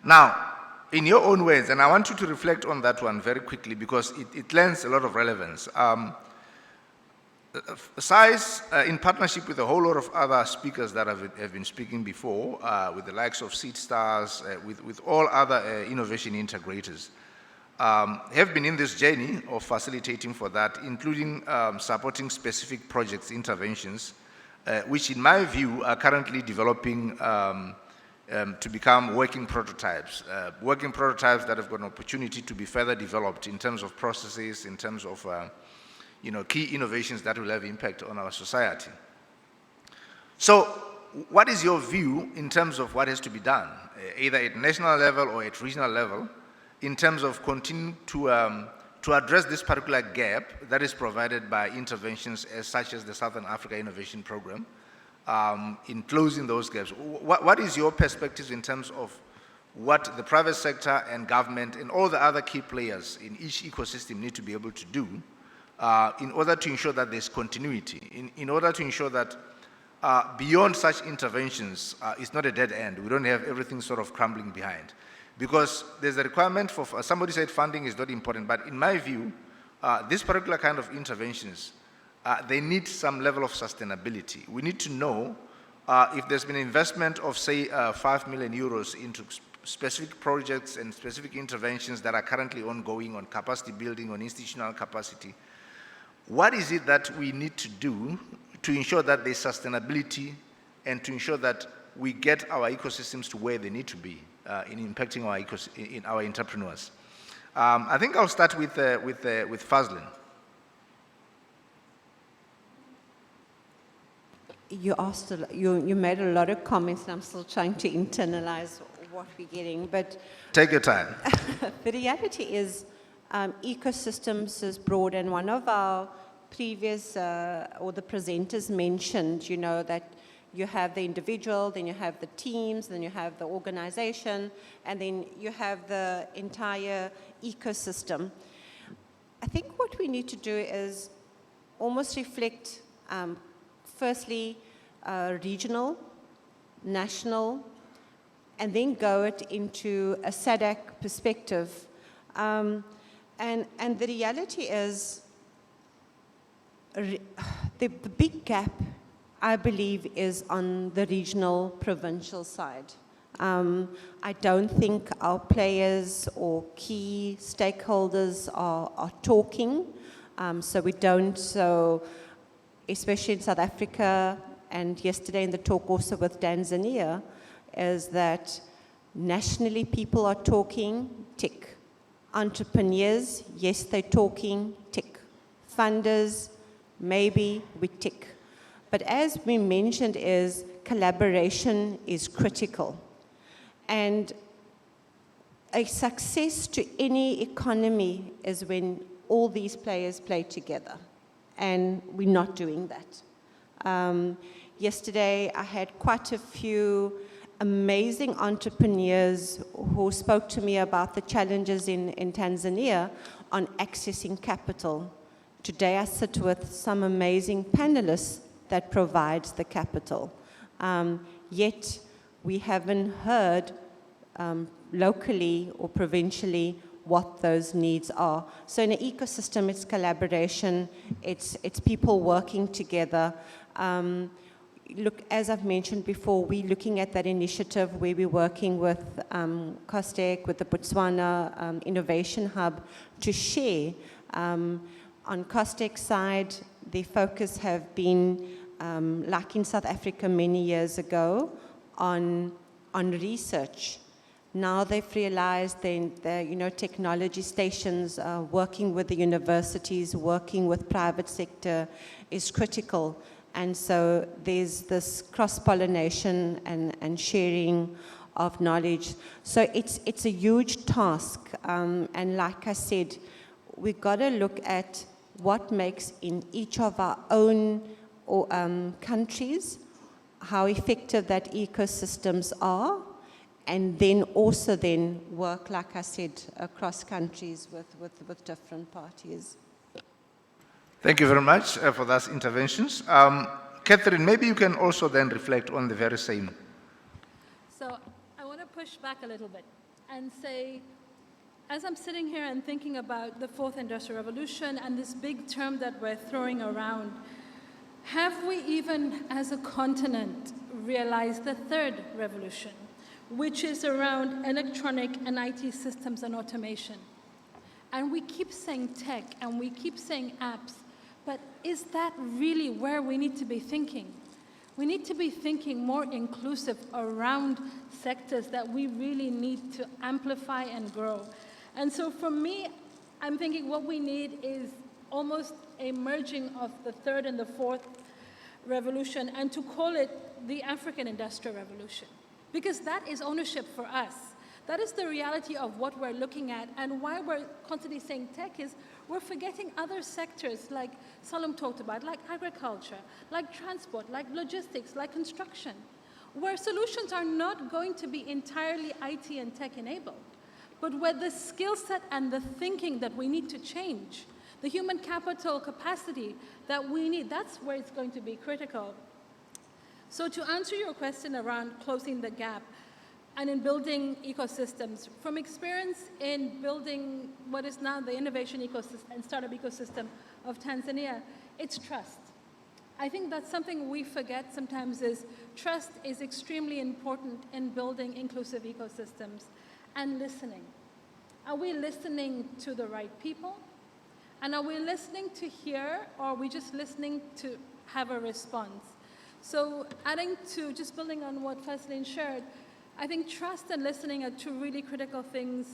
Now, in your own words, and I want you to reflect on that one very quickly because it lends a lot of relevance. SAIS, in partnership with a whole lot of other speakers that have been speaking before, with the likes of SeedStars, with all other innovation integrators, have been in this journey of facilitating for that, including supporting specific projects, interventions, which in my view are currently developing to become working prototypes that have got an opportunity to be further developed in terms of processes, in terms of key innovations that will have impact on our society. So what is your view in terms of what has to be done, either at national level or at regional level, in terms of continuing to address this particular gap that is provided by interventions such as the Southern Africa Innovation Program, in closing those gaps? What is your perspective in terms of what the private sector and government and all the other key players in each ecosystem need to be able to do in order to ensure that there's continuity, in order to ensure that beyond such interventions, it's not a dead end. We don't have everything sort of crumbling behind. Because there's a requirement for, somebody said funding is not important, but in my view, this particular kind of interventions, they need some level of sustainability. We need to know if there's been investment of, say, 5 million euros into specific projects and specific interventions that are currently ongoing on capacity building, on institutional capacity. What is it that we need to do to ensure that there's sustainability and to ensure that we get our ecosystems to where they need to be in impacting our entrepreneurs? I think I'll start with Fazlin. you asked, you made a lot of comments, and I'm still trying to internalize what we're getting, but Take your time. the reality is ecosystems is broad, and one of our previous, or the presenters mentioned, you know, that you have the individual, then you have the teams, then you have the organization, and then you have the entire ecosystem. I think what we need to do is almost reflect, firstly, regional, national, and then go it into a SADC perspective. And the reality is, the big gap, I believe, is on the regional, provincial side. I don't think our players or key stakeholders are talking. So especially in South Africa, and yesterday in the talk also with Tanzania, is that nationally people are talking, tick. Entrepreneurs, yes, they're talking, tick. Funders, maybe, we tick. But as we mentioned, is collaboration is critical. And a success to any economy is when all these players play together. And we're not doing that. Yesterday, I had quite a few amazing entrepreneurs who spoke to me about the challenges in Tanzania on accessing capital. Today, I sit with some amazing panelists that provides the capital. Yet, we haven't heard locally or provincially what those needs are. So in an ecosystem, it's collaboration, it's people working together. Look, as I've mentioned before, we're looking at that initiative where we're working with COSTECH, with the Botswana Innovation Hub to share. On COSTECH's side, the focus have been, like in South Africa many years ago, on research. Now they've realized the technology stations, working with the universities, working with private sector is critical. And so there's this cross-pollination and sharing of knowledge. So it's a huge task. And like I said, we've got to look at what makes in each of our own countries, how effective that ecosystems are, and then also then work, like I said, across countries with different parties. Thank you very much for those interventions. Catherine, maybe you can also then reflect on the very same. So I want to push back a little bit and say, as I'm sitting here and thinking about the fourth industrial revolution and this big term that we're throwing around, have we even as a continent realized the third revolution, which is around electronic and IT systems and automation? And we keep saying tech and we keep saying apps, but is that really where we need to be thinking? We need to be thinking more inclusive around sectors that we really need to amplify and grow. And so for me, I'm thinking what we need is almost a merging of the third and the fourth revolution, and to call it the African Industrial Revolution. Because that is ownership for us. That is the reality of what we're looking at, and why we're constantly saying tech is we're forgetting other sectors like Salom talked about, like agriculture, like transport, like logistics, like construction, where solutions are not going to be entirely IT and tech enabled, but where the skill set and the thinking that we need to change, the human capital capacity that we need, that's where it's going to be critical. So to answer your question around closing the gap and in building ecosystems, from experience in building what is now the innovation ecosystem and startup ecosystem of Tanzania, it's trust. I think that's something we forget sometimes is trust is extremely important in building inclusive ecosystems, and listening. Are we listening to the right people? And are we listening to hear, or are we just listening to have a response? So adding to, just building on what Faslin shared, I think trust and listening are two really critical things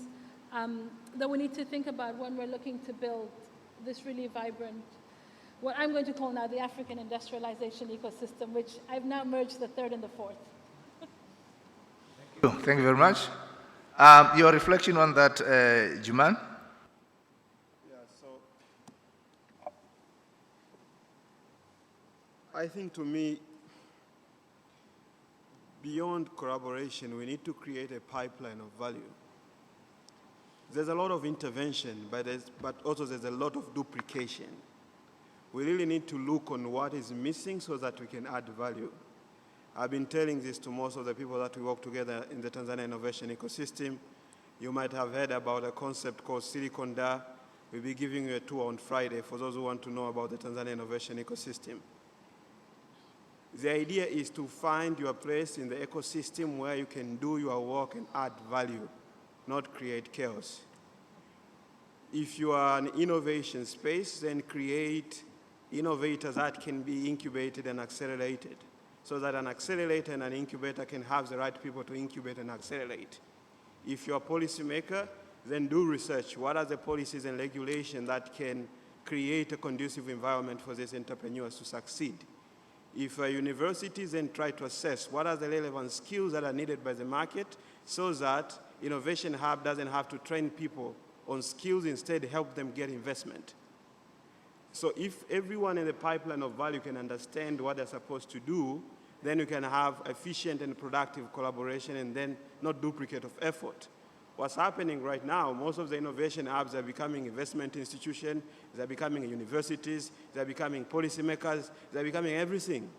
that we need to think about when we're looking to build this really vibrant what I'm going to call now the African industrialization ecosystem, which I've now merged the third and the fourth. Thank you very much. Your reflection on that, Juman? Yeah, so I think to me, beyond collaboration, we need to create a pipeline of value. There's a lot of intervention, but also there's a lot of duplication. We really need to look on what is missing so that we can add value. I've been telling this to most of the people that we work together in the Tanzania innovation ecosystem. You might have heard about a concept called Silicon Da. We'll be giving you a tour on Friday for those who want to know about the Tanzania innovation ecosystem. The idea is to find your place in the ecosystem where you can do your work and add value, not create chaos. If you are an innovation space, then create innovators that can be incubated and accelerated, so that an accelerator and an incubator can have the right people to incubate and accelerate. If you're a policymaker, then do research. What are the policies and regulations that can create a conducive environment for these entrepreneurs to succeed? If a university, then try to assess what are the relevant skills that are needed by the market so that Innovation Hub doesn't have to train people on skills, instead help them get investment. So if everyone in the pipeline of value can understand what they're supposed to do, then you can have efficient and productive collaboration and then not duplicate of effort. What's happening right now, most of the innovation hubs are becoming investment institutions, they're becoming universities, they're becoming policymakers, they're becoming everything.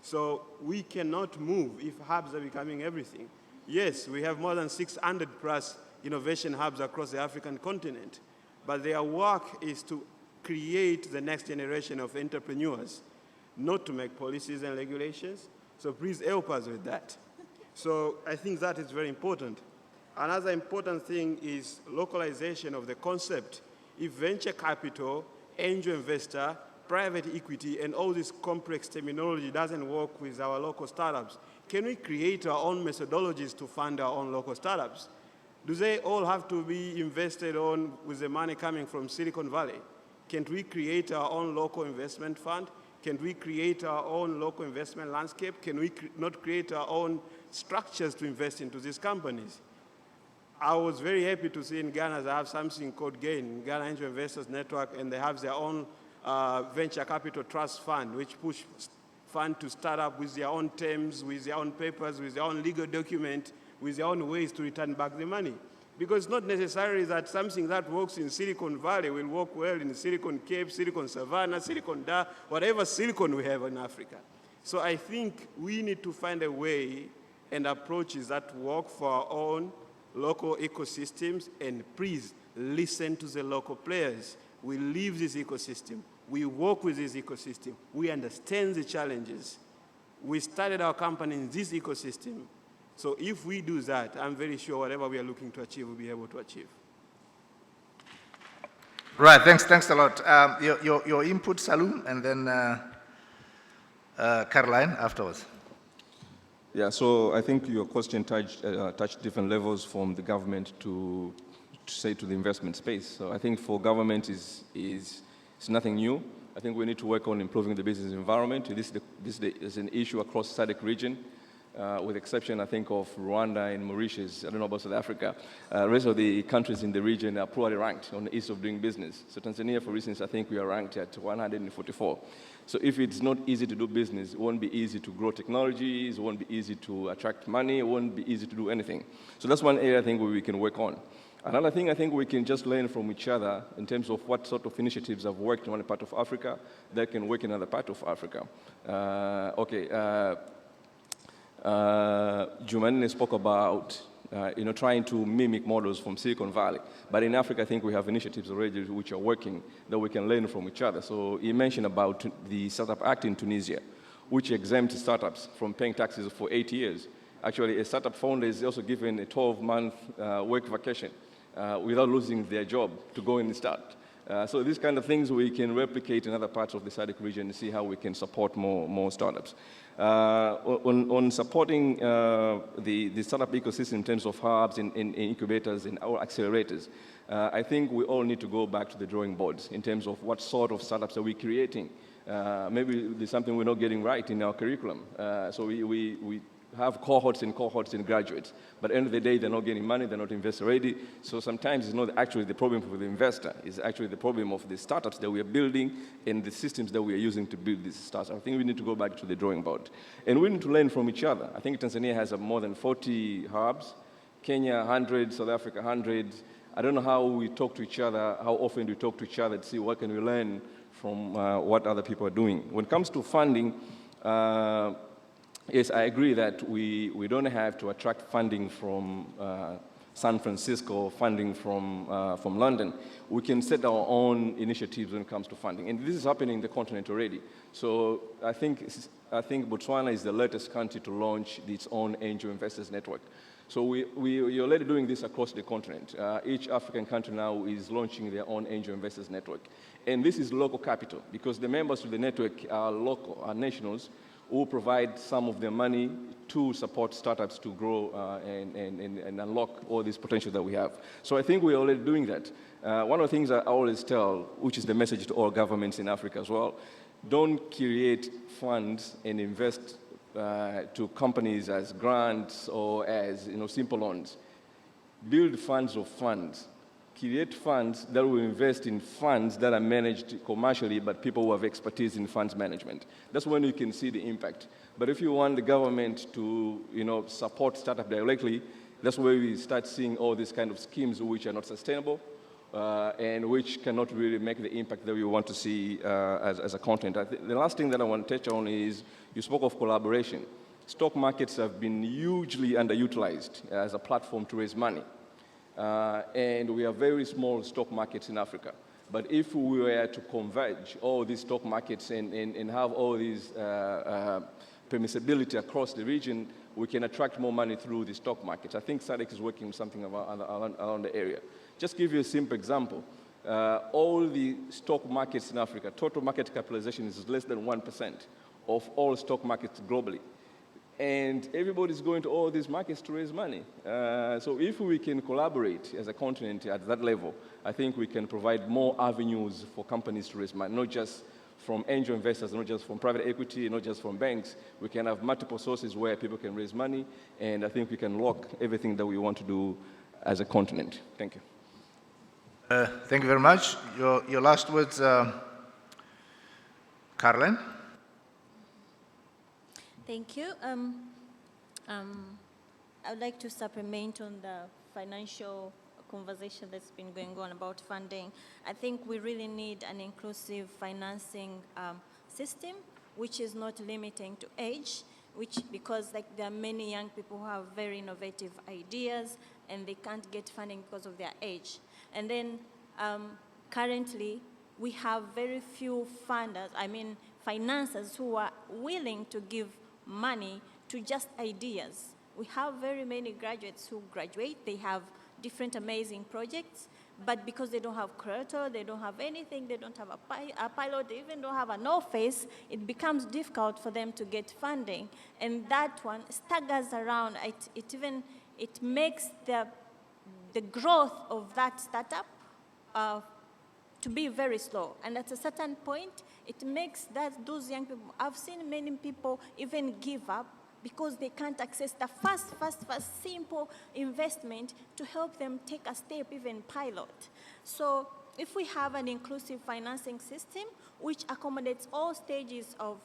So we cannot move if hubs are becoming everything. Yes, we have more than 600 plus innovation hubs across the African continent, but their work is to create the next generation of entrepreneurs, not to make policies and regulations. So please help us with that. So I think that is very important. Another important thing is localization of the concept. If venture capital, angel investor, private equity, and all this complex terminology doesn't work with our local startups, can we create our own methodologies to fund our own local startups? Do they all have to be invested on with the money coming from Silicon Valley? Can't we create our own local investment fund? Can we create our own local investment landscape? Can we not create our own structures to invest into these companies? I was very happy to see in Ghana they have something called GAIN, Ghana Angel Investors Network, and they have their own venture capital trust fund, which push fund to start up with their own terms, with their own papers, with their own legal document, with their own ways to return back the money. Because it's not necessary that something that works in Silicon Valley will work well in Silicon Cape, Silicon Savannah, Silicon Da, whatever silicon we have in Africa. So I think we need to find a way and approaches that work for our own local ecosystems, and please listen to the local players. We live this ecosystem. We work with this ecosystem. We understand the challenges. We started our company in this ecosystem. So if we do that, I'm very sure whatever we are looking to achieve, we'll be able to achieve. Right, thanks a lot. Your input, Salum, and then Caroline afterwards. Yeah, so I think your question touched different levels from the government to say to the investment space. So I think for government is nothing new. I think we need to work on improving the business environment. This is an issue across the SADC region, with exception, I think, of Rwanda and Mauritius. I don't know about South Africa. The rest of the countries in the region are poorly ranked on the ease of doing business. So Tanzania, for instance, I think we are ranked at 144. So if it's not easy to do business, it won't be easy to grow technologies, it won't be easy to attract money, it won't be easy to do anything. So that's one area I think we can work on. Another thing I think we can just learn from each other in terms of what sort of initiatives have worked in one part of Africa that can work in another part of Africa. Jumanne spoke about trying to mimic models from Silicon Valley. But in Africa, I think we have initiatives already which are working that we can learn from each other. So he mentioned about the Startup Act in Tunisia, which exempts startups from paying taxes for 8 years. Actually, a startup founder is also given a 12-month work vacation without losing their job to go and start. So these kind of things we can replicate in other parts of the SADC region and see how we can support more startups. On supporting the startup ecosystem in terms of hubs and incubators and our accelerators, I think we all need to go back to the drawing boards in terms of what sort of startups are we creating. Maybe there's something we're not getting right in our curriculum. So we have cohorts and cohorts and graduates, but at the end of the day, they're not getting money, they're not investor ready. So sometimes it's not actually the problem for the investor, it's actually the problem of the startups that we are building and the systems that we are using to build these startups. I think we need to go back to the drawing board. And we need to learn from each other. I think Tanzania has more than 40 hubs, Kenya 100, South Africa 100. I don't know how we talk to each other, how often do we talk to each other to see what can we learn from what other people are doing. When it comes to funding, yes, I agree that we don't have to attract funding from San Francisco, funding from London. We can set our own initiatives when it comes to funding. And this is happening in the continent already. So I think Botswana is the latest country to launch its own angel investors network. So we're already doing this across the continent. Each African country now is launching their own angel investors network. And this is local capital, because the members of the network are local, are nationals, who provide some of their money to support startups to grow and unlock all this potential that we have. So I think we're already doing that. One of the things I always tell, which is the message to all governments in Africa as well, don't create funds and invest to companies as grants or as simple loans. Build funds of funds. Create funds that will invest in funds that are managed commercially, but people who have expertise in funds management. That's when you can see the impact. But if you want the government to support startup directly, that's where we start seeing all these kind of schemes which are not sustainable and which cannot really make the impact that we want to see as a continent. The last thing that I want to touch on is you spoke of collaboration. Stock markets have been hugely underutilized as a platform to raise money. And we have very small stock markets in Africa. But if we were to converge all these stock markets and have all these permissibility across the region, we can attract more money through the stock markets. I think SADC is working on something around the area. Just give you a simple example. All the stock markets in Africa, total market capitalization is less than 1% of all stock markets globally. And everybody's going to all these markets to raise money. So if we can collaborate as a continent at that level, I think we can provide more avenues for companies to raise money, not just from angel investors, not just from private equity, not just from banks. We can have multiple sources where people can raise money, and I think we can lock everything that we want to do as a continent. Thank you. Thank you very much. Your last words, Caroline? Thank you. I would like to supplement on the financial conversation that's been going on about funding. I think we really need an inclusive financing system, which is not limiting to age, because there are many young people who have very innovative ideas and they can't get funding because of their age. And then currently, we have very few financiers who are willing to give money to just ideas. We have very many graduates who graduate, they have different amazing projects, but because they don't have collateral, they don't have anything, they don't have a pilot, they even don't have an office, it becomes difficult for them to get funding. And that one staggers around. It makes the growth of that startup to be very slow. And at a certain point, it makes those young people, I've seen many people even give up because they can't access the fast, simple investment to help them take a step, even pilot. So if we have an inclusive financing system which accommodates all stages of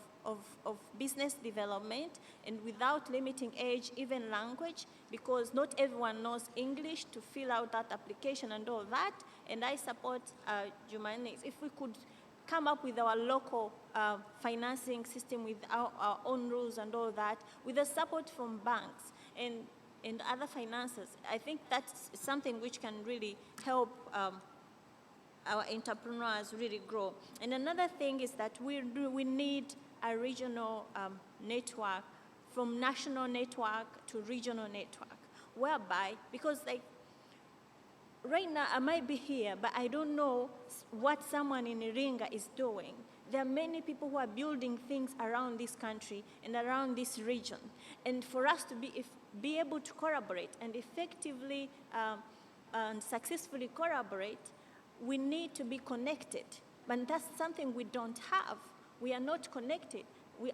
business development and without limiting age, even language, because not everyone knows English to fill out that application and all that, and I support Jumane's. If we could come up with our local financing system with our own rules and all that, with the support from banks and other financiers, I think that's something which can really help our entrepreneurs really grow. And another thing is that we need a regional network, from national network to regional network, whereby, because right now I might be here, but I don't know what someone in Iringa is doing. There are many people who are building things around this country and around this region. And for us to be able to collaborate and effectively and successfully collaborate, we need to be connected. But that's something we don't have. We are not connected.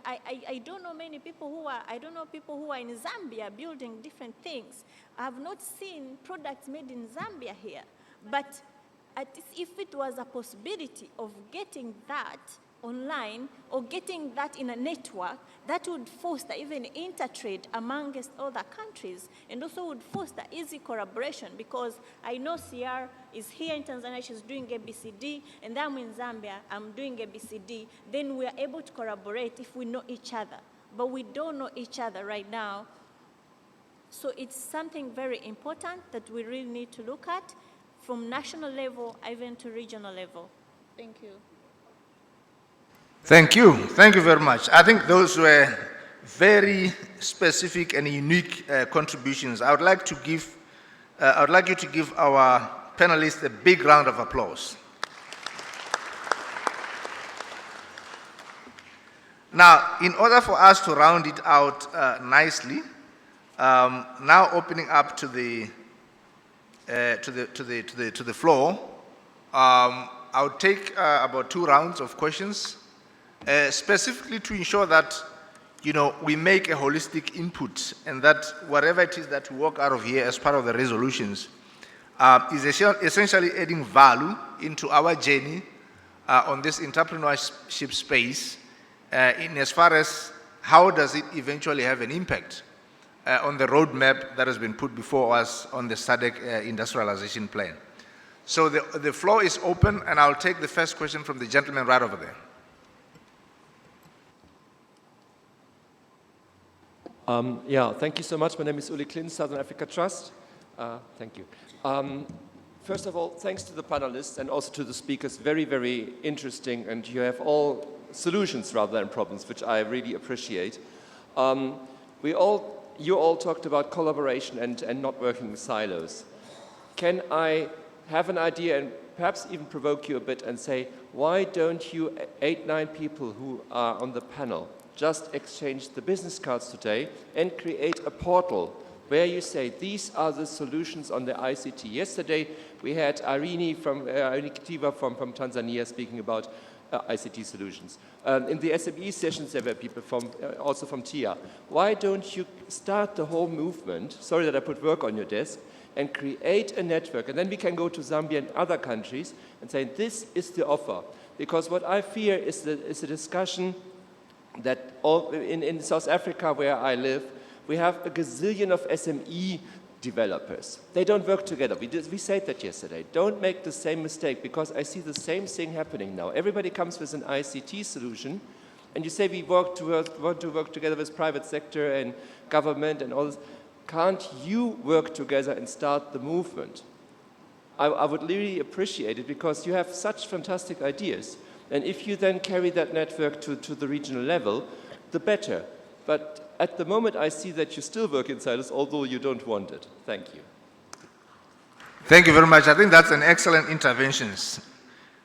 I don't know many people who are, I don't know people who are in Zambia building different things. I have not seen products made in Zambia here. But if it was a possibility of getting that online or getting that in a network, that would foster even intertrade amongst other countries and also would foster easy collaboration, because I know CR is here in Tanzania, she's doing ABCD, and I'm in Zambia, I'm doing ABCD. Then we are able to collaborate if we know each other. But we don't know each other right now. So it's something very important that we really need to look at from national level even to regional level. Thank you. Thank you. Thank you very much. I think those were very specific and unique contributions. I would like you to give our panelists a big round of applause. Now, in order for us to round it out nicely, now opening up to the floor, I would take about 2 rounds of questions. Specifically to ensure that, we make a holistic input, and that whatever it is that we walk out of here as part of the resolutions is essentially adding value into our journey on this entrepreneurship space, in as far as how does it eventually have an impact on the roadmap that has been put before us on the SADC industrialization plan. So the floor is open, and I'll take the first question from the gentleman right over there. Thank you so much. My name is Uli Klin, Southern Africa Trust. Thank you. First of all, thanks to the panelists and also to the speakers. Very, very interesting, and you have all solutions rather than problems, which I really appreciate. You all talked about collaboration and not working in silos. Can I have an idea and perhaps even provoke you a bit and say, why don't you 8, 9 people who are on the panel just exchange the business cards today and create a portal where you say, these are the solutions on the ICT. Yesterday, we had Irene Kitiva from Tanzania speaking about ICT solutions. In the SME sessions, there were people also from TIA. Why don't you start the whole movement, sorry that I put work on your desk, and create a network, and then we can go to Zambia and other countries and say, this is the offer. Because what I fear is a discussion that in South Africa, where I live, we have a gazillion of SME developers. They don't work together. We said that yesterday. Don't make the same mistake, because I see the same thing happening now. Everybody comes with an ICT solution, and you say we want to work together with private sector and government and all this. Can't you work together and start the movement? I would really appreciate it, because you have such fantastic ideas. And if you then carry that network to the regional level, the better. But at the moment, I see that you still work in silos, although you don't want it. Thank you. Thank you very much. I think that's an excellent intervention.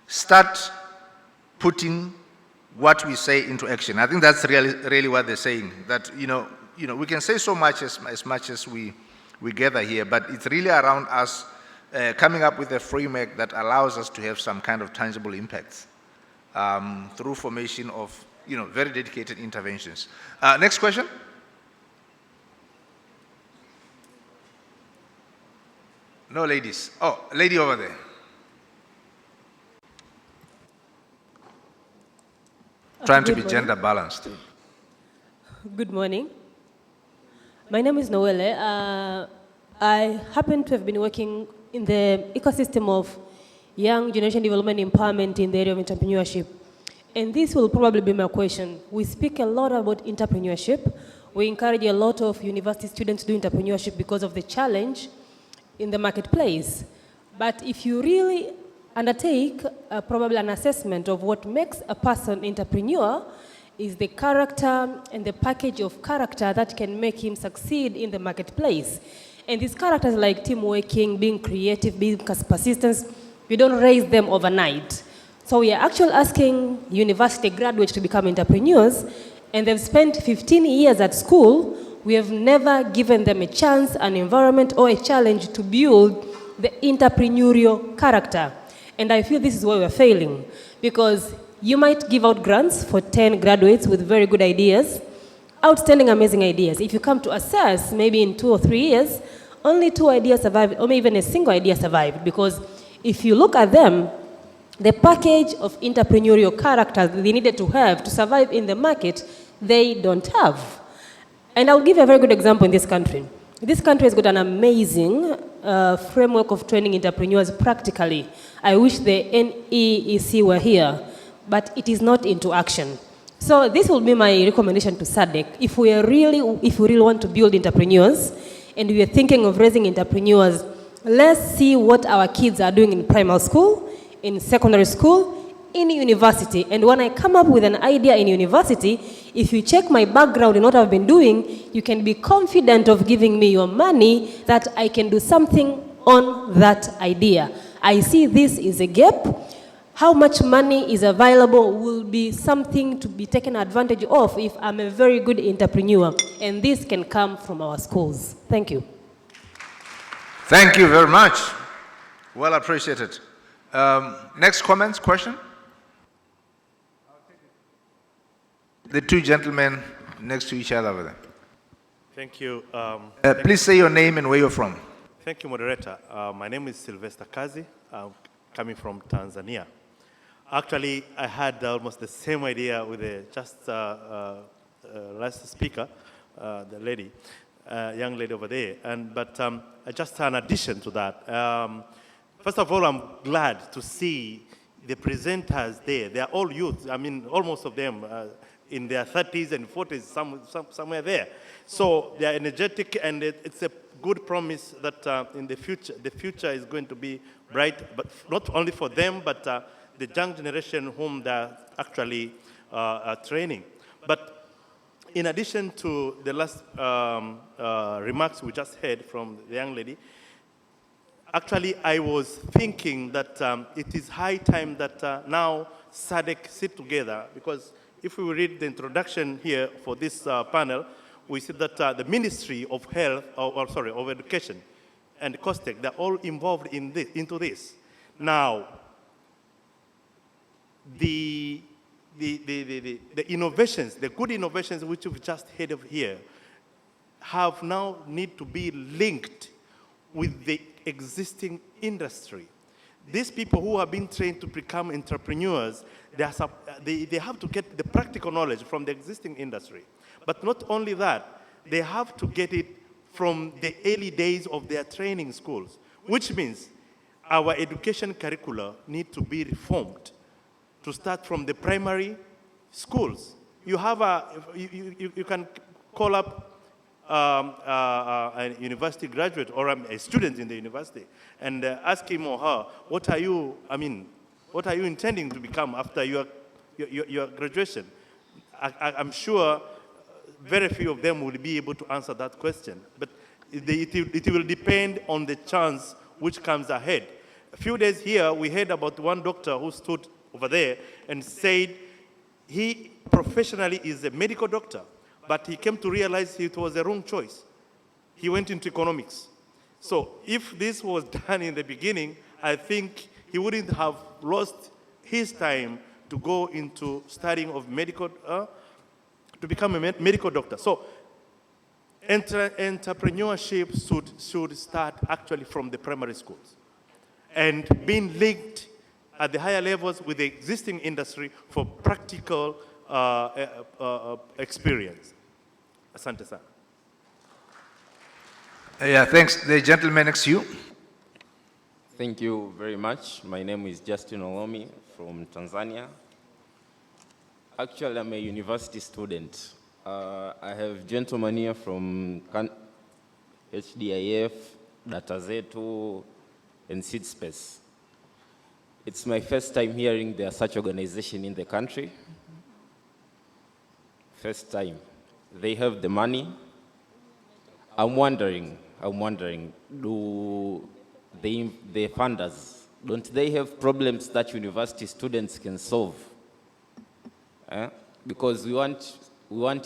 Start putting what we say into action. I think that's really what they're saying. That we can say so much as much as we gather here, but it's really around us coming up with a framework that allows us to have some kind of tangible impacts through formation of very dedicated interventions. Next question. No ladies. Oh, lady over there. Trying to be gender balanced. Good morning. My name is Noelle. I happen to have been working in the ecosystem of young generation development empowerment in the area of entrepreneurship. And this will probably be my question. We speak a lot about entrepreneurship. We encourage a lot of university students to do entrepreneurship because of the challenge in the marketplace. But if you really undertake probably an assessment of what makes a person entrepreneur, is the character and the package of character that can make him succeed in the marketplace. And these characters like team working, being creative, being persistence, we don't raise them overnight. So we are actually asking university graduates to become entrepreneurs, and they've spent 15 years at school. We have never given them a chance, an environment, or a challenge to build the entrepreneurial character. And I feel this is where we're failing, because you might give out grants for 10 graduates with very good ideas, outstanding, amazing ideas. If you come to assess, maybe in 2 or 3 years, only 2 ideas survived, or maybe even a single idea survived, because if you look at them, the package of entrepreneurial character they needed to have to survive in the market, they don't have. And I'll give you a very good example in this country. This country has got an amazing framework of training entrepreneurs practically. I wish the NEEC were here, but it is not into action. So this will be my recommendation to SADC. If we really want to build entrepreneurs, and we are thinking of raising entrepreneurs, let's see what our kids are doing in primary school, in secondary school, in university. And when I come up with an idea in university, if you check my background and what I've been doing, you can be confident of giving me your money that I can do something on that idea. I see this is a gap. How much money is available will be something to be taken advantage of if I'm a very good entrepreneur. And this can come from our schools. Thank you. Thank you very much. Well appreciated. Next comments, question? The 2 gentlemen next to each other over there. Thank you. Please say your name and where you're from. Thank you, moderator. My name is Sylvester Kazi. I'm coming from Tanzania. Actually, I had almost the same idea with the last speaker, the lady, young lady over there. But I just an addition to that. First of all, I'm glad to see the presenters there. They are all youth. I mean, almost of them in their 30s and 40s, somewhere there. So they are energetic, and it's a good promise that in the future is going to be bright, but not only for them, but the young generation whom they're actually training. But in addition to the last remarks we just heard from the young lady, actually I was thinking that it is high time that now SADC sit together, because if we read the introduction here for this panel, we see that the Ministry of Health, of Education and COSTECH, they're all involved in into this. Now, the innovations, the good innovations which we've just heard of here, have now need to be linked with the existing industry. These people who have been trained to become entrepreneurs, they have to get the practical knowledge from the existing industry. But not only that, they have to get it from the early days of their training schools, which means our education curricula need to be reformed to start from the primary schools. You have you can call up a university graduate or a student in the university and ask him or her, what are you intending to become after your graduation? I'm sure very few of them will be able to answer that question, but it will depend on the chance which comes ahead. A few days here, we heard about one doctor who stood over there and said he professionally is a medical doctor, but he came to realize it was a wrong choice. He went into economics. So if this was done in the beginning, I think he wouldn't have lost his time to go into studying of medical, to become a medical doctor. So entrepreneurship should start actually from the primary schools and being linked at the higher levels with the existing industry for practical experience. Asante sana. Yeah, thanks. The gentleman next to you. Thank you very much. My name is Justin Olomi from Tanzania. Actually, I'm a university student. I have gentlemen here from HDIF, Datazetu, and SeedSpace. It's my first time hearing there are such organization in the country. First time. They have the money. I'm wondering, do the funders, don't they have problems that university students can solve? Because we want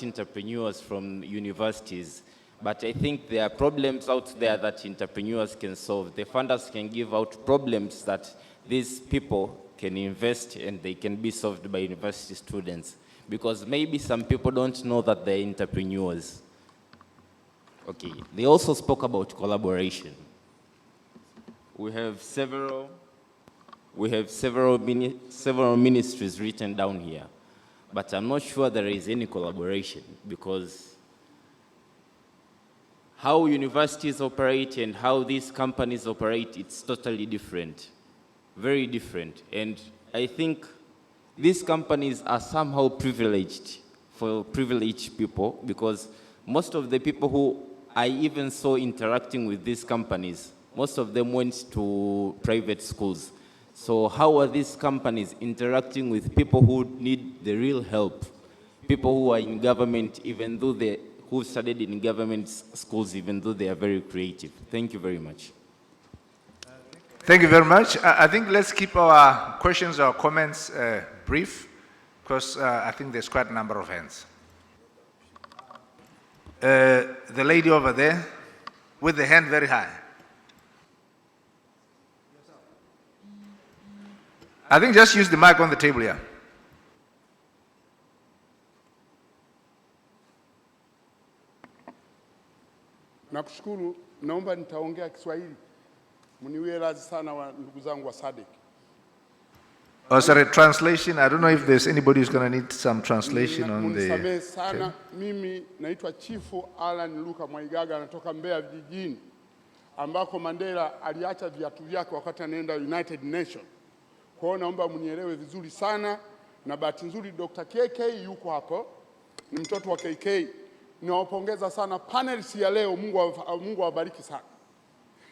entrepreneurs from universities, But I think there are problems out there that entrepreneurs can solve. The funders can give out problems that these people can invest and they can be solved by university students. Because maybe some people don't know that they're entrepreneurs. Okay, they also spoke about collaboration. We have several ministries written down here, but I'm not sure there is any collaboration, because how universities operate and how these companies operate, it's totally different, very different. And I think these companies are somehow privileged for privileged people, because most of the people who I even saw interacting with these companies, most of them went to private schools. So how are these companies interacting with people who need the real help? People who are in government, even though who studied in government schools, even though they are very creative. Thank you very much. Thank you very much. I think let's keep our questions or comments brief, because I think there's quite a number of hands. The lady over there with the hand very high. I think just use the mic on the table here. Nakushukuru, naomba nitaongea Kiswahili. Mniwie radhi sana wa ndugu zangu wa SADC. Oh, sorry, translation. I don't know if there's anybody who's going to need some translation on the... Mnisamehe sana, mimi naitwa Chifu Alan Luka Mwaigaga, natoka Mbeya vijijini, ambako Mandela aliacha viatu vyake wakati anaenda United Nations. Kwa hiyo naomba mnielewe vizuri sana, na bahati nzuri Dr. KK yuko hapo, ni mtoto wa KK. Ninawapongeza sana panelists ya leo, Mungu awabariki sana.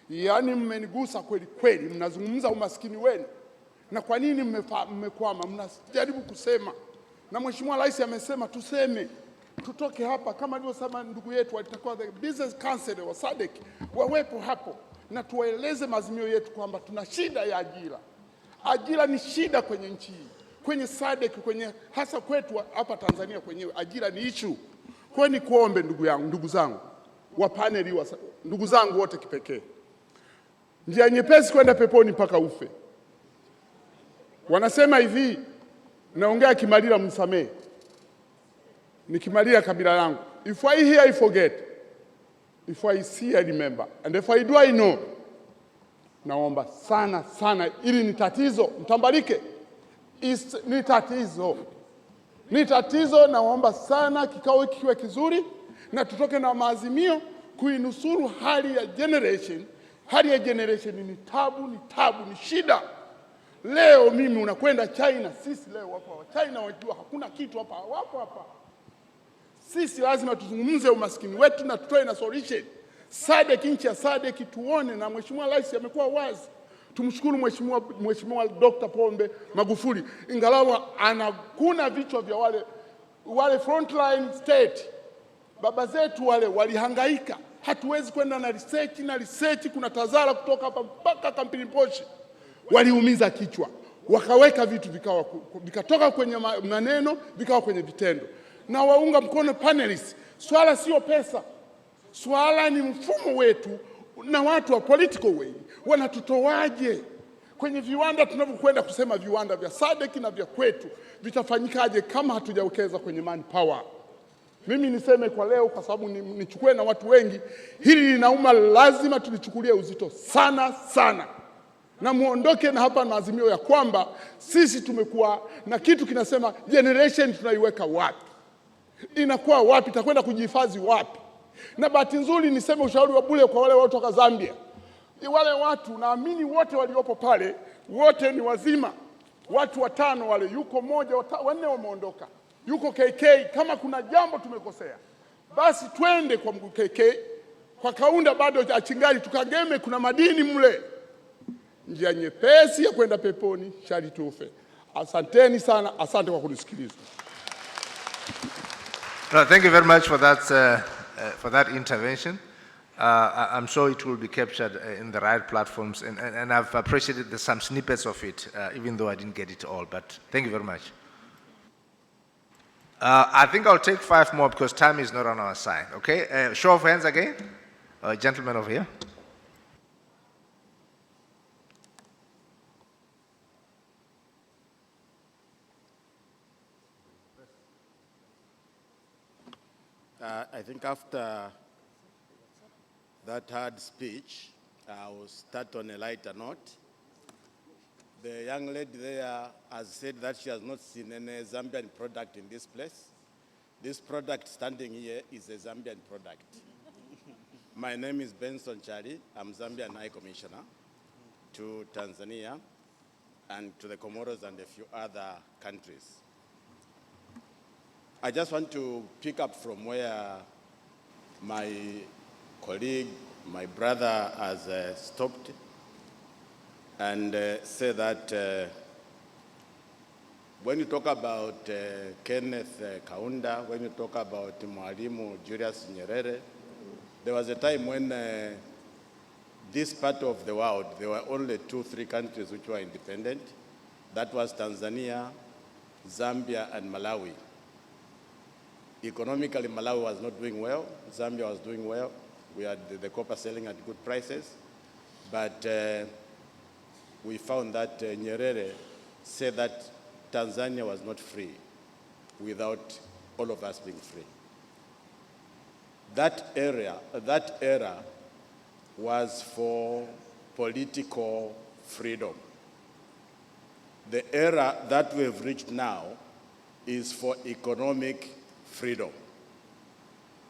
Yaani mmenigusa kweli kweli, mnazungumza umaskini wenu. Na kwa nini mmekwama? Mnajaribu kusema. Na Mheshimiwa Rais amesema tuseme, tutoke hapa kama alivyosema ndugu yetu alitakuwa the business council wa SADC wawepo hapo na tuwaeleze mazimio yetu kwamba tuna shida ya ajira. Ajira ni shida kwenye nchi hii. Kwenye SADC, kwenye hasa kwetu hapa Tanzania kwenyewe ajira ni issue. Kwa ni kuombe ndugu zangu wa paneli ndugu zangu wote kipekee. Njia nyepesi kwenda peponi mpaka ufe. Wanasema hivi, naongea Kimalila mnisamee. Nikimalila kabila langu. If I hear I forget. If I see I remember. And if I do I know. Naomba sana sana ili ni tatizo, mtambalike. Ni tatizo. Ni tatizo, naomba sana kikao kiwe kizuri na tutoke na maazimio kuinusuru hali ya generation. Hali ya generation ni tabu, ni shida. Leo mimi unakwenda China, sisi leo hapa China wajua hakuna kitu hapa, wapo hapa. Sisi lazima tuzungumze umaskini wetu na tutoe na solution. SADC, nchi ya SADC tuone, na Mheshimiwa Rais amekuwa wazi. Tumshukuru Mheshimiwa Dr. Pombe Magufuli, ingawa anakuna vichwa vya wale frontline state. Baba zetu wale walihangaika. Hatuwezi kwenda na research kuna tazara kutoka hapa mpaka Kampini Poshi. Waliumiza kichwa. Wakaweka vitu vikatoka kwenye maneno, vikawa kwenye vitendo. Na waunga mkono panelists. Swala sio pesa. Swala ni mfumo wetu na watu wa political way. Wanatutoaje kwenye viwanda tunavyokwenda kusema viwanda vya SADC na vya kwetu vitafanyikaje kama hatujawekeza kwenye manpower? Mimi niseme kwa leo, kwa sababu nichukue na watu wengi, hili linauma, lazima tulichukulie uzito sana sana. Na muondoke na hapa maazimio ya kwamba sisi tumekuwa na kitu kinasema generation tunaiweka wapi? Inakuwa wapi? Itakwenda kujihifadhi wapi? Na bahati nzuri niseme ushauri wa bure kwa wale watu kutoka Zambia. Wale watu naamini wote waliopo pale wote ni wazima. Watu 5 wale, yuko mmoja, 4 wameondoka. Yuko KK, kama kuna jambo tumekosea basi twende kwa KK, kwa Kaunda bado achingali tukageme, kuna madini mle. Njia nyepesi ya kwenda peponi shari tufe. Asanteni sana, asante kwa kunisikiliza. No, thank you very much for that intervention. I'm sure it will be captured in the right platforms, and I've appreciated some snippets of it, even though I didn't get it all, but thank you very much. I think I'll take 5 more because time is not on our side, okay? Show of hands again. Gentleman over here. I think after that hard speech, I will start on a lighter note. The young lady there has said that she has not seen any Zambian product in this place. This product standing here is a Zambian product. My name is Benson Chari. I'm Zambian High Commissioner to Tanzania and to the Comoros and a few other countries. I just want to pick up from where my colleague, my brother has stopped and say that when you talk about Kenneth Kaunda, when you talk about Mwalimu Julius Nyerere, there was a time when this part of the world, there were only 2-3 countries which were independent. That was Tanzania, Zambia, and Malawi. Economically, Malawi was not doing well. Zambia was doing well. We had the copper selling at good prices. But we found that Nyerere said that Tanzania was not free without all of us being free. That era was for political freedom. The era that we've reached now is for economic freedom.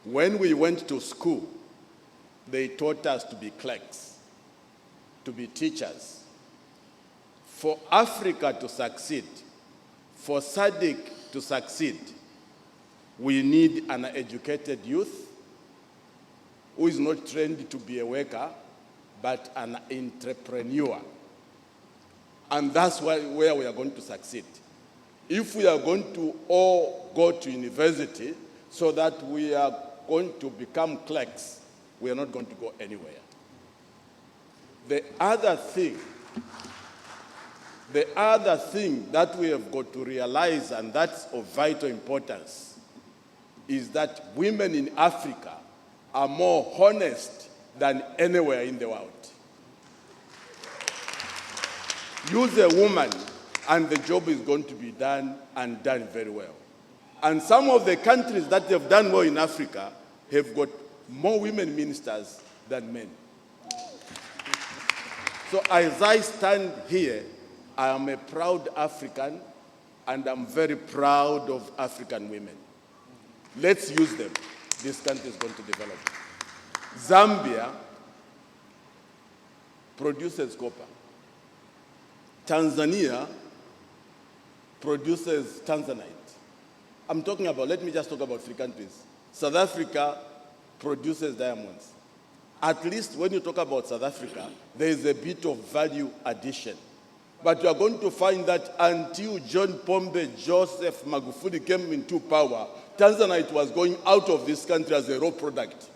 When we went to school, they taught us to be clerks, to be teachers. For Africa to succeed, for SADC to succeed, we need an educated youth who is not trained to be a worker, but an entrepreneur. And that's where we are going to succeed. If we are going to all go to university so that we are going to become clerks, we are not going to go anywhere. The other thing that we have got to realize, and that's of vital importance, is that women in Africa are more honest than anywhere in the world. Use a woman, and the job is going to be done, and done very well. And some of the countries that have done well in Africa have got more women ministers than men. So as I stand here, I am a proud African, and I'm very proud of African women. Let's use them. This country is going to develop. Zambia produces copper. Tanzania produces tanzanite. I'm talking about, let me just talk about 3 countries. South Africa produces diamonds. At least when you talk about South Africa, there is a bit of value addition. But you are going to find that until John Pombe Joseph Magufuli came into power, tanzanite was going out of this country as a raw product.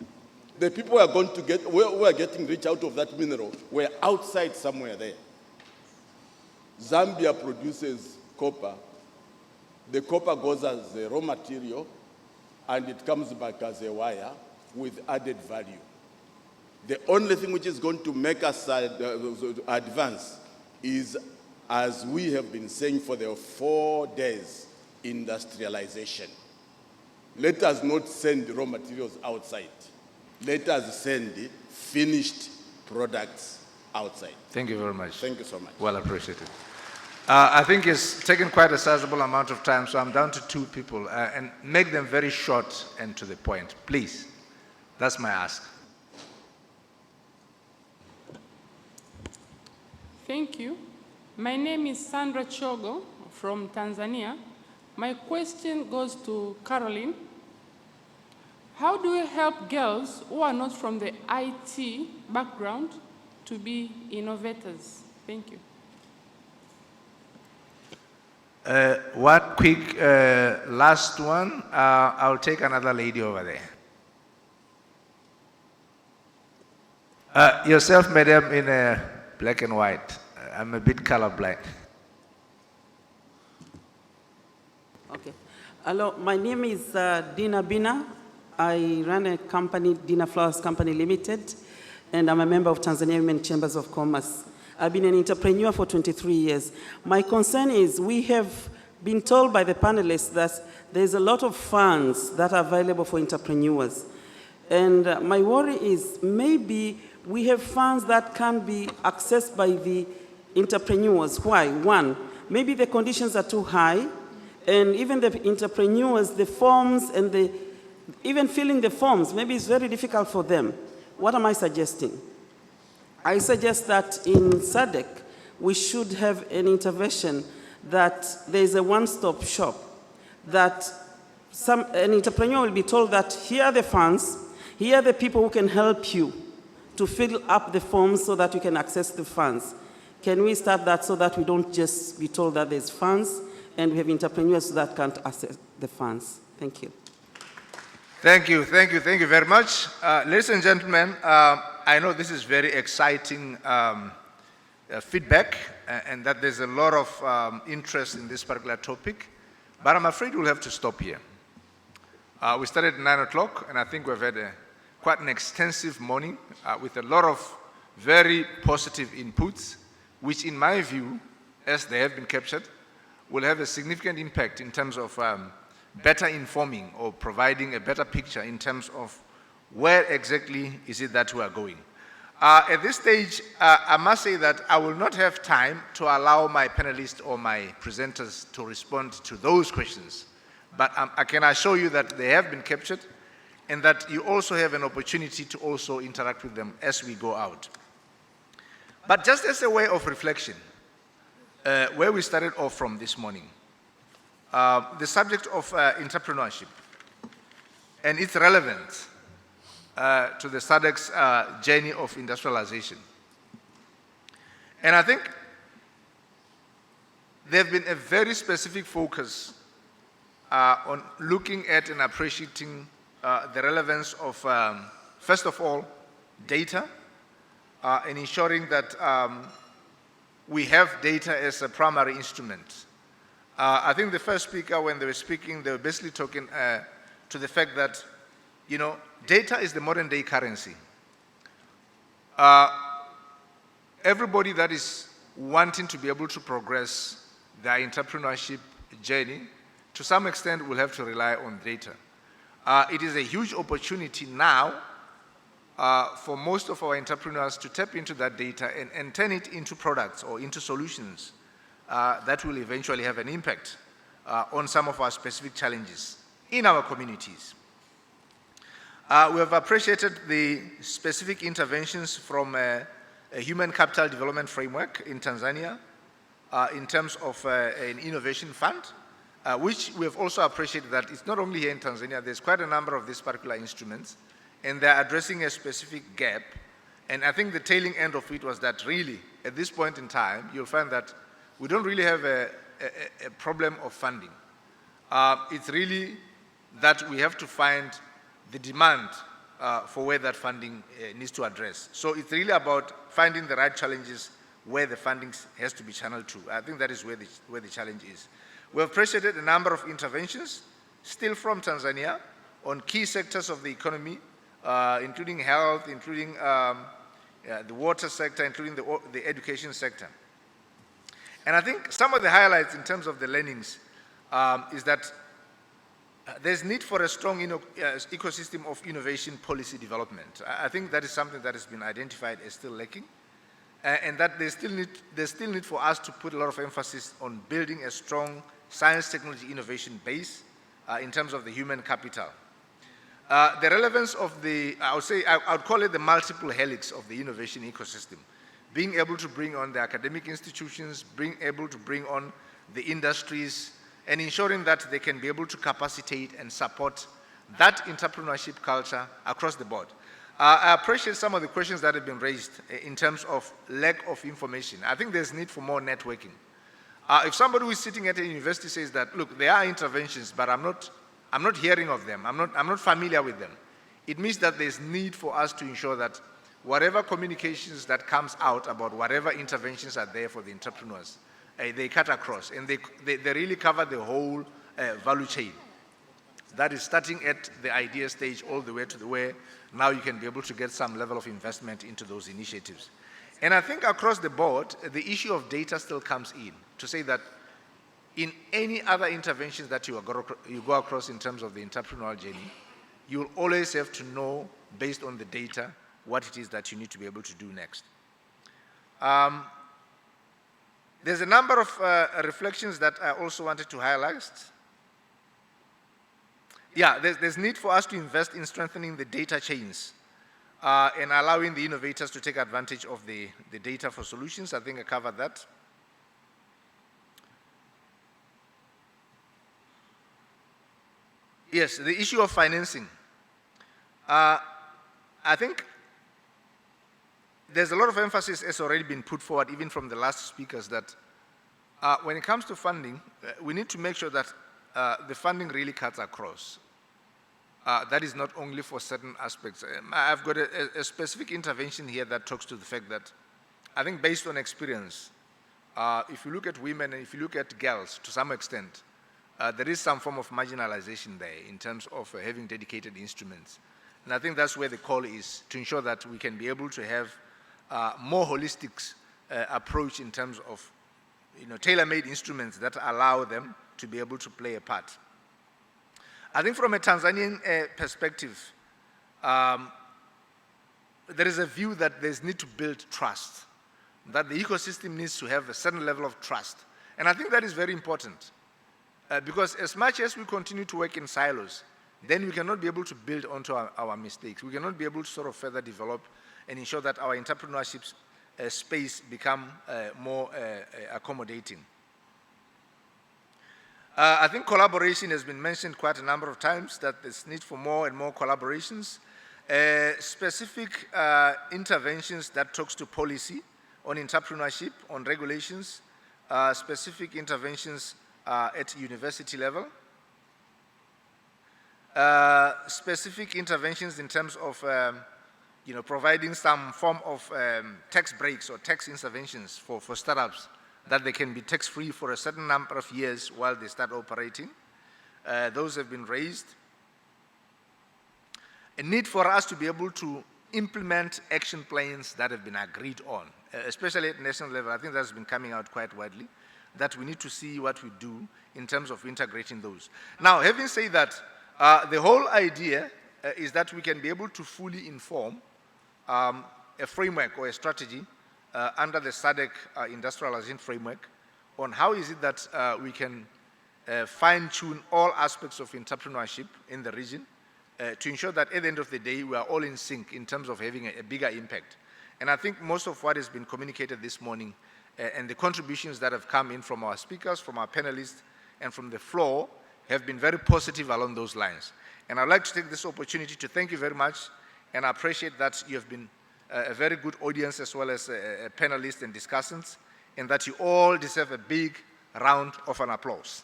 The people who are getting rich out of that mineral were outside somewhere there. Zambia produces copper. The copper goes as a raw material, and it comes back as a wire with added value. The only thing which is going to make us advance is, as we have been saying for the 4 days, industrialization. Let us not send raw materials outside. Let us send finished products outside. Thank you very much. Thank you so much. Well appreciated. I think it's taken quite a sizable amount of time, so I'm down to 2 people, and make them very short and to the point, please. That's my ask. Thank you. My name is Sandra Chogo from Tanzania. My question goes to Caroline. How do you help girls who are not from the IT background to be innovators? Thank you. One quick last one. I'll take another lady over there. Yourself, madam, in black and white. I'm a bit colorblind. Okay. Hello, my name is Dina Bina. I run a company, Dina Flowers Company Limited, and I'm a member of Tanzania Women Chambers of Commerce. I've been an entrepreneur for 23 years. My concern is we have been told by the panelists that there's a lot of funds that are available for entrepreneurs. And my worry is maybe we have funds that can be accessed by the entrepreneurs. Why? One, maybe the conditions are too high, and even the entrepreneurs, the forms and even filling the forms, maybe it's very difficult for them. What am I suggesting? I suggest that in SADC, we should have an intervention that there's a one-stop shop, that an entrepreneur will be told that here are the funds, here are the people who can help you to fill up the forms so that you can access the funds. Can we start that so that we don't just be told that there's funds and we have entrepreneurs that can't access the funds? Thank you. Thank you very much. Ladies and gentlemen, I know this is very exciting feedback and that there's a lot of interest in this particular topic, but I'm afraid we'll have to stop here. We started at 9 o'clock, and I think we've had quite an extensive morning with a lot of very positive inputs, which in my view, as they have been captured, will have a significant impact in terms of better informing or providing a better picture in terms of where exactly is it that we are going. At this stage, I must say that I will not have time to allow my panelists or my presenters to respond to those questions. But I can assure you that they have been captured and that you also have an opportunity to also interact with them as we go out. But just as a way of reflection, where we started off from this morning, the subject of entrepreneurship and its relevance to the SADC's journey of industrialization. And I think there have been a very specific focus on looking at and appreciating the relevance of, first of all, data, and ensuring that we have data as a primary instrument. I think the first speaker, when they were speaking, they were basically talking to the fact that, you know, data is the modern day currency. Everybody that is wanting to be able to progress their entrepreneurship journey, to some extent will have to rely on data. It is a huge opportunity now for most of our entrepreneurs to tap into that data and turn it into products or into solutions that will eventually have an impact on some of our specific challenges in our communities. We have appreciated the specific interventions from a human capital development framework in Tanzania in terms of an innovation fund, which we have also appreciated that it's not only here in Tanzania, there's quite a number of these particular instruments, and they're addressing a specific gap. And I think the tailing end of it was that really, at this point in time, you'll find that we don't really have a problem of funding. It's really that we have to find the demand for where that funding needs to address. So it's really about finding the right challenges where the funding has to be channeled to. I think that is where the challenge is. We have appreciated a number of interventions, still from Tanzania, on key sectors of the economy, including health, including the water sector, including the education sector. And I think some of the highlights in terms of the learnings is that there's need for a strong ecosystem of innovation policy development. I think that is something that has been identified as still lacking, and that there's still need for us to put a lot of emphasis on building a strong science, technology, innovation base in terms of the human capital. The relevance of I would call it the multiple helix of the innovation ecosystem, being able to bring on the academic institutions, being able to bring on the industries, and ensuring that they can be able to capacitate and support that entrepreneurship culture across the board. I appreciate some of the questions that have been raised in terms of lack of information. I think there's need for more networking. If somebody who is sitting at a university says that, look, there are interventions, but I'm not hearing of them, I'm not familiar with them, it means that there's need for us to ensure that whatever communications that comes out about whatever interventions are there for the entrepreneurs, they cut across and they really cover the whole value chain That is starting at the idea stage all the way to the way now you can be able to get some level of investment into those initiatives. And I think across the board, the issue of data still comes in to say that in any other interventions that you go across in terms of the entrepreneurial journey, you will always have to know, based on the data, what it is that you need to be able to do next. There's a number of reflections that I also wanted to highlight. Yeah, there's need for us to invest in strengthening the data chains and allowing the innovators to take advantage of the data for solutions. I think I covered that. Yes, the issue of financing. I think there's a lot of emphasis has already been put forward, even from the last speakers, that when it comes to funding, we need to make sure that the funding really cuts across. That is not only for certain aspects. I've got a specific intervention here that talks to the fact that I think based on experience, if you look at women and if you look at girls to some extent, there is some form of marginalization there in terms of having dedicated instruments. And I think that's where the call is, to ensure that we can be able to have more holistic approach in terms of tailor-made instruments that allow them to be able to play a part. I think from a Tanzanian perspective, there is a view that there's need to build trust, that the ecosystem needs to have a certain level of trust. And I think that is very important. Because as much as we continue to work in silos, then we cannot be able to build onto our mistakes. We cannot be able to sort of further develop and ensure that our entrepreneurship space become more accommodating. I think collaboration has been mentioned quite a number of times, that there's need for more and more collaborations. Specific interventions that talks to policy on entrepreneurship, on regulations, specific interventions at university level, specific interventions in terms of providing some form of tax breaks or tax interventions for startups, that they can be tax-free for a certain number of years while they start operating. Those have been raised. A need for us to be able to implement action plans that have been agreed on, especially at national level. I think that's been coming out quite widely, that we need to see what we do in terms of integrating those. Now, having said that, the whole idea is that we can be able to fully inform a framework or a strategy under the SADC industrialization framework on how is it that we can fine-tune all aspects of entrepreneurship in the region to ensure that at the end of the day, we are all in sync in terms of having a bigger impact. And I think most of what has been communicated this morning and the contributions that have come in from our speakers, from our panelists, and from the floor have been very positive along those lines. And I'd like to take this opportunity to thank you very much, and I appreciate that you have been a very good audience as well as panelists and discussants, and that you all deserve a big round of an applause.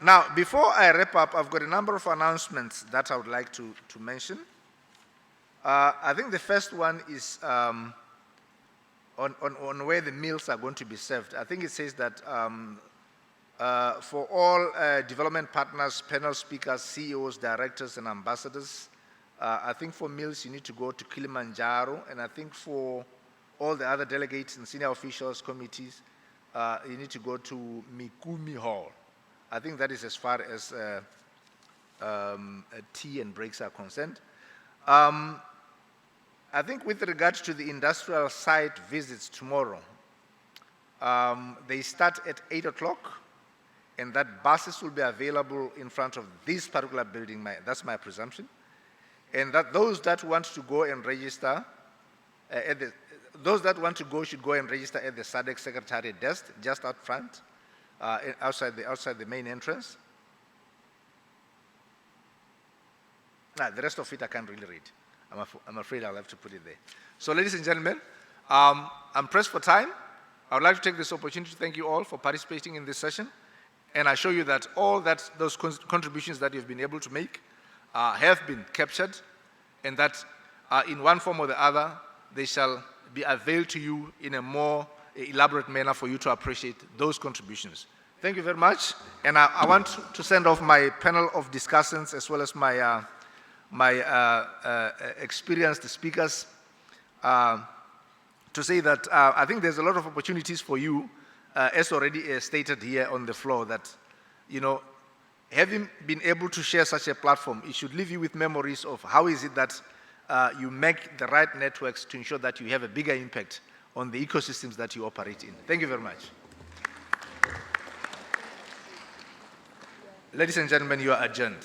Now, before I wrap up, I've got a number of announcements that I would like to mention. I think the first one is on where the meals are going to be served. I think it says that for all development partners, panel speakers, CEOs, directors, and ambassadors, I think for meals you need to go to Kilimanjaro, and I think for all the other delegates and senior officials, committees, you need to go to Mikumi Hall. I think that is as far as tea and breaks are concerned. I think with regards to the industrial site visits tomorrow, they start at 8 o'clock, and that buses will be available in front of this particular building. That's my presumption. And that those that want to go and register, those that want to go should go and register at the SADC Secretariat desk, just out front, outside the main entrance. The rest of it I can't really read. I'm afraid I'll have to put it there. So, ladies and gentlemen, I'm pressed for time. I would like to take this opportunity to thank you all for participating in this session, and assure you that all those contributions that you've been able to make have been captured, and that in one form or the other, they shall be availed to you in a more elaborate manner for you to appreciate those contributions. Thank you very much. And I want to send off my panel of discussants as well as my, experienced speakers to say that I think there's a lot of opportunities for you, as already stated here on the floor, that, you know, having been able to share such a platform, it should leave you with memories of how is it that you make the right networks to ensure that you have a bigger impact on the ecosystems that you operate in. Thank you very much. Ladies and gentlemen, you are adjourned.